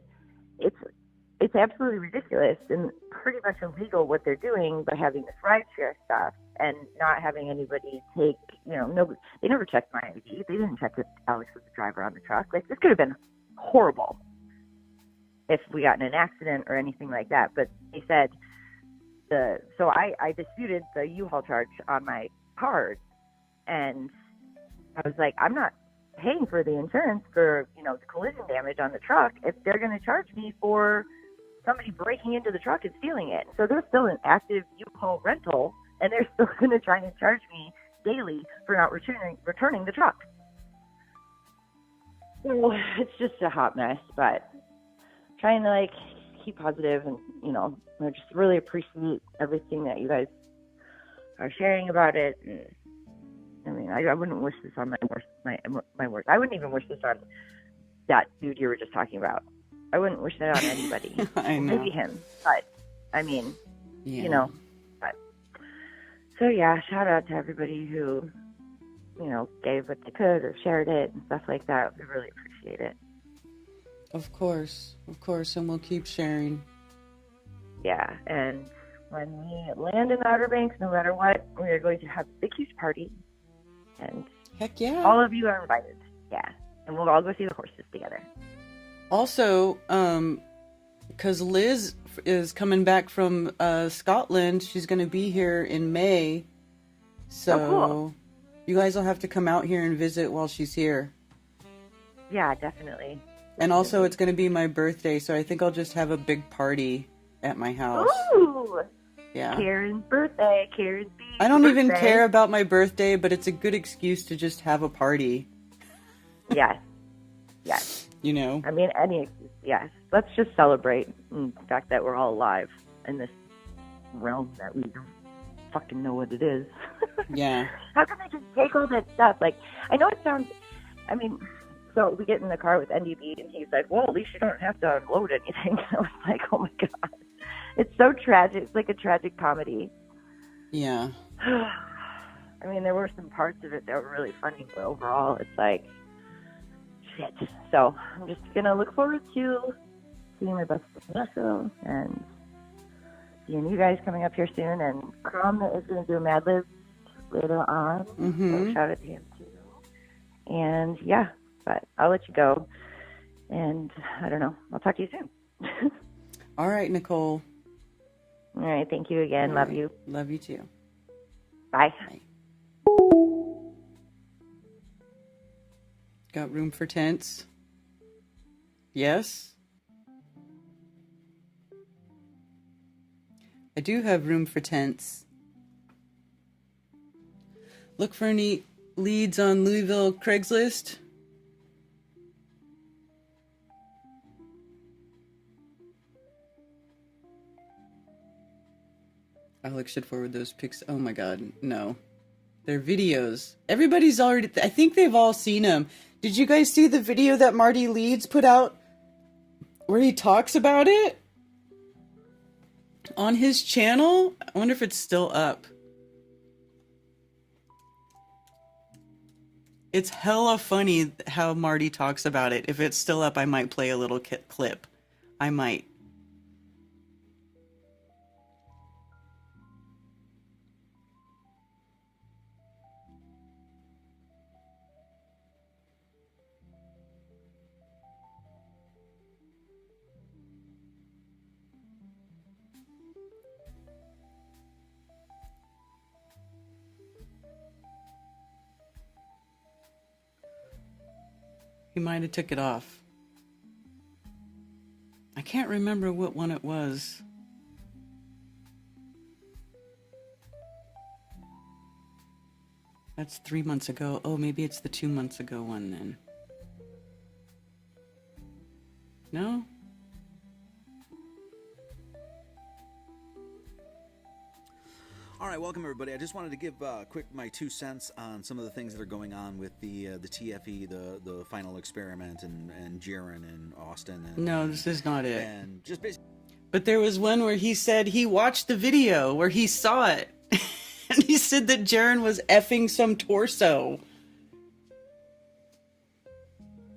it's absolutely ridiculous and pretty much illegal what they're doing by having this rideshare stuff and not having anybody take, you know, they never checked my ID. They didn't check if Alex was the driver on the truck. Like, this could have been horrible if we got in an accident or anything like that. But they said so I disputed the U-Haul charge on my card, and I was like, I'm not paying for the insurance for, you know, the collision damage on the truck if they're going to charge me for somebody breaking into the truck and stealing it. So there's still an active U-Haul rental, and they're still going to try and charge me daily for not returning the truck. So it's just a hot mess, but trying to, like, keep positive, and, you know, I just really appreciate everything that you guys are sharing about it. And, I mean, I wouldn't wish this on my worst. I wouldn't even wish this on that dude you were just talking about. I wouldn't wish that on anybody. I know. Maybe him, but I mean, Yeah. you know. But, so yeah, shout out to everybody who, you know, gave what they could or shared it and stuff like that. We really appreciate it. Of course, and we'll keep sharing. Yeah, and when we land in the Outer Banks, no matter what, we are going to have a big, huge party, and Heck yeah. all of you are invited. Yeah, and we'll all go see the horses together. Also, because Liz is coming back from Scotland, she's going to be here in May. So cool. You guys will have to come out here and visit while she's here. Yeah, definitely. And also, it's going to be my birthday, so I think I'll just have a big party at my house. Ooh! Yeah. Karen's birthday. Karen's B. I don't even care about my birthday, but it's a good excuse to just have a party. Yes. Yes. You know? I mean, any excuse. Yes. Let's just celebrate the fact that we're all alive in this realm that we don't fucking know what it is. Yeah. How can they just take all that stuff? Like, I know it sounds, I mean, so we get in the car with NDB, and he's like, well, at least you don't have to unload anything. I was like, oh my God. It's so tragic. It's like a tragic comedy. Yeah. I mean, there were some parts of it that were really funny, but overall, it's like, shit. So I'm just going to look forward to seeing my best friend and seeing you guys coming up here soon. And Crum is going to do a Mad Lib later on. Mm-hmm. So shout out to him, too. And yeah, but I'll let you go. And I don't know. I'll talk to you soon. All right, Nicole. All right. Thank you again. Love you. Love you too. Bye. Bye. Got room for tents? Yes? I do have room for tents. Look for any leads on Louisville Craigslist. Alex should forward those pics. Oh my god, no. They're videos. Everybody's already... I think they've all seen them. Did you guys see the video that Marty Leeds put out where he talks about it? On his channel? I wonder if it's still up. It's hella funny how Marty talks about it. If it's still up, I might play a little clip. I might. He might have took it off. I can't remember what one it was. That's 3 months ago. Oh, maybe it's the 2 months ago one then. No? All right, welcome everybody. I just wanted to give quick my 2 cents on some of the things that are going on with the TFE, the final experiment, and Jiren and Austin. And, no, this is not it. And just basically. But there was one where he said he watched the video where he saw it, and he said that Jiren was effing some torso.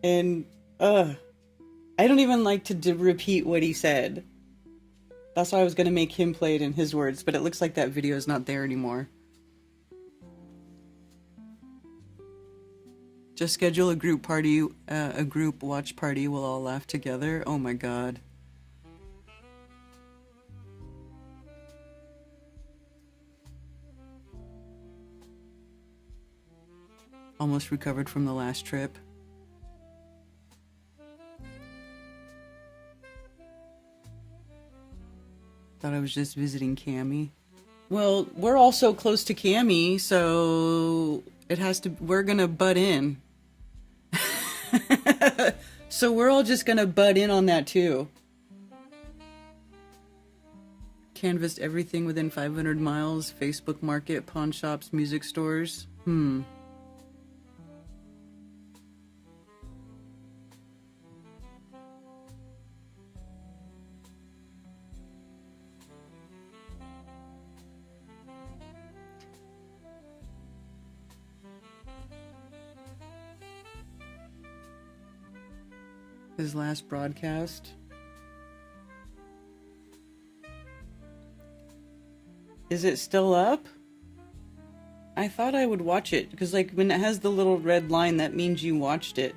And I don't even like to repeat what he said. That's why I was going to make him play it in his words, but it looks like that video is not there anymore. Just schedule a group party, a group watch party. We'll all laugh together. Oh my god. Almost recovered from the last trip. Thought I was just visiting Cammy. Well, we're also close to Cammy, so it has to. We're gonna butt in. So we're all just gonna butt in on that too. Canvassed everything within 500 miles. Facebook Market, pawn shops, music stores. His last broadcast. Is it still up? I thought I would watch it, because like when it has the little red line, that means you watched it.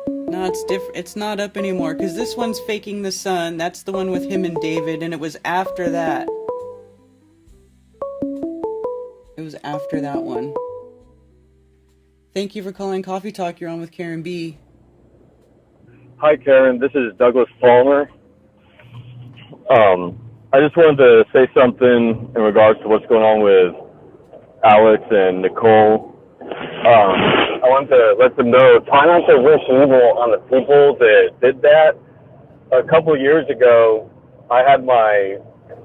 No, it's different. It's not up anymore, because this one's Faking the Sun. That's the one with him and David, and it was after that. It was after that one. Thank you for calling Coffee Talk. You're on with Karen B. Hi, Karen. This is Douglas Palmer. I just wanted to say something in regards to what's going on with Alex and Nicole. I wanted to let them know, try not to wish evil on the people that did that. A couple of years ago, I had my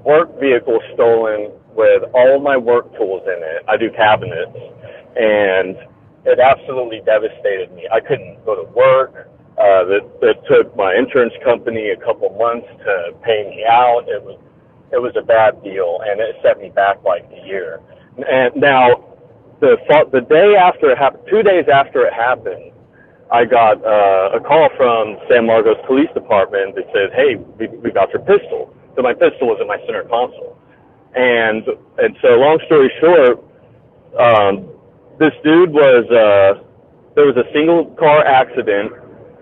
work vehicle stolen with all of my work tools in it. I do cabinets, and it absolutely devastated me. I couldn't go to work. That took my insurance company a couple months to pay me out. It was a bad deal, and it set me back like a year. And now, the day after it happened, 2 days after it happened, I got a call from San Marcos Police Department that said, "Hey, we got your pistol." So my pistol was in my center console. And so long story short, this dude was, there was a single car accident,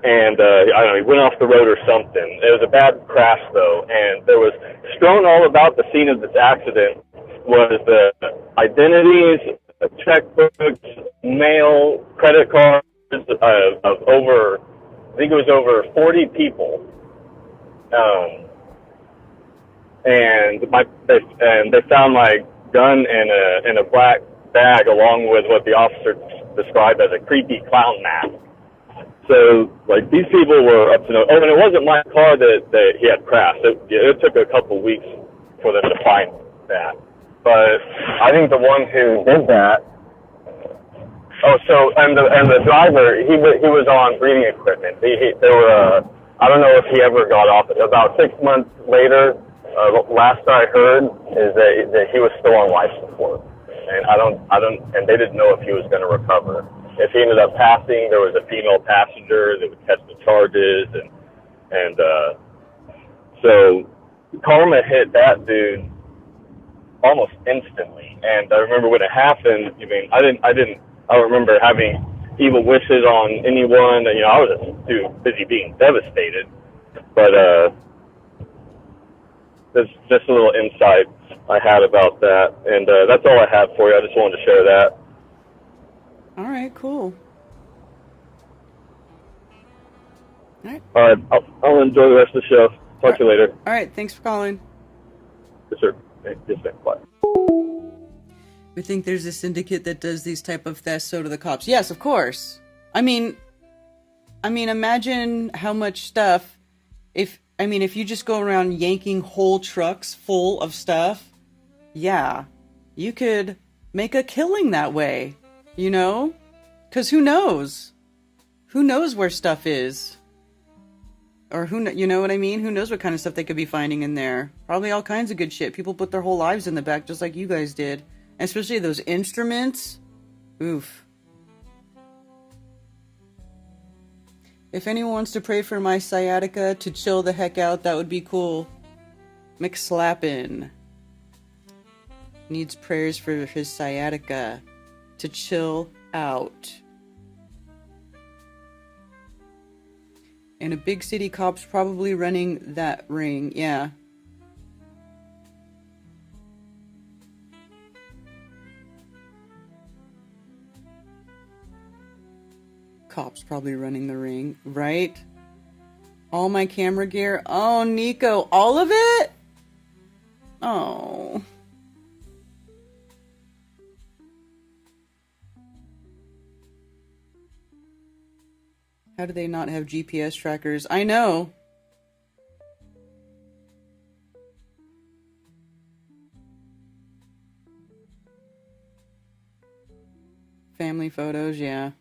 and I don't know, he went off the road or something. It was a bad crash though, and there was strewn all about the scene of this accident was the identities, checkbooks, mail, credit cards of over, I think it was over 40 people. And they found my gun in a black bag along with what the officer described as a creepy clown mask. So, like, these people were up to no. Oh, and it wasn't my car that he had crashed. It took a couple weeks for them to find that. But I think the one who did that. Oh, so and the driver, he was on breathing equipment. There were I don't know if he ever got off. About 6 months later, last I heard is that he was still on life support, and I don't, and they didn't know if he was going to recover. If he ended up passing, there was a female passenger that would catch the charges, and so karma hit that dude almost instantly. And I remember when it happened. I mean, I don't remember having evil wishes on anyone. You know, I was just too busy being devastated. But there's just a little insight I had about that, and that's all I have for you. I just wanted to share that. All right, cool. All right. All right, I'll enjoy the rest of the show. Talk to you later. All right, thanks for calling. Yes, sir. Yes, sir. Bye. We think there's a syndicate that does these type of thefts, so do the cops. Yes, of course. I mean, imagine how much stuff, if you just go around yanking whole trucks full of stuff, yeah, you could make a killing that way, you know? Because who knows? Who knows where stuff is? Or you know what I mean? Who knows what kind of stuff they could be finding in there? Probably all kinds of good shit. People put their whole lives in the back just like you guys did. And especially those instruments. Oof. If anyone wants to pray for my sciatica to chill the heck out, that would be cool. McSlappin needs prayers for his sciatica to chill out. And a big city cop's probably running that ring. Yeah. Cops probably running the ring, right? All my camera gear. Oh, Nico, all of it? Oh. How do they not have GPS trackers? I know. Family photos, yeah.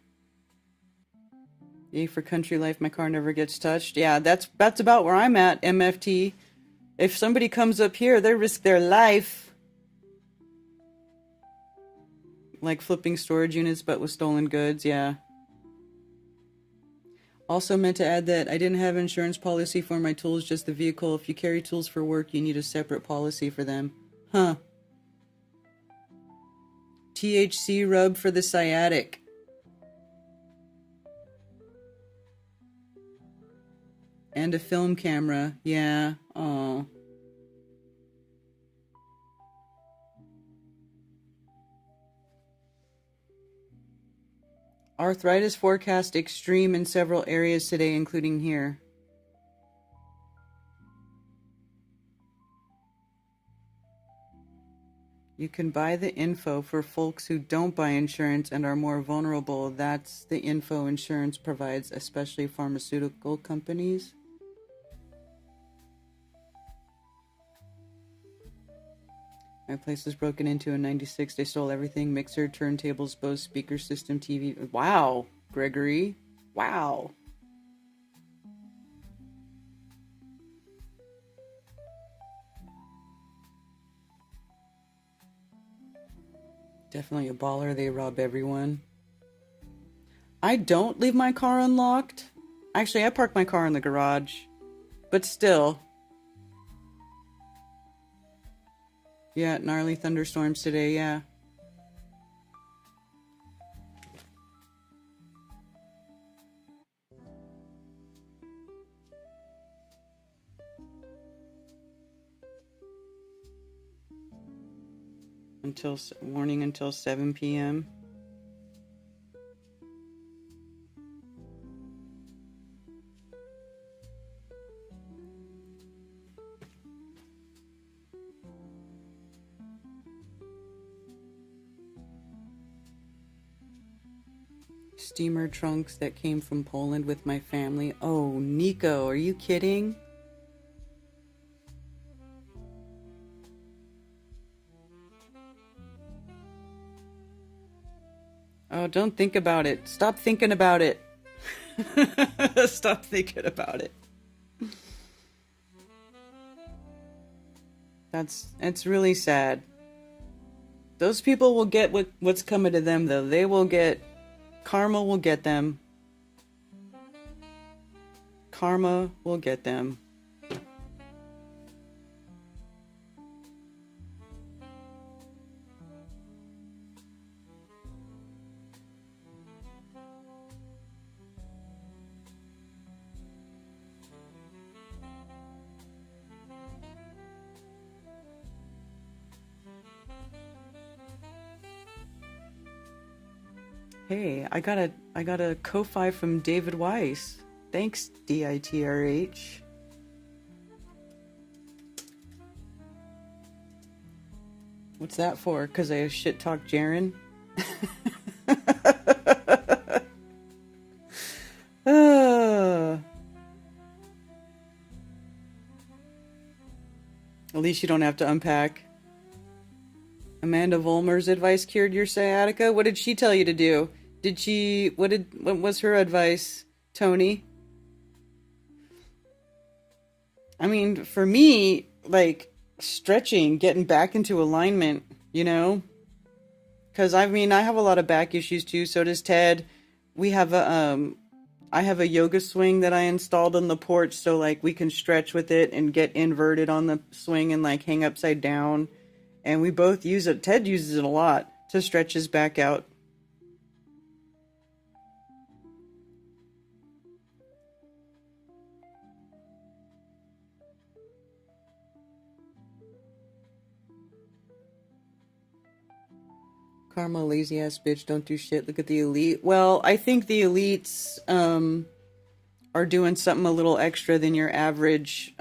Yay for country life, my car never gets touched. Yeah, that's about where I'm at, MFT. If somebody comes up here, they risk their life. Like flipping storage units, but with stolen goods, yeah. Also meant to add that I didn't have insurance policy for my tools, just the vehicle. If you carry tools for work, you need a separate policy for them. Huh. THC rub for the sciatic. And a film camera. Yeah. Oh. Arthritis forecast extreme in several areas today, including here. You can buy the info for folks who don't buy insurance and are more vulnerable. That's the info insurance provides, especially pharmaceutical companies. My place was broken into in 96. They stole everything. Mixer, turntables, Bose speaker system, TV. Wow, Gregory. Wow. Definitely a baller. They rob everyone. I don't leave my car unlocked. Actually, I park my car in the garage. But still. Yeah, gnarly thunderstorms today, yeah. Warning until 7 p.m. Steamer trunks that came from Poland with my family. Oh, Nico, are you kidding? Oh, don't think about it. Stop thinking about it. Stop thinking about it. It's really sad. Those people will get what's coming to them, though. They will get... Karma will get them. Karma will get them. Hey, I got a Ko-Fi from David Weiss. Thanks, DITRH. What's that for? Because I shit talked Jaren? At least you don't have to unpack. Amanda Vollmer's advice cured your sciatica? What did she tell you to do? What was her advice, Tony? I mean, for me, like, stretching, getting back into alignment, you know? Because, I mean, I have a lot of back issues, too. So does Ted. I have a yoga swing that I installed on the porch, so, like, we can stretch with it and get inverted on the swing and, like, hang upside down. And we both use it. Ted uses it a lot to stretch his back out. Karma, lazy ass bitch, don't do shit. Look at the elite. Well, I think the elites are doing something a little extra than your average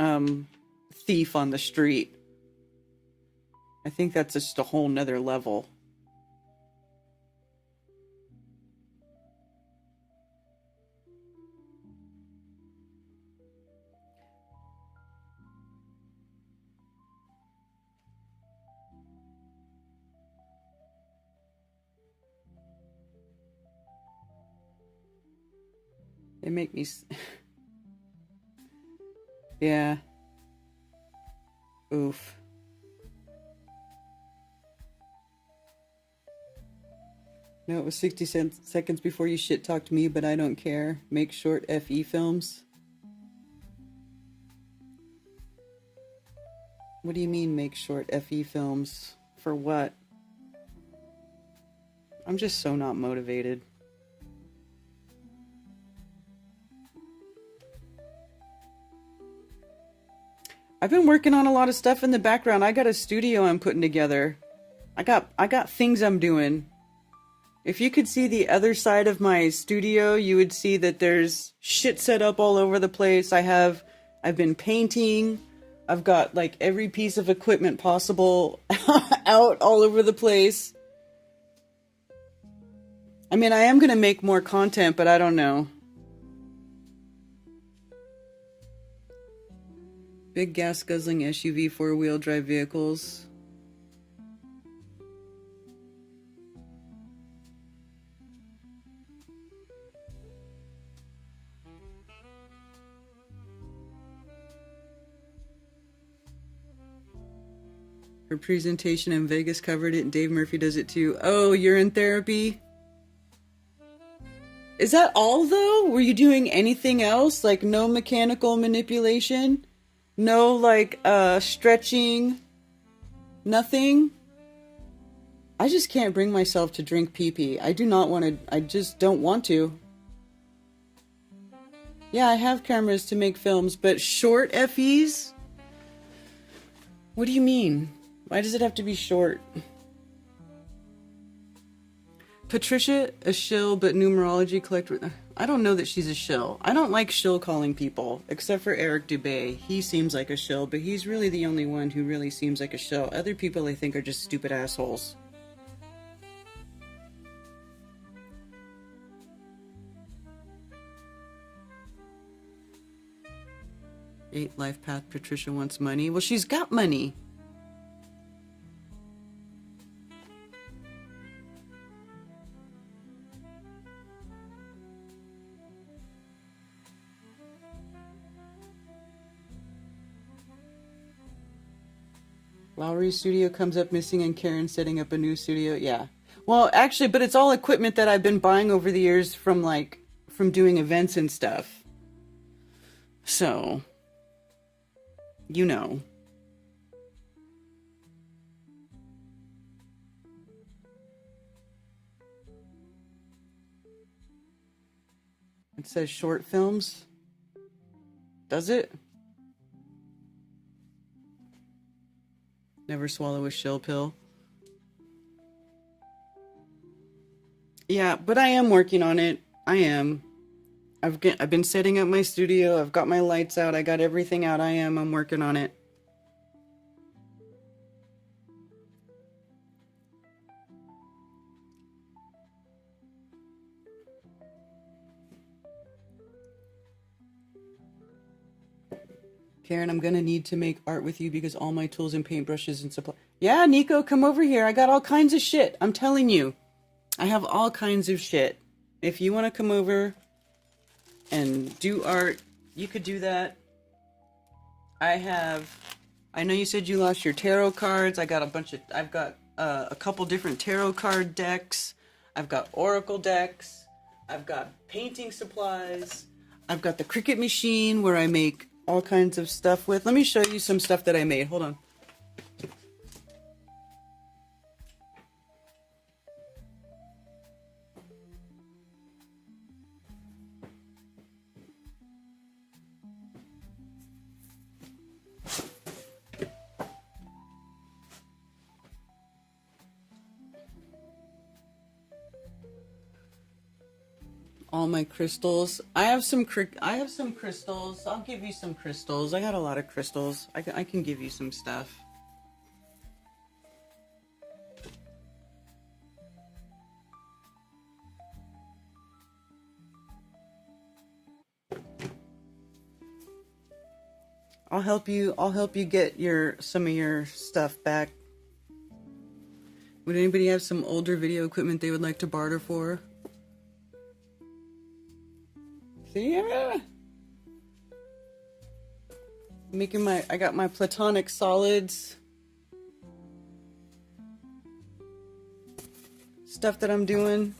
thief on the street. I think that's just a whole nother level. They make me... Yeah. Oof. No, it was 60 seconds before you shit talked me, but I don't care. Make short FE films. What do you mean make short FE films? For what? I'm just so not motivated. I've been working on a lot of stuff in the background. I got a studio I'm putting together. I got things I'm doing. If you could see the other side of my studio, you would see that there's shit set up all over the place. I've been painting. I've got like every piece of equipment possible out all over the place. I mean, I am going to make more content, but I don't know. Big gas guzzling SUV 4-wheel drive vehicles. Her presentation in Vegas covered it, and Dave Murphy does it too. Oh, you're in therapy? Is that all, though? Were you doing anything else? Like, no mechanical manipulation? No, like, stretching? Nothing. I just can't bring myself to drink pee-pee. I do not want to. I just don't want to. Yeah, I have cameras to make films, but short FEs? What do you mean? Why does it have to be short? Patricia, a shill, but numerology collector. I don't know that she's a shill. I don't like shill calling people, except for Eric Dubé. He seems like a shill, but he's really the only one who really seems like a shill. Other people I think are just stupid assholes. Eight life path. Patricia wants money. Well, she's got money. Lowry's studio comes up missing and Karen setting up a new studio. Yeah. Well, actually, but it's all equipment that I've been buying over the years from doing events and stuff. So, you know. It says short films. Does it? Never swallow a shill pill. Yeah, but I am working on it. I am. I've been setting up my studio. I've got my lights out. I got everything out. I'm working on it. Karen, I'm gonna need to make art with you because all my tools and paintbrushes and supply. Yeah, Nico, come over here. I got all kinds of shit. I'm telling you. I have all kinds of shit. If you want to come over and do art, you could do that. I know you said you lost your tarot cards. I've got a couple different tarot card decks. I've got oracle decks. I've got painting supplies. I've got the Cricut machine where I make all kinds of stuff with. Let me show you some stuff that I made. Hold on. All my crystals. I have some crystals. I'll give you some crystals. I got a lot of crystals. I can give you some stuff. I'll help you get some of your stuff back. Would anybody have some older video equipment they would like to barter for? See? I got my platonic solids. Stuff that I'm doing.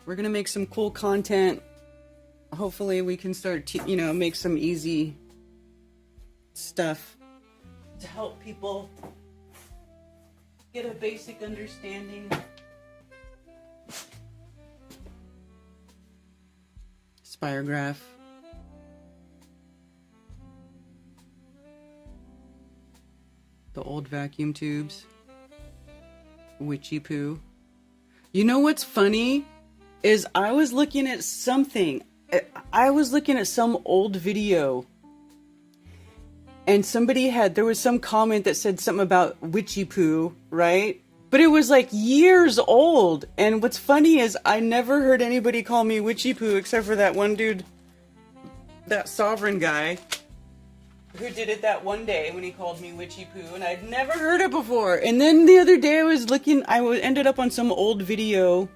We're gonna make some cool content. Hopefully we can start make some easy stuff to help people get a basic understanding. Spirograph. The old vacuum tubes. Witchy poo. You know what's funny? Is I was looking at something. I was looking at some old video. And there was some comment that said something about witchy poo, right? But it was like years old. And what's funny is I never heard anybody call me witchy poo except for that one dude, that sovereign guy, who did it that one day when he called me witchy poo. And I'd never heard it before. And then the other day ended up on some old video.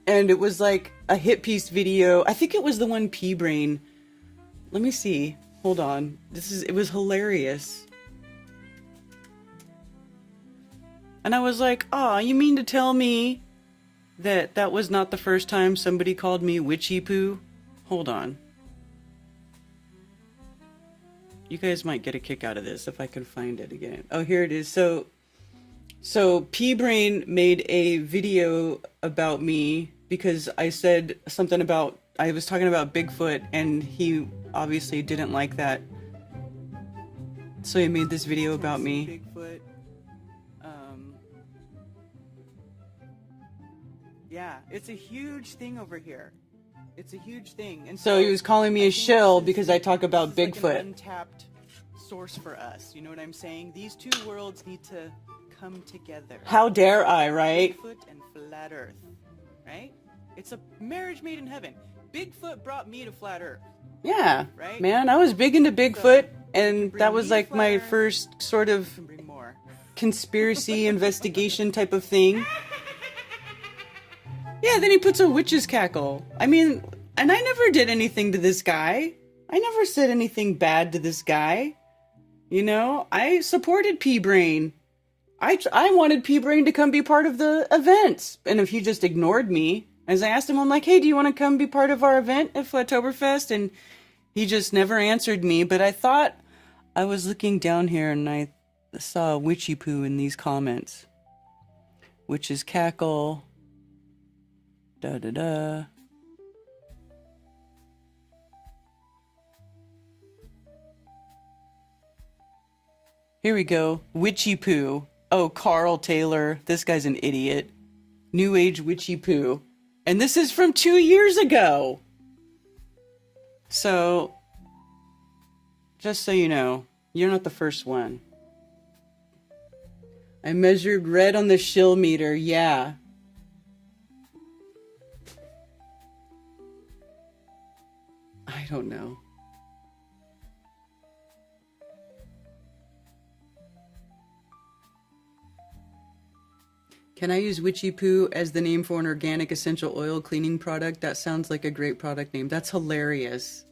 And it was like a hit piece video. I think it was the one Pea Brain. Let me see. Hold on. It was hilarious. And I was like, "Aw, you mean to tell me that was not the first time somebody called me witchy poo?" Hold on. You guys might get a kick out of this if I can find it again. Oh, here it is. So P-Brain made a video about me because I said something about, I was talking about Bigfoot, and he obviously didn't like that. So he made this video about me. Bigfoot. Yeah, it's a huge thing over here. It's a huge thing. And so he was calling me a shill because I talk about Bigfoot. Like an untapped source for us. You know what I'm saying? These two worlds need to come together. How dare I, right? Bigfoot and flat Earth, right? It's a marriage made in heaven. Bigfoot brought me to flat Earth. Yeah, right? Man, I was big into Bigfoot, and that was like my first sort of conspiracy investigation type of thing. Yeah, then he puts a witch's cackle. I mean, and I never did anything to this guy. I never said anything bad to this guy. You know, I supported P-Brain. I wanted P-Brain to come be part of the event. And if he just ignored me, as I asked him, I'm like, hey, do you want to come be part of our event at Flattoberfest? And he just never answered me. But I thought I was looking down here and I saw witchy poo in these comments. Witch's cackle. Da-da-da. Here we go. Witchy poo. Oh, Carl Taylor. This guy's an idiot. New Age witchy poo. And this is from 2 years ago. So, just so you know, you're not the first one. I measured red on the shill meter. Yeah. I don't know. Can I use witchy poo as the name for an organic essential oil cleaning product? That sounds like a great product name. That's hilarious.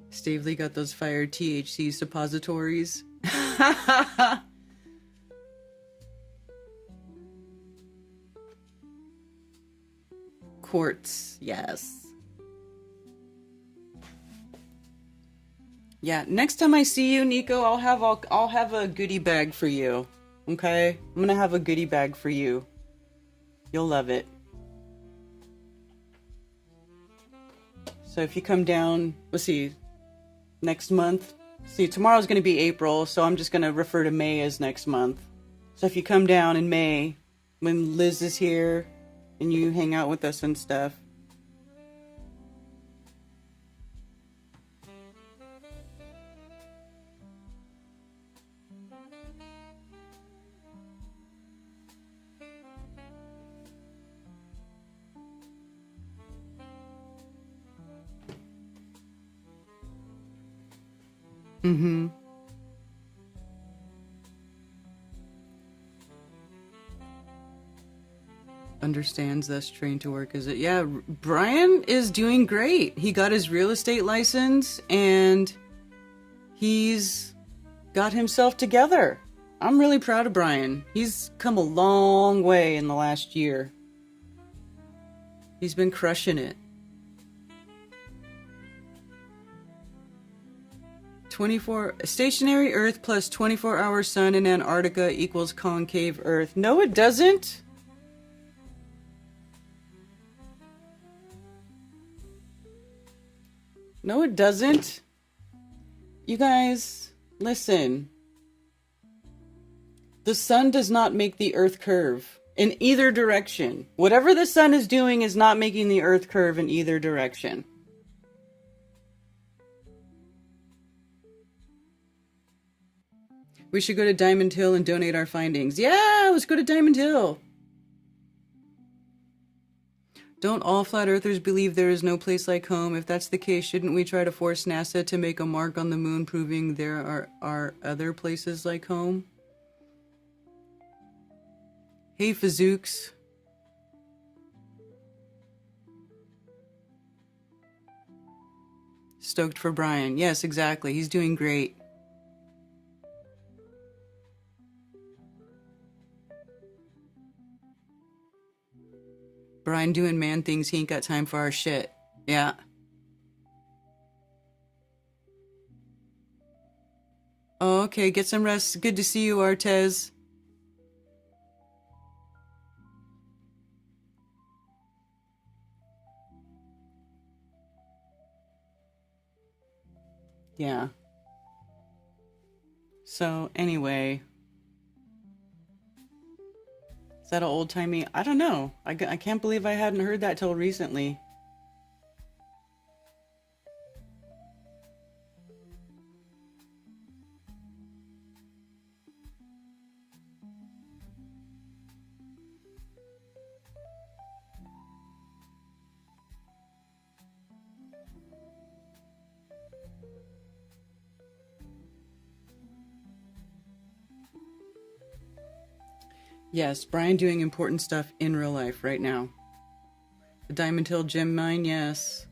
Stavely got those fire THC suppositories. Quartz, yes. Yeah, next time I see you, Nico, I'll have a goodie bag for you. Okay? I'm gonna have a goodie bag for you. You'll love it. So if you come down, let's see, next month. See, tomorrow's gonna be April, so I'm just gonna refer to May as next month. So if you come down in May, when Liz is here, and you hang out with us and stuff. Mm-hmm. Understands, thus trained to work as it. Yeah, Brian is doing great. He got his real estate license and he's got himself together. I'm really proud of Brian. He's come a long way in the last year. He's been crushing it. 24 stationary Earth plus 24-hour sun in Antarctica equals concave Earth. No, it doesn't. No, it doesn't. You guys, listen. The sun does not make the Earth curve in either direction. Whatever the sun is doing is not making the Earth curve in either direction. We should go to Diamond Hill and donate our findings. Yeah, let's go to Diamond Hill. Don't all flat earthers believe there is no place like home? If that's the case, shouldn't we try to force NASA to make a mark on the moon proving there are other places like home? Hey, Fazooks. Stoked for Brian. Yes, exactly. He's doing great. Brian doing man things. He ain't got time for our shit. Yeah. Oh, okay. Get some rest. Good to see you, Artez. Yeah. So, anyway. Is that an old-timey? I don't know. I can't believe I hadn't heard that till recently. Yes, Brian doing important stuff in real life right now. The Diamond Hill gem mine, yes.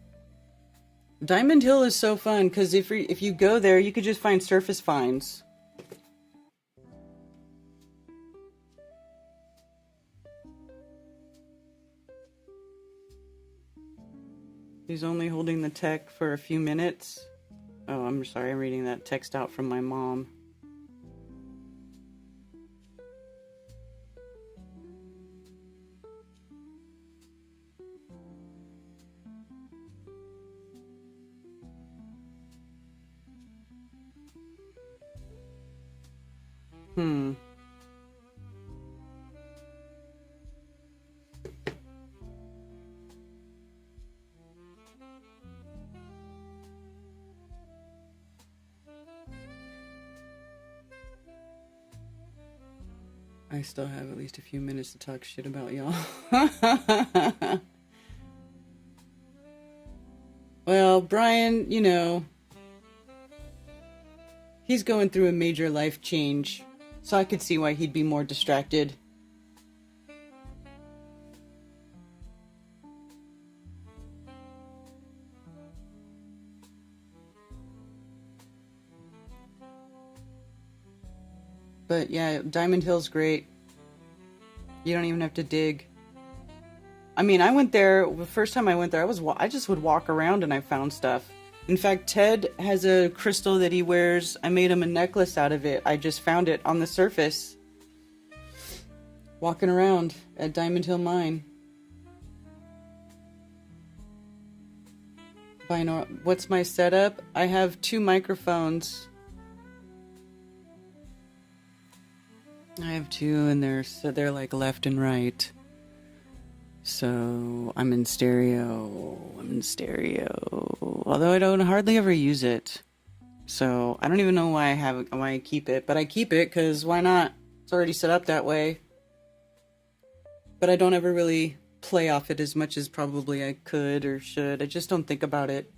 Diamond Hill is so fun because if you go there, you could just find surface finds. He's only holding the tech for a few minutes. Oh, I'm sorry, I'm reading that text out from my mom. I still have at least a few minutes to talk shit about y'all. Well, Brian, you know, he's going through a major life change, so I could see why he'd be more distracted. But yeah, Diamond Hill's great. You don't even have to dig. I mean, I went there, the first time I went there, I just would walk around and I found stuff. In fact, Ted has a crystal that he wears. I made him a necklace out of it. I just found it on the surface. Walking around at Diamond Hill Mine. What's my setup? I have 2 microphones. I have 2 and they're like left and right. So I'm in stereo. Although I don't hardly ever use it. So I don't even know why I keep it, but I keep it because why not? It's already set up that way. But I don't ever really play off it as much as probably I could or should. I just don't think about it.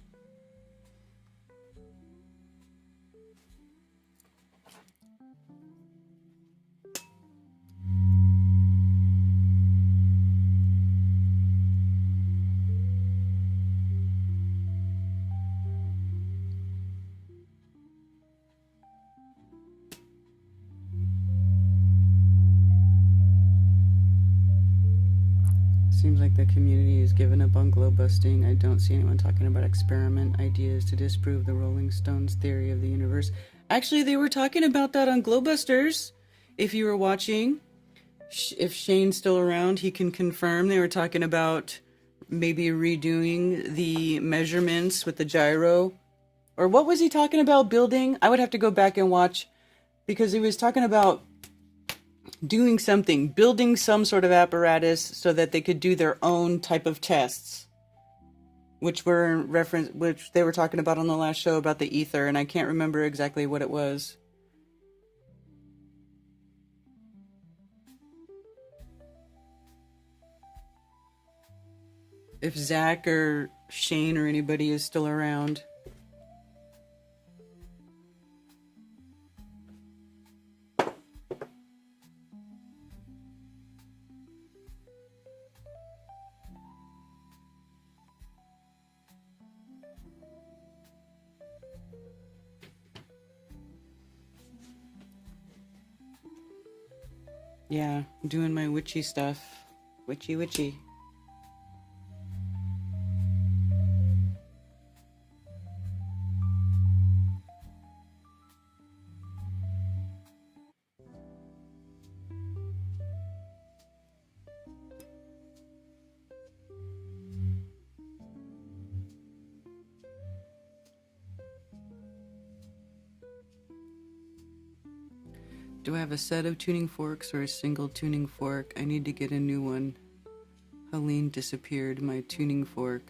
Seems like the community has given up on glow busting. I don't see anyone talking about experiment ideas to disprove the Rolling Stones theory of the universe. Actually, they were talking about that on Glowbusters. If you were watching, if Shane's still around, he can confirm. They were talking about maybe redoing the measurements with the gyro. Or what was he talking about building? I would have to go back and watch because he was talking about doing something, building some sort of apparatus so that they could do their own type of tests, which they were talking about on the last show about the ether, and I can't remember exactly what it was. If Zach or Shane or anybody is still around. Yeah, doing my witchy stuff. Witchy. Do I have a set of tuning forks or a single tuning fork? I need to get a new one. Helene disappeared, my tuning fork.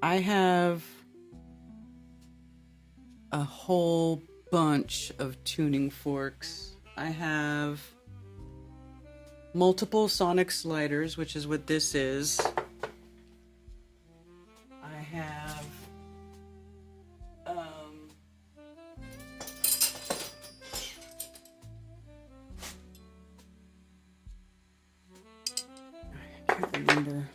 I have a whole bunch of tuning forks. I have multiple sonic sliders, which is what this is. I have I can't remember.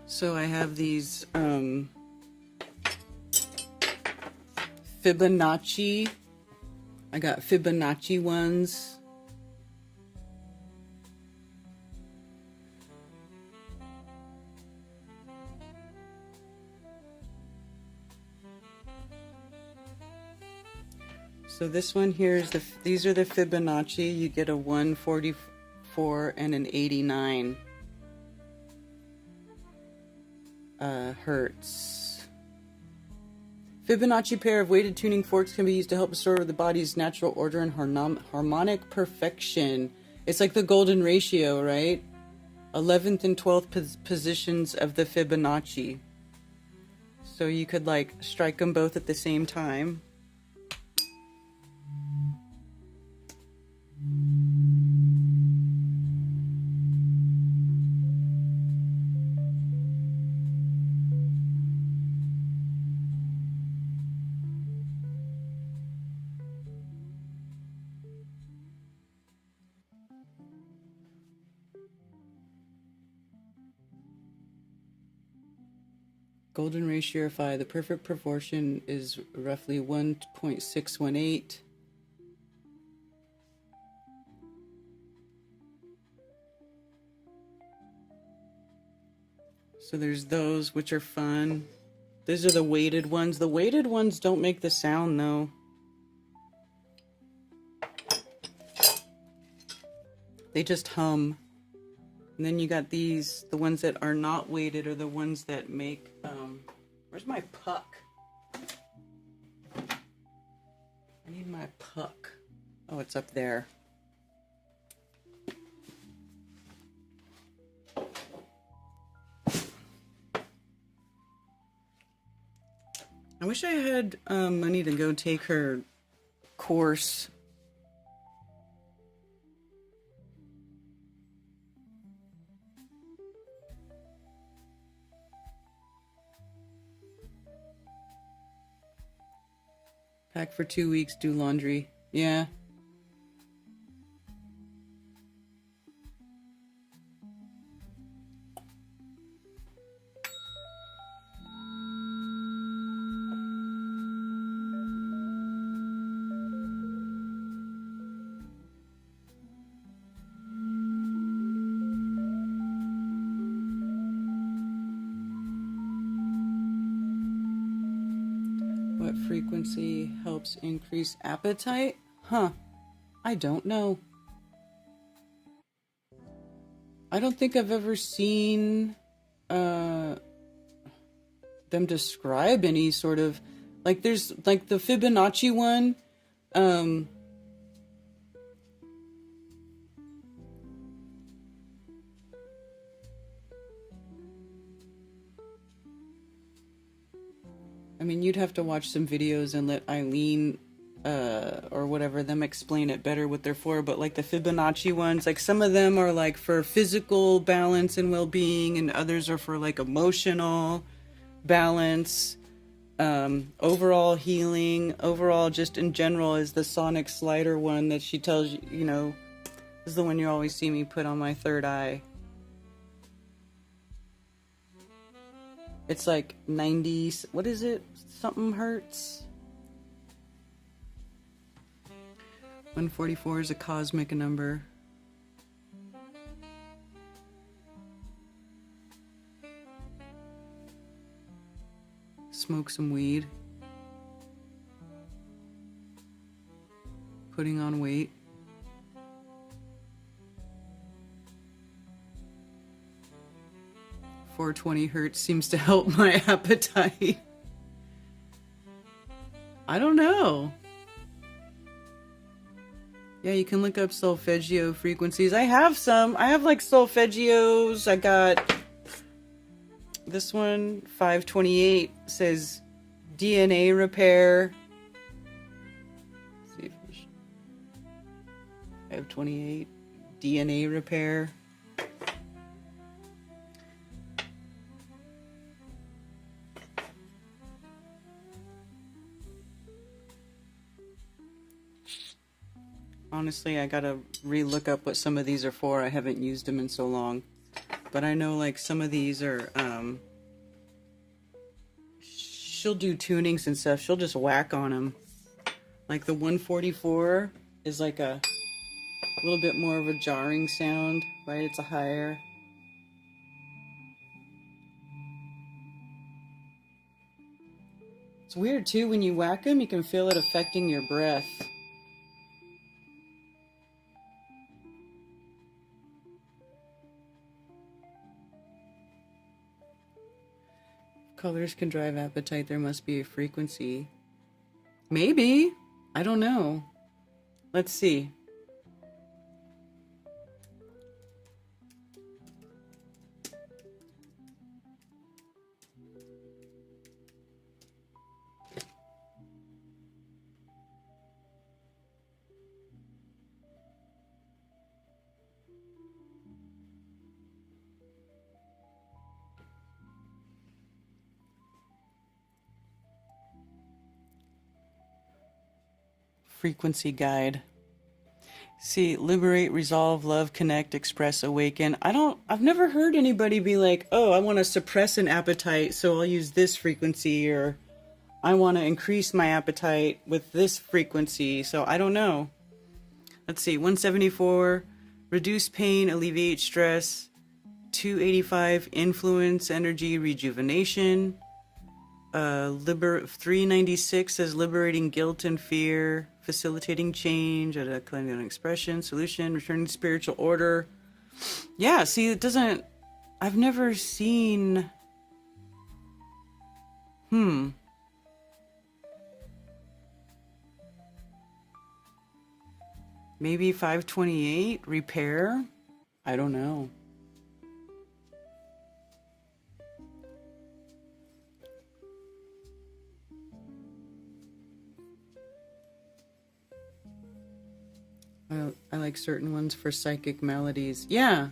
So I have these Fibonacci. I got Fibonacci ones. So this one here is these are the Fibonacci. You get a 144 and an 89 hertz. Fibonacci pair of weighted tuning forks can be used to help restore the body's natural order and harmonic perfection. It's like the golden ratio, right? 11th and 12th positions of the Fibonacci. So you could like strike them both at the same time. Golden ratio of phi. The perfect proportion is roughly 1.618. So there's those, which are fun. These are the weighted ones. The weighted ones don't make the sound, though. They just hum. And then you got these, the ones that are not weighted are the ones that make, where's my puck? I need my puck. Oh, it's up there. I wish I had money to go take her course. Pack for 2 weeks, do laundry. Yeah. What frequency helps increase appetite? Huh. I don't know. I don't think I've ever seen them describe any sort of, like, there's like the Fibonacci one. I mean, you'd have to watch some videos and let Eileen or whatever them explain it better what they're for. But like the Fibonacci ones, like some of them are like for physical balance and well-being, and others are for like emotional balance, overall healing, overall just in general. Is the sonic slider one that she tells you, you know, is the one you always see me put on my third eye. It's like 90, what is it? Something hertz. 144 is a cosmic number. Smoke some weed. Putting on weight. 420 hertz seems to help my appetite. I don't know. Yeah, you can look up solfeggio frequencies. I have some. I have like solfeggios. I got this one, 528, says DNA repair. Let's see if 528, DNA repair. Honestly, I gotta re-look up what some of these are for. I haven't used them in so long. But I know like some of these are, she'll do tunings and stuff. She'll just whack on them. Like the 144 is like a little bit more of a jarring sound, right? It's a higher. It's weird too, when you whack them, you can feel it affecting your breath. Colors can drive appetite. There must be a frequency. Maybe. I don't know. Let's see. Frequency guide. See, liberate, resolve, love, connect, express, awaken. I've never heard anybody be like, oh, I want to suppress an appetite, so I'll use this frequency, or I want to increase my appetite with this frequency, so I don't know. Let's see, 174, reduce pain, alleviate stress. 285, influence, energy, rejuvenation. 396 says liberating guilt and fear, facilitating change, at a cleansing expression, solution, returning to spiritual order. Yeah, see, it doesn't, I've never seen, maybe 528, repair? I don't know. I like certain ones for psychic maladies. Yeah.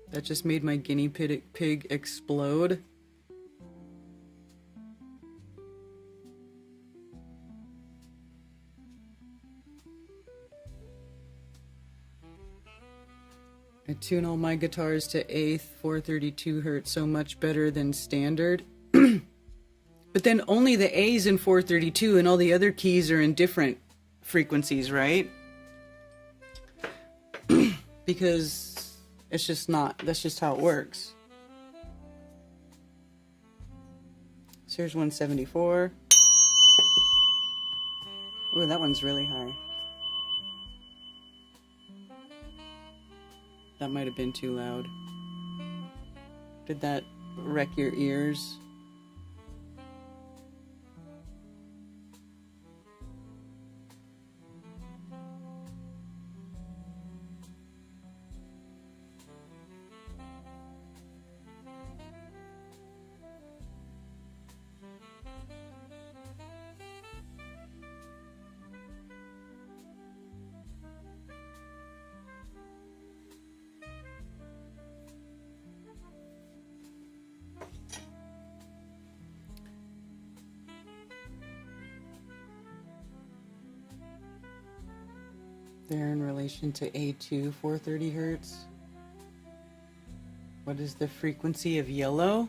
That just made my guinea pig explode. I tune all my guitars to 8th, 432 hertz, so much better than standard. But then only the A's in 432 and all the other keys are in different frequencies, right? Because it's just not, that's just how it works. So here's 174. Ooh, that one's really high. That might have been too loud. Did that wreck your ears? There in relation to A2, 430 hertz. What is the frequency of yellow?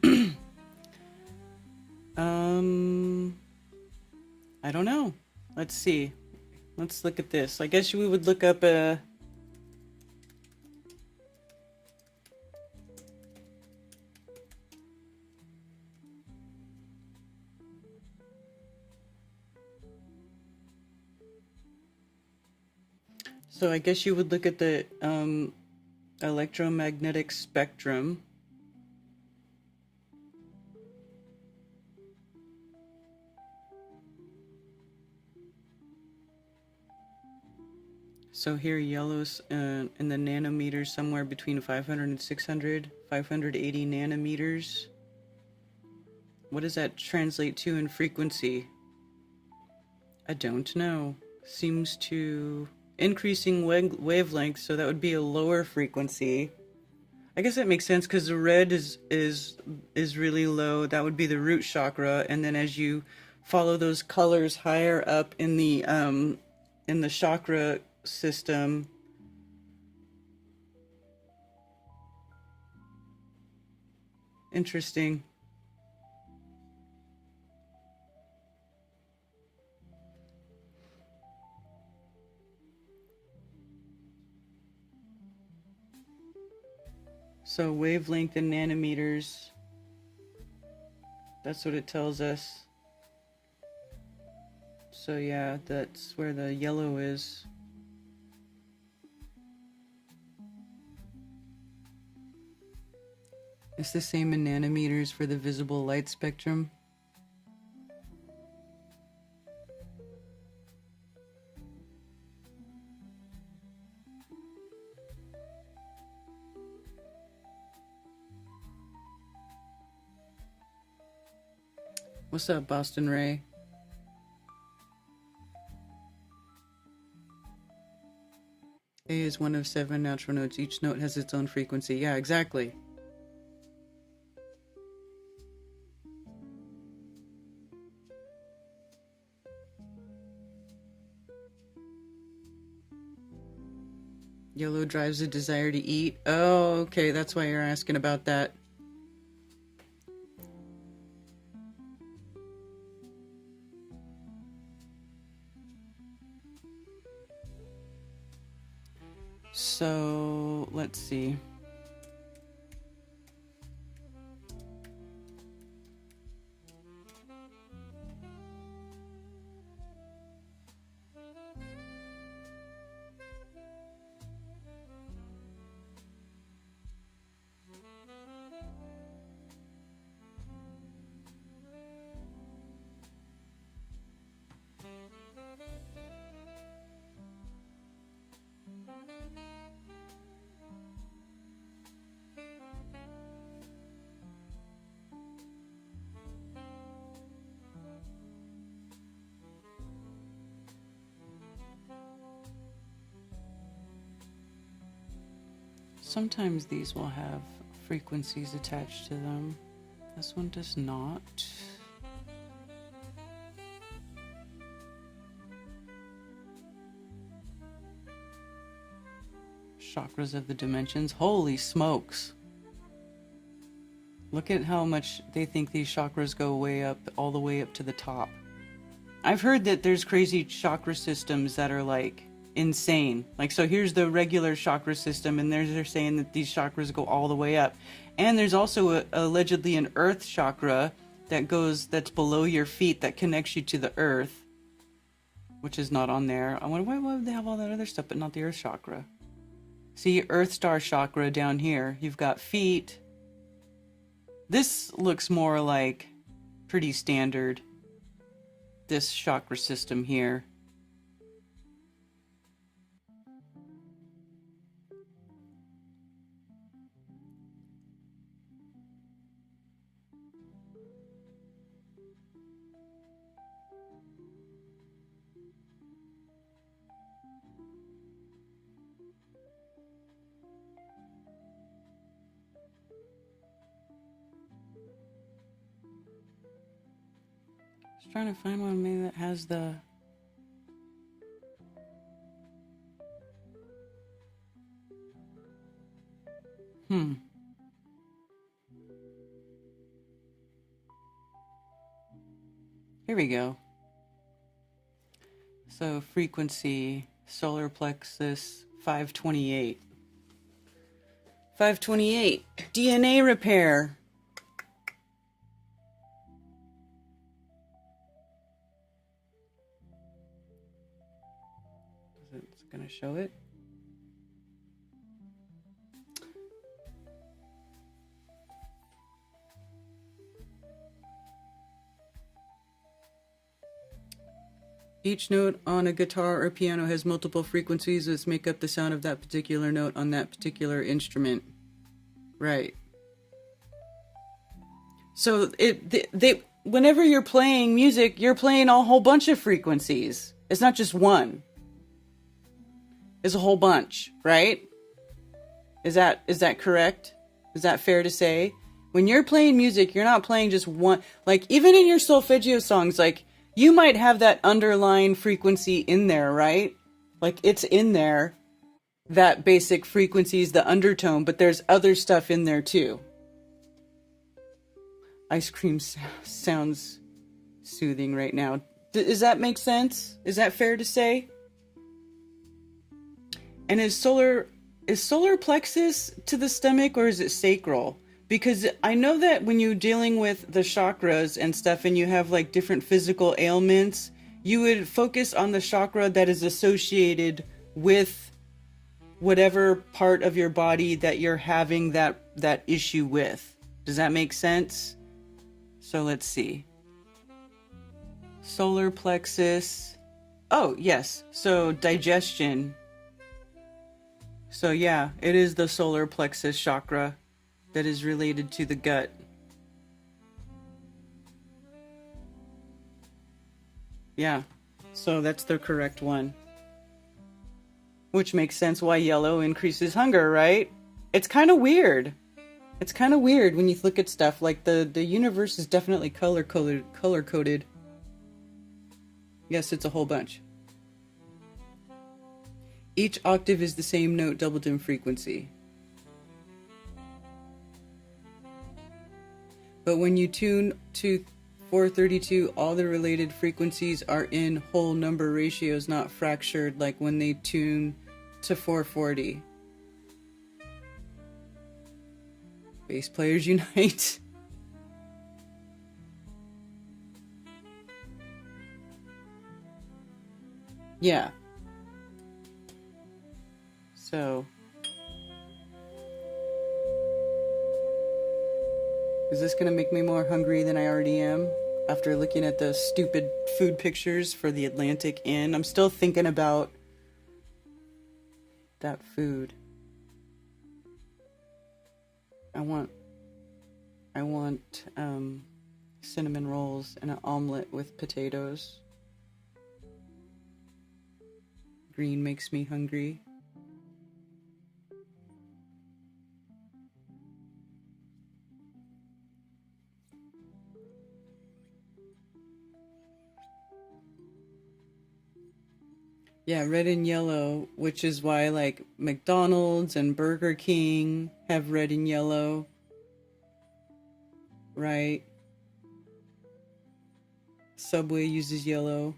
I don't know. Let's see. Let's look at this. I guess we would look up a... So I guess you would look at the electromagnetic spectrum. So here yellow's in the nanometers, somewhere between 500 and 600, 580 nanometers. What does that translate to in frequency? I don't know. Seems to increasing wavelength, so that would be a lower frequency. I guess that makes sense because the red is really low. That would be the root chakra, and then as you follow those colors higher up in the chakra system, interesting. So wavelength in nanometers, that's what it tells us. So yeah, that's where the yellow is. It's the same in nanometers for the visible light spectrum. What's up, Boston Ray? A is one of 7 natural notes. Each note has its own frequency. Yeah, exactly. Yellow drives the desire to eat. Oh, okay. That's why you're asking about that. So, let's see. Sometimes these will have frequencies attached to them. This one does not. Chakras of the dimensions. Holy smokes. Look at how much they think these chakras go way up, all the way up to the top. I've heard that there's crazy chakra systems that are like insane. Like, so here's the regular chakra system, and they're saying that these chakras go all the way up. And there's also allegedly an earth chakra that's below your feet that connects you to the earth, which is not on there. I wonder why would they have all that other stuff but not the earth chakra? See, earth star chakra down here. You've got feet. This looks more like pretty standard. This chakra system here. Just trying to find one maybe that has the... Here we go. So frequency, solar plexus, 528. 528, DNA repair. It's gonna show it. Each note on a guitar or piano has multiple frequencies that make up the sound of that particular note on that particular instrument. Right. So whenever you're playing music, you're playing a whole bunch of frequencies. It's not just one. It's a whole bunch, right? Is that correct? Is that fair to say? When you're playing music, you're not playing just one. Like, even in your solfeggio songs, like, you might have that underlying frequency in there, right? Like, it's in there. That basic frequency is the undertone, but there's other stuff in there too. Ice cream sounds soothing right now. Does that make sense? Is that fair to say? And is solar plexus to the stomach, or is it sacral? Because I know that when you're dealing with the chakras and stuff and you have like different physical ailments, you would focus on the chakra that is associated with whatever part of your body that you're having that issue with. Does that make sense? So let's see. Solar plexus. Oh, yes. So digestion. So yeah, it is the solar plexus chakra that is related to the gut. Yeah. So that's the correct one. Which makes sense why yellow increases hunger, right? It's kind of weird. It's kind of weird when you look at stuff like the universe is definitely color coded. Yes, it's a whole bunch. Each octave is the same note doubled in frequency. But when you tune to 432, all the related frequencies are in whole number ratios, not fractured like when they tune to 440. Bass players unite. Yeah. So, is this gonna make me more hungry than I already am? After looking at the stupid food pictures for the Atlantic Inn, I'm still thinking about that food. I want cinnamon rolls and an omelet with potatoes. Green makes me hungry. Yeah, red and yellow, which is why like McDonald's and Burger King have red and yellow. Right? Subway uses yellow.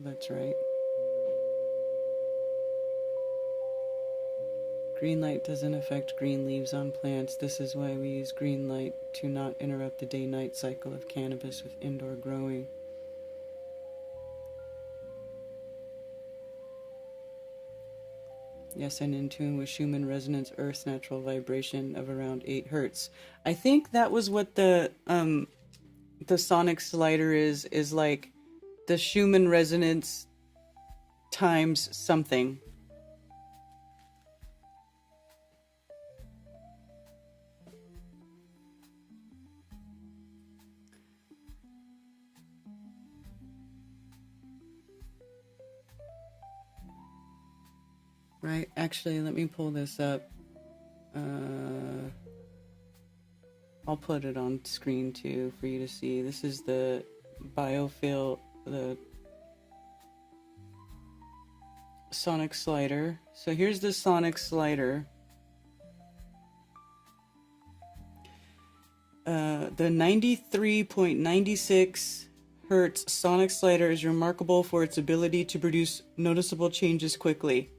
That's right. Green light doesn't affect green leaves on plants. This is why we use green light to not interrupt the day-night cycle of cannabis with indoor growing. Yes, and in tune with Schumann resonance, Earth's natural vibration of around 8 hertz. I think that was what the sonic slider is like the Schumann resonance times something. Right, actually, let me pull this up. I'll put it on screen too for you to see. This is the biofill, the sonic slider. So here's the sonic slider. The 93.96 hertz sonic slider is remarkable for its ability to produce noticeable changes quickly.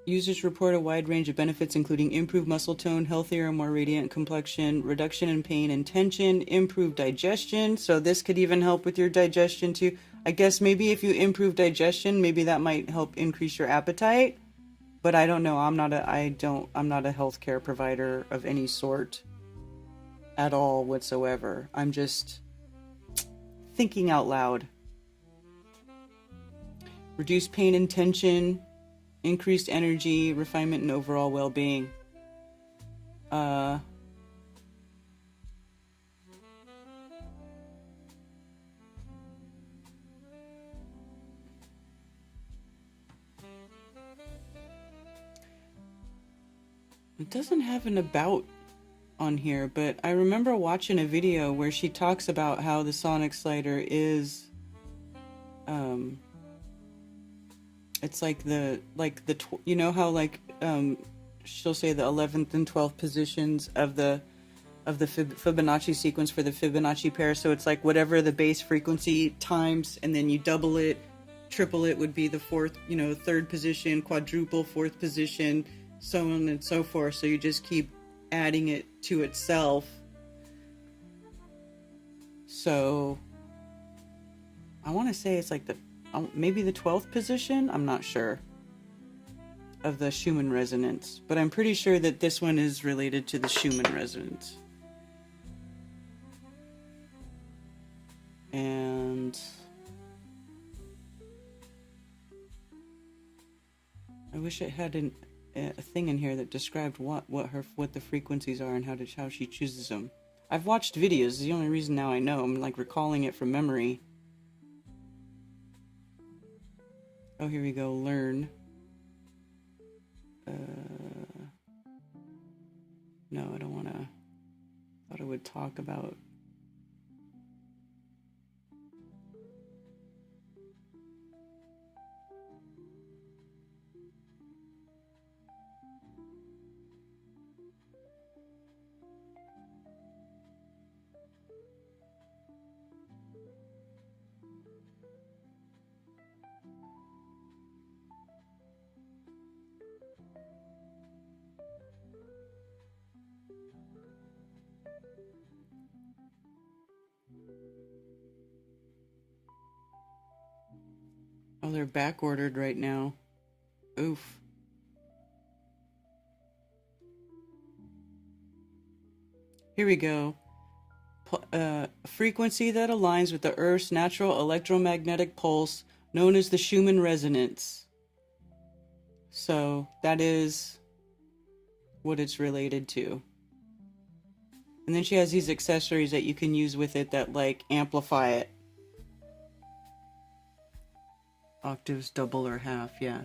Users report a wide range of benefits, including improved muscle tone, healthier and more radiant complexion, reduction in pain and tension, improved digestion. So this could even help with your digestion too. I guess maybe if you improve digestion, maybe that might help increase your appetite. But I don't know. I'm not a healthcare provider of any sort at all whatsoever. I'm just thinking out loud. Reduce pain and tension, increased energy, refinement, and overall well-being. It doesn't have an about on here, but I remember watching a video where she talks about how the sonic slider is, it's like you know how like, she'll say the 11th and 12th positions of the Fibonacci sequence for the Fibonacci pair. So it's like whatever the base frequency times, and then you double it, triple it would be the fourth, third position, quadruple fourth position, so on and so forth. So you just keep adding it to itself. So I want to say it's like maybe the 12th position. I'm not sure of the Schumann resonance, but I'm pretty sure that this one is related to the Schumann resonance. And I wish it had a thing in here that described what the frequencies are and how she chooses them. I've watched videos. It's the only reason now I know. I'm like recalling it from memory. Oh, here we go. Learn. No, I don't want to. Thought I would talk about. Oh, they're back ordered right now. Oof. Here we go. Frequency that aligns with the Earth's natural electromagnetic pulse, known as the Schumann resonance. So that is what it's related to. And then she has these accessories that you can use with it that like amplify it. Octaves, double or half, yeah.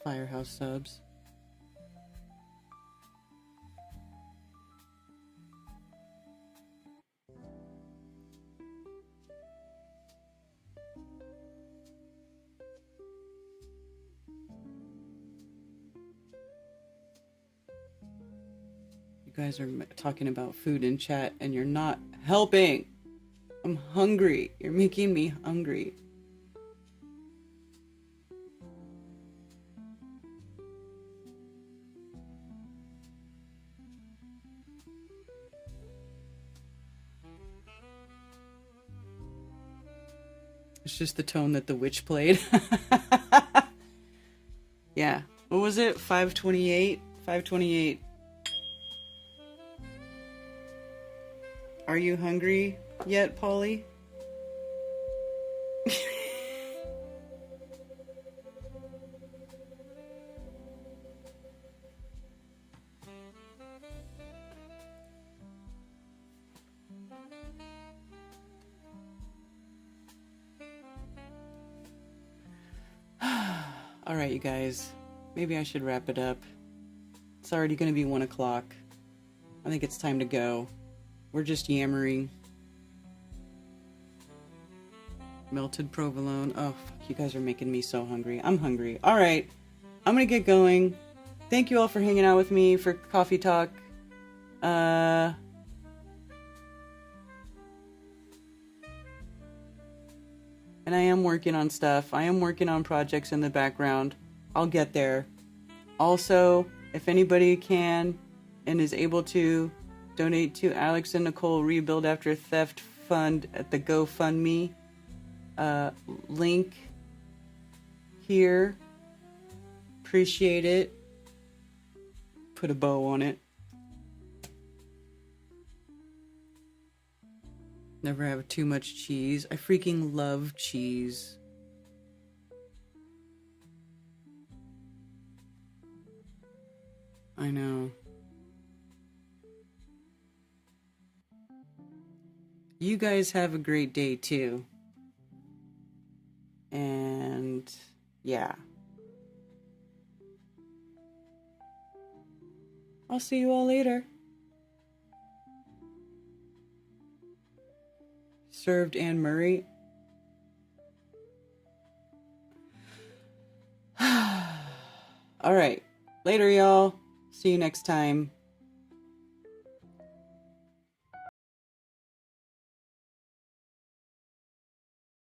Firehouse subs. You guys are talking about food in chat and you're not helping. I'm hungry. You're making me hungry. It's just the tone that the witch played. Yeah. What was it? 528? 528. Are you hungry yet, Polly? All right, you guys. Maybe I should wrap it up. It's already going to be 1 o'clock. I think it's time to go. We're just yammering. Melted provolone. Oh, fuck, you guys are making me so hungry. I'm hungry. All right. I'm gonna get going. Thank you all for hanging out with me for coffee talk. And I am working on stuff. I am working on projects in the background. I'll get there. Also, if anybody can and is able to donate to Alex and Nicole Rebuild After Theft Fund at the GoFundMe link here. Appreciate it. Put a bow on it. Never have too much cheese. I freaking love cheese. I know. You guys have a great day too. And yeah. I'll see you all later. Served Anne Murray. All right. Later, y'all. See you next time.